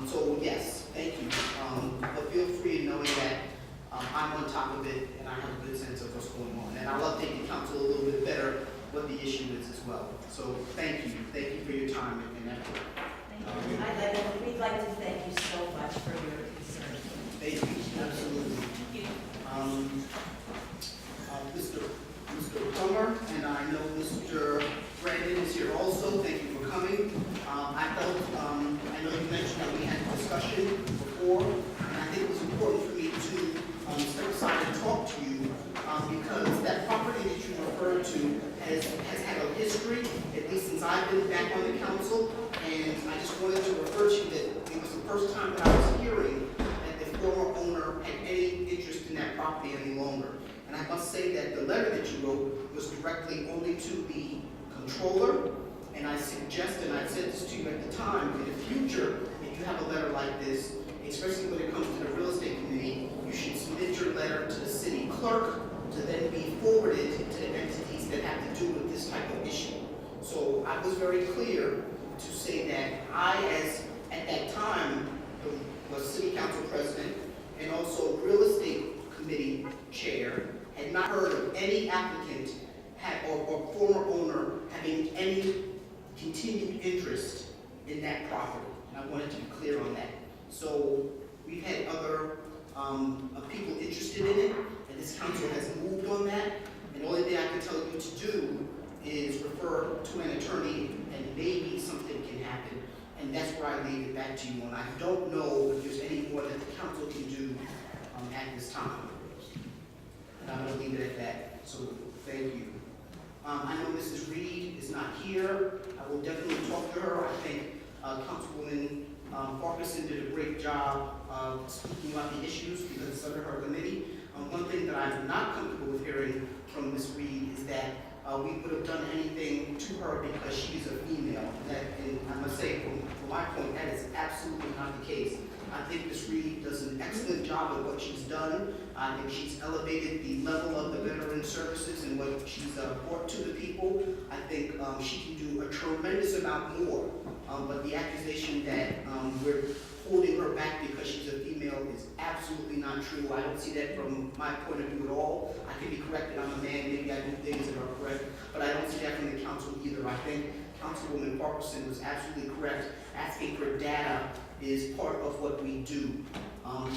So yes, thank you. But feel free knowing that I'm on top of it, and I have a good sense of what's going on. And I'll update the council a little bit better what the issue is as well. So thank you. Thank you for your time and effort. We'd like to thank you so much for your concern. Thank you, absolutely. Mr. Plummer, and I know Mr. Brandon is here also. Thank you for coming. I know you mentioned that we had a discussion before, and I think it was important for me to step aside and talk to you because that property that you referred to has had a history, at least since I've been back on the council, and I just wanted to refer to you that it was the first time that I was hearing that the former owner had any interest in that property any longer. And I must say that the letter that you wrote was directly only to the controller, and I suggest, and I said this to you at the time, in the future, if you have a letter like this, especially when it comes to the real estate committee, you should submit your letter to the city clerk to then be forwarded to the entities that have to do with this type of issue. So I was very clear to say that I, as at that time, was city council president and also real estate committee chair, had not heard of any applicant or former owner having any continued interest in that property. And I wanted to be clear on that. So we've had other people interested in it, and this council has moved on that. And the only thing I can tell you to do is refer to an attorney, and maybe something can happen. And that's where I leave it back to you. And I don't know if there's any more that the council can do at this time. And I'm going to leave it at that. So thank you. I know Mrs. Reed is not here. I will definitely talk to her. I think Councilwoman Farquharson did a great job speaking about the issues because it's under her committee. One thing that I'm not comfortable with hearing from Ms. Reed is that we would have done anything to her because she's a female. And I must say, from my point, that is absolutely not the case. I think Ms. Reed does an excellent job at what she's done. I think she's elevated the level of the veteran services and what she's brought to the people. I think she can do a tremendous amount more. But the accusation that we're holding her back because she's a female is absolutely not true. I don't see that from my point of view at all. I can be corrected, I'm a man, maybe I do things that are correct, but I don't see that from the council either. I think Councilwoman Farquharson was absolutely correct. Asking for data is part of what we do.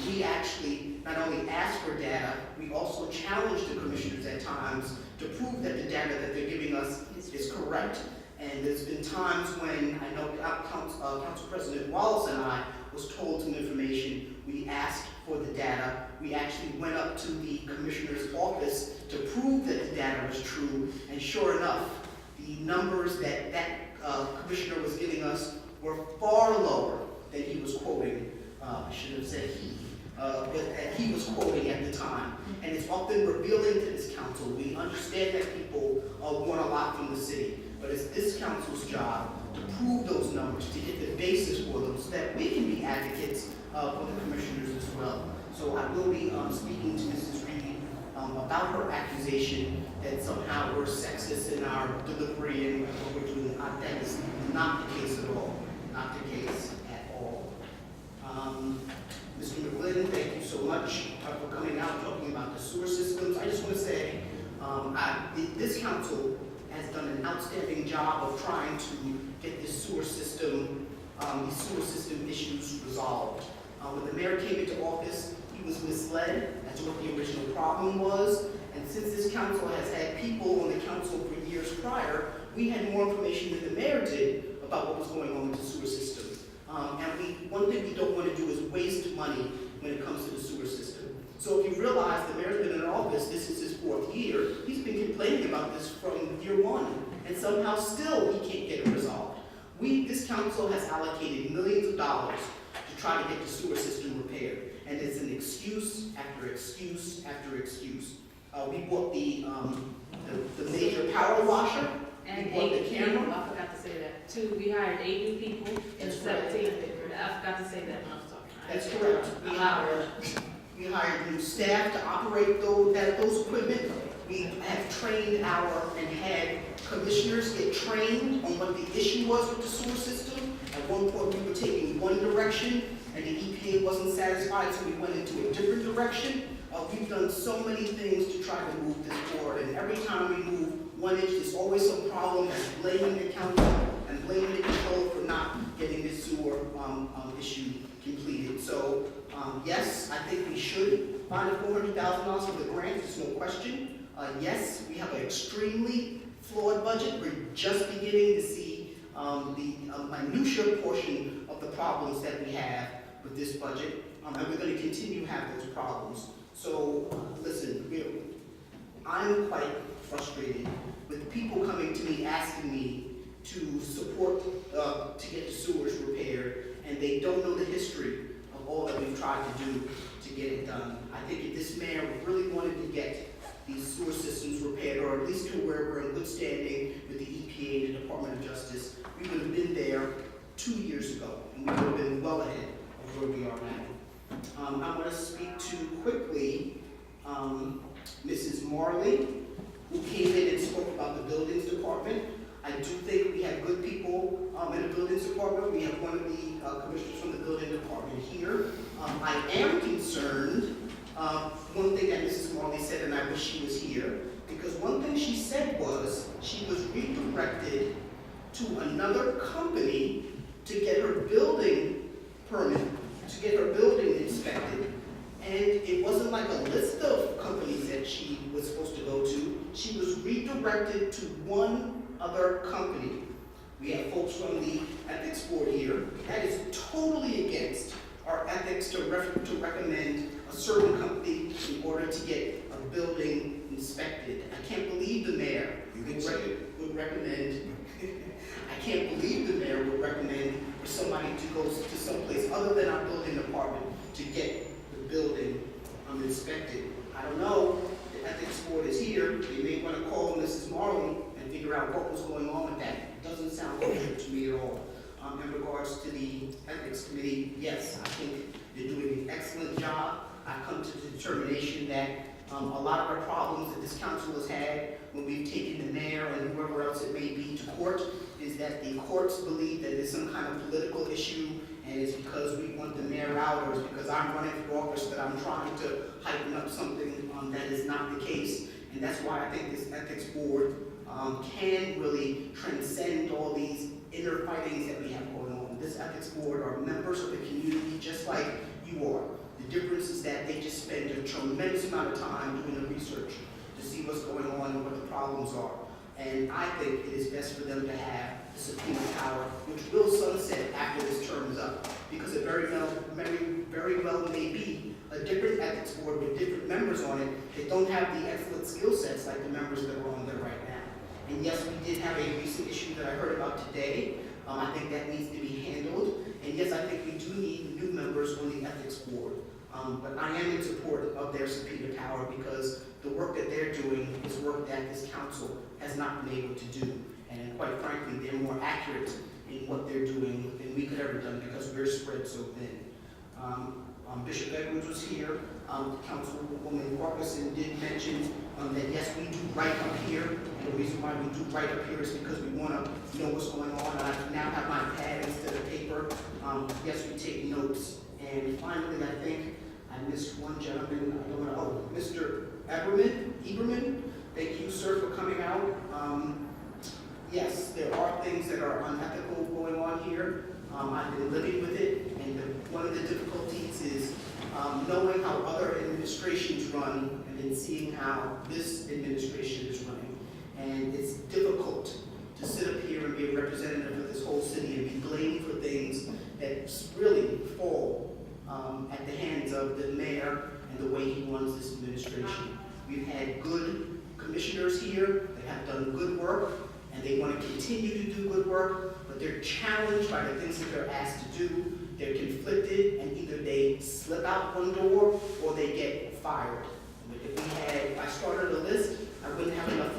We actually not only ask for data, we also challenge the commissioners at times to prove that the data that they're giving us is correct. And there's been times when I know Council President Wallace and I was told some information. We asked for the data. We actually went up to the commissioner's office to prove that the data was true. And sure enough, the numbers that commissioner was giving us were far lower than he was quoting. I should have said he. But that he was quoting at the time. And it's often revealing to this council. We understand that people want a lot from the city. But it's this council's job to prove those numbers, to get the basis for them so that we can be advocates for the commissioners as well. So I will be speaking to Mrs. Reed about her accusation that somehow we're sexist in our delivery and what we're doing. That is not the case at all. Not the case at all. Mr. McGlynn, thank you so much for coming out and talking about the sewer systems. I just want to say this council has done an outstanding job of trying to get this sewer system, these sewer system issues resolved. When the mayor came into office, he was misled as to what the original problem was. And since this council has had people on the council for years prior, we had more information than the mayor did about what was going on with the sewer system. And one thing we don't want to do is waste money when it comes to the sewer system. So if you realize the mayor's been in office, this is his 4th year, he's been complaining about this from year 1, and somehow still he can't get it resolved. This council has allocated millions of dollars to try to get the sewer system repaired. And it's an excuse after excuse after excuse. We bought the major power washer, And we bought the 8 camera. people, I forgot to say that, too. We hired 8 new people in That's right. 17. I forgot to say that when I was talking. That's correct. We hired new staff to operate those equipment. We have trained and had commissioners get trained on what the issue was with the sewer system. At one point, we were taking one direction, and the EPA wasn't satisfied, so we went into a different direction. We've done so many things to try to move this forward, and every time we move 1 inch, there's always some problem, and blaming the county and blaming the controller for not getting this sewer issue completed. So, yes, I think we should find the $400,000 for the grant, there's no question. Yes, we have an extremely flawed budget. We're just beginning to see the minutia portion of the problems that we have with this budget, and we're going to continue to have those problems. So, listen, I'm quite frustrated with people coming to me asking me to support, to get the sewers repaired, and they don't know the history of all that we've tried to do to get it done. I think if this mayor really wanted to get these sewer systems repaired, or at least to where we're in good standing with the EPA and the Department of Justice, we would have been there 2 years ago, and we would have been well ahead of where we are now. I want to speak to quickly Mrs. Marley, who came in and spoke about the buildings department. I do think we have good people in the buildings department. We have one of the commissioners from the building department here. I am concerned, one thing that Mrs. Marley said, and I wish she was here, because one thing she said was she was redirected to another company to get her building permit, to get her building inspected. And it wasn't like a list of companies that she was supposed to go to. She was redirected to one other company. We have folks from the ethics board here. That is totally against our ethics to recommend a certain company in order to get a building inspected. I can't believe the mayor would recommend, I can't believe the mayor would recommend for somebody to go to someplace other than our building department to get the building inspected. I don't know, the ethics board is here. They may want to call Mrs. Marley and figure out what was going on with that. It doesn't sound good to me at all. In regards to the ethics committee, yes, I think they're doing an excellent job. I've come to the determination that a lot of our problems that this council has had when we've taken the mayor and whoever else it may be to court is that the courts believe that there's some kind of political issue, and it's because we want the mayor out, or it's because I'm running for office that I'm trying to heighten up something that is not the case. And that's why I think this ethics board can really transcend all these inner fightings that we have going on. This ethics board are members of the community just like you are. The difference is that they just spend a tremendous amount of time doing the research to see what's going on and what the problems are. And I think it is best for them to have the subpoena power, which will sunset after this term is up. Because it very well may be a different ethics board with different members on it that don't have the excellent skill sets like the members that are on there right now. And yes, we did have a recent issue that I heard about today. I think that needs to be handled. And yes, I think we do need new members on the ethics board. But I am in support of their subpoena power because the work that they're doing is work that this council has not been able to do. And quite frankly, they're more accurate in what they're doing than we could ever done because we're spread so thin. Bishop Edwards was here. Councilwoman Parkinson did mention that yes, we do write up here. And the reason why we do write up here is because we want to know what's going on. I now have my pad instead of paper. Yes, we take notes. And finally, I think I missed one gentleman. I don't know. Oh, Mr. Eberman. Thank you, sir, for coming out. Yes, there are things that are unethical going on here. I've been living with it, and one of the difficulties is knowing how other administrations run and then seeing how this administration is running. And it's difficult to sit up here and be a representative of this whole city and be blamed for things that really fall at the hands of the mayor and the way he runs this administration. We've had good commissioners here that have done good work, and they want to continue to do good work, but they're challenged by the things that they're asked to do, they're conflicted, and either they slip out one door or they get fired. If I started a list, I wouldn't have enough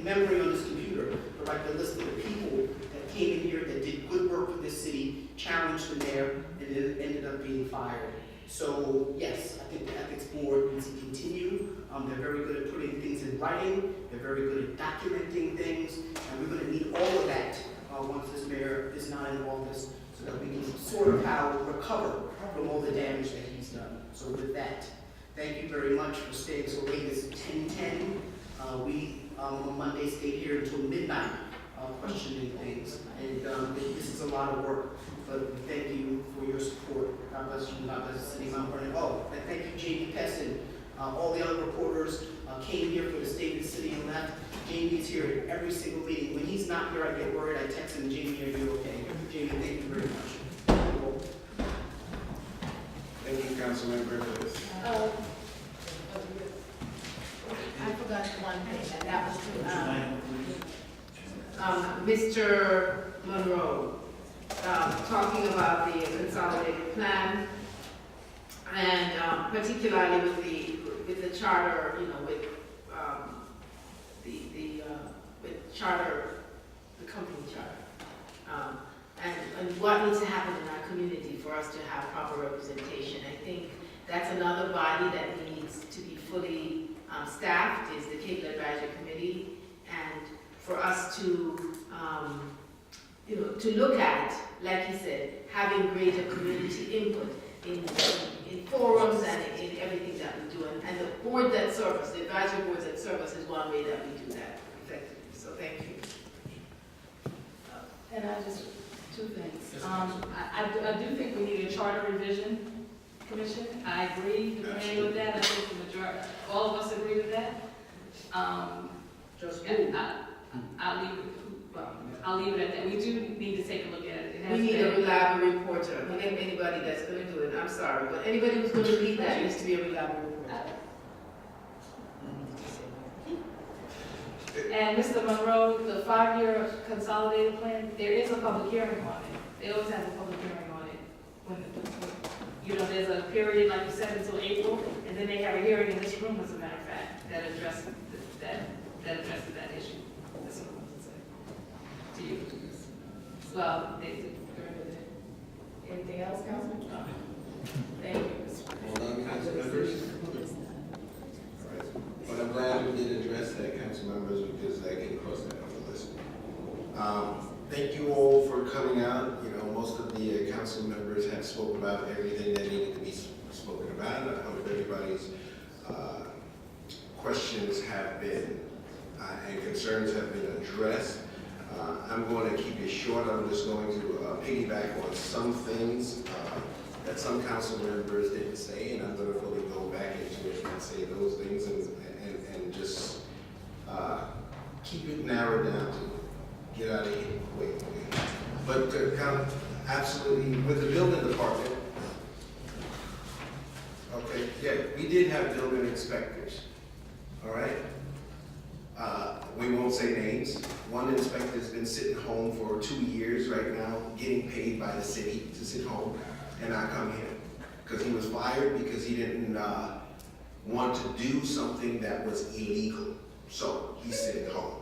memory on this computer to write the list of the people that came in here that did good work for this city, challenged the mayor, and then ended up being fired. So yes, I think the ethics board needs to continue. They're very good at putting things in writing. They're very good at documenting things, and we're going to need all of that once this mayor is not in office, so that we can sort of recover from all the damage that he's done. So with that, thank you very much for staying so late. It's 10:10. We on Monday stayed here until midnight questioning things, and this is a lot of work. But we thank you for your support. God bless you. God bless the city of Mount Vernon. Oh, and thank you, Jamie Peston. All the other reporters came here for the state of the city and left. Jamie's here at every single meeting. When he's not here, I get worried. I text him, Jamie, are you okay? Jamie, thank you very much. Thank you, Councilman Griffiths. I forgot one thing, and that was to, Mr. Monroe, talking about the consolidated plan, and particularly with the charter, you know, with with charter, the company charter, and what needs to happen in our community for us to have proper representation. I think that's another body that needs to be fully staffed, is the Cable Advisory Committee, and for us to, you know, to look at, like you said, having greater community input in forums and in everything that we do. And the board that serves us, the advisory boards that serve us, is one way that we do that effectively. So thank you. And I just, two things. I do think we need a charter revision commission. I agree with Mayor with that. I think the majority, all of us agree with that. I'll leave it at that. We do need to take a look at it. We need a reliable reporter. We need anybody that's going to do it. I'm sorry, but anybody who's going to lead that needs to be a reliable reporter. And Mr. Monroe, the 5-year consolidated plan, there is a public hearing on it. They always have a public hearing on it. When you know, there's a period, like you said, until April, and then they have a hearing in this room, as a matter of fact, that addresses that issue. That's what I want to say to you. Well, anything else, Councilman? Thank you. Well done, council members. All right. But I'm glad we did address that, council members, because I can cross that off the list. Thank you all for coming out. You know, most of the council members have spoken about everything that needed to be spoken about. I hope everybody's questions have been and concerns have been addressed. I'm going to keep it short. I'm just going to piggyback on some things that some council members didn't say, and I'm going to fully go back into it and say those things and just keep it narrowed down to get out of here quick. But absolutely, with the building department, okay, yeah, we did have building inspectors, all right? We won't say names. One inspector's been sitting home for 2 years right now, getting paid by the city to sit home and not come here. Because he was fired because he didn't want to do something that was illegal. So he's sitting home.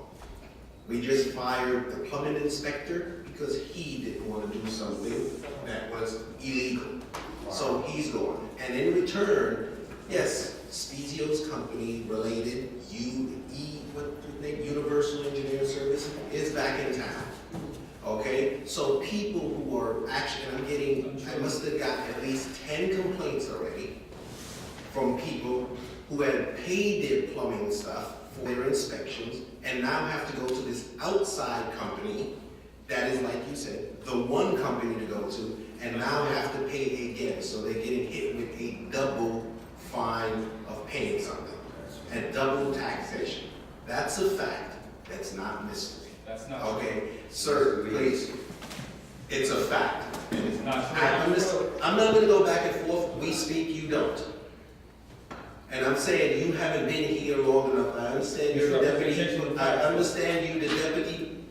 We just fired the plumbing inspector because he didn't want to do something that was illegal. So he's gone. And in return, yes, Spezio's company related, Universal Engineering Service, is back in town. Okay? So people who are actually, and I must have got at least 10 complaints already from people who had paid their plumbing stuff for their inspections and now have to go to this outside company that is, like you said, the one company to go to, and now have to pay again. So they're getting hit with a double fine of paying something and double taxation. That's a fact. That's not mystery. That's not okay, sir, please. It's a fact. It's not I'm not going to go back and forth. We speak, you don't. And I'm saying you haven't been here long enough. I understand you're the deputy. I understand you, the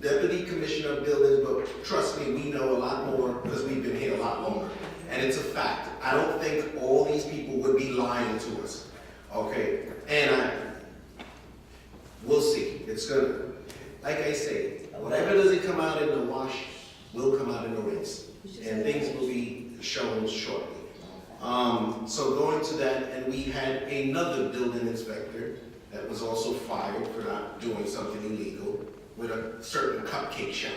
deputy commissioner of buildings, but trust me, we know a lot more because we've been here a lot longer. and it's a fact. I don't think all these people would be lying to us, okay? And we'll see. It's gonna, like I say, whatever doesn't come out in the wash will come out in the rinse, and things will be shown shortly. So going to that, and we had another building inspector that was also fired for not doing something illegal with a certain cupcake shop.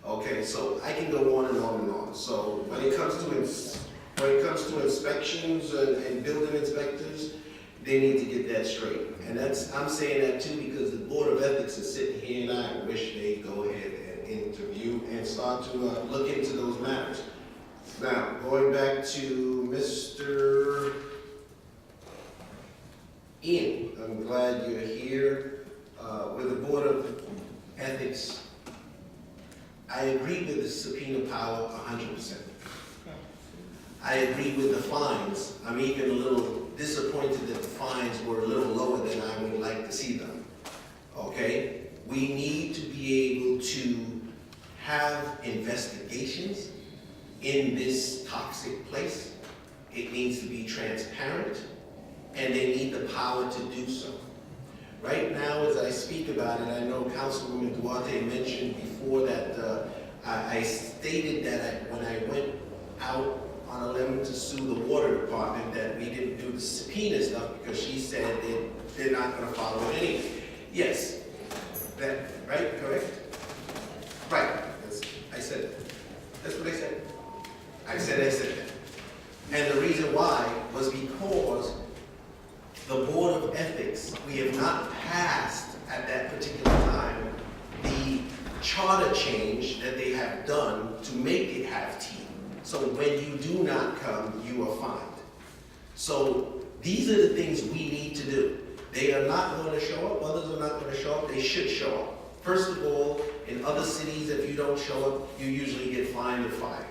Okay, so I can go on and on and on. So when it comes to inspections and building inspectors, they need to get that straight. And I'm saying that too because the Board of Ethics is sitting here, and I wish they'd go ahead and interview and start to look into those matters. Now, going back to Mr. Ian, I'm glad you're here. With the Board of Ethics, I agree with the subpoena power 100%. I agree with the fines. I'm even a little disappointed that the fines were a little lower than I would like to see them. Okay? We need to be able to have investigations in this toxic place. It needs to be transparent, and they need the power to do so. Right now, as I speak about it, I know Councilwoman Duarte mentioned before that I stated that when I went out on a limb to sue the water department that we didn't do the subpoena stuff because she said that they're not going to follow it anyway. Yes, that, right, correct? Right, I said that. That's what I said. I said that. And the reason why was because the Board of Ethics, we have not passed at that particular time the charter change that they have done to make it have teeth. So when you do not come, you are fined. So these are the things we need to do. They are not going to show up, others are not going to show up, they should show up. First of all, in other cities, if you don't show up, you usually get fined or fired.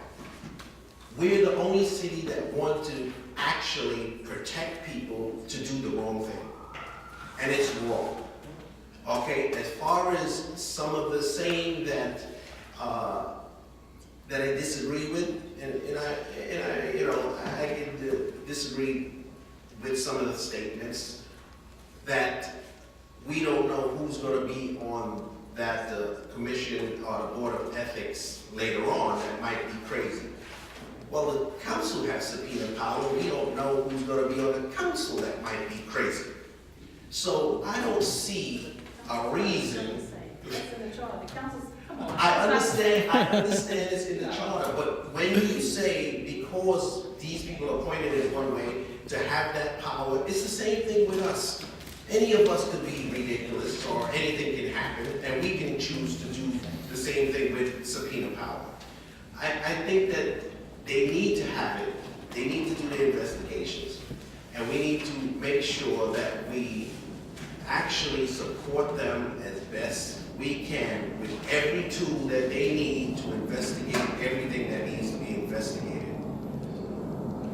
We're the only city that want to actually protect people to do the wrong thing. And it's wrong. Okay, as far as some of the saying that I disagree with, and I you know, I can disagree with some of the statements that we don't know who's going to be on that commission or the Board of Ethics later on. That might be crazy. Well, the council has subpoena power. We don't know who's going to be on the council that might be crazy. So I don't see a reason. That's in the charter. The council's, come on. I understand it's in the charter, but when you say because these people are appointed in one way to have that power, it's the same thing with us. Any of us could be ridiculous or anything can happen, and we can choose to do the same thing with subpoena power. I think that they need to have it. They need to do their investigations. And we need to make sure that we actually support them as best we can with every tool that they need to investigate everything that needs to be investigated.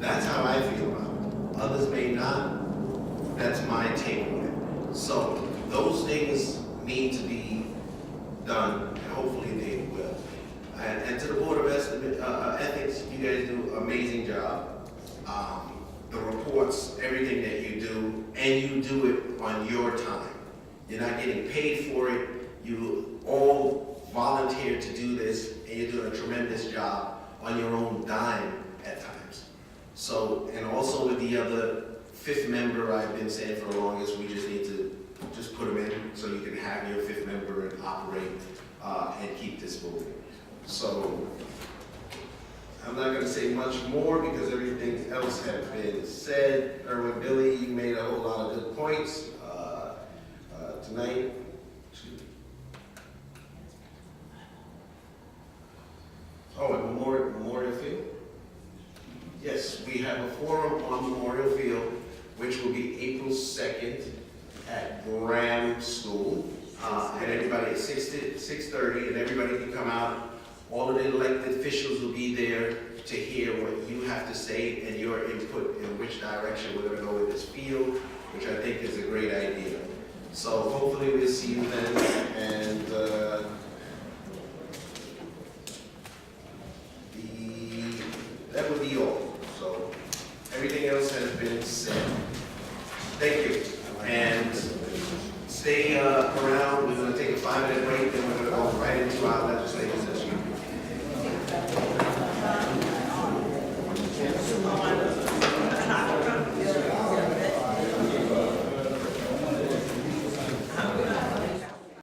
That's how I feel about it. Others may not. That's my take on it. So those things need to be done, and hopefully they will. And to the Board of Ethics, you guys do an amazing job. The reports, everything that you do, and you do it on your time. You're not getting paid for it. You all volunteer to do this, and you're doing a tremendous job on your own dime at times. So, and also with the other fifth member, I've been saying for the longest, we just need to just put them in so you can have your fifth member and operate and keep this moving. So, I'm not going to say much more because everything else has been said. Erwin, Billy, you made a whole lot of good points tonight. Oh, and Memorial Field? Yes, we have a forum on Memorial Field, which will be April 2nd at Graham School. And everybody at 6:30, and everybody can come out. All of the elected officials will be there to hear what you have to say and your input in which direction we're going to go with this field, which I think is a great idea. So hopefully we'll see you then, and that would be all. So everything else has been said. Thank you. And stay around. We're going to take a 5-minute break, then we're going to go right into our legislative session.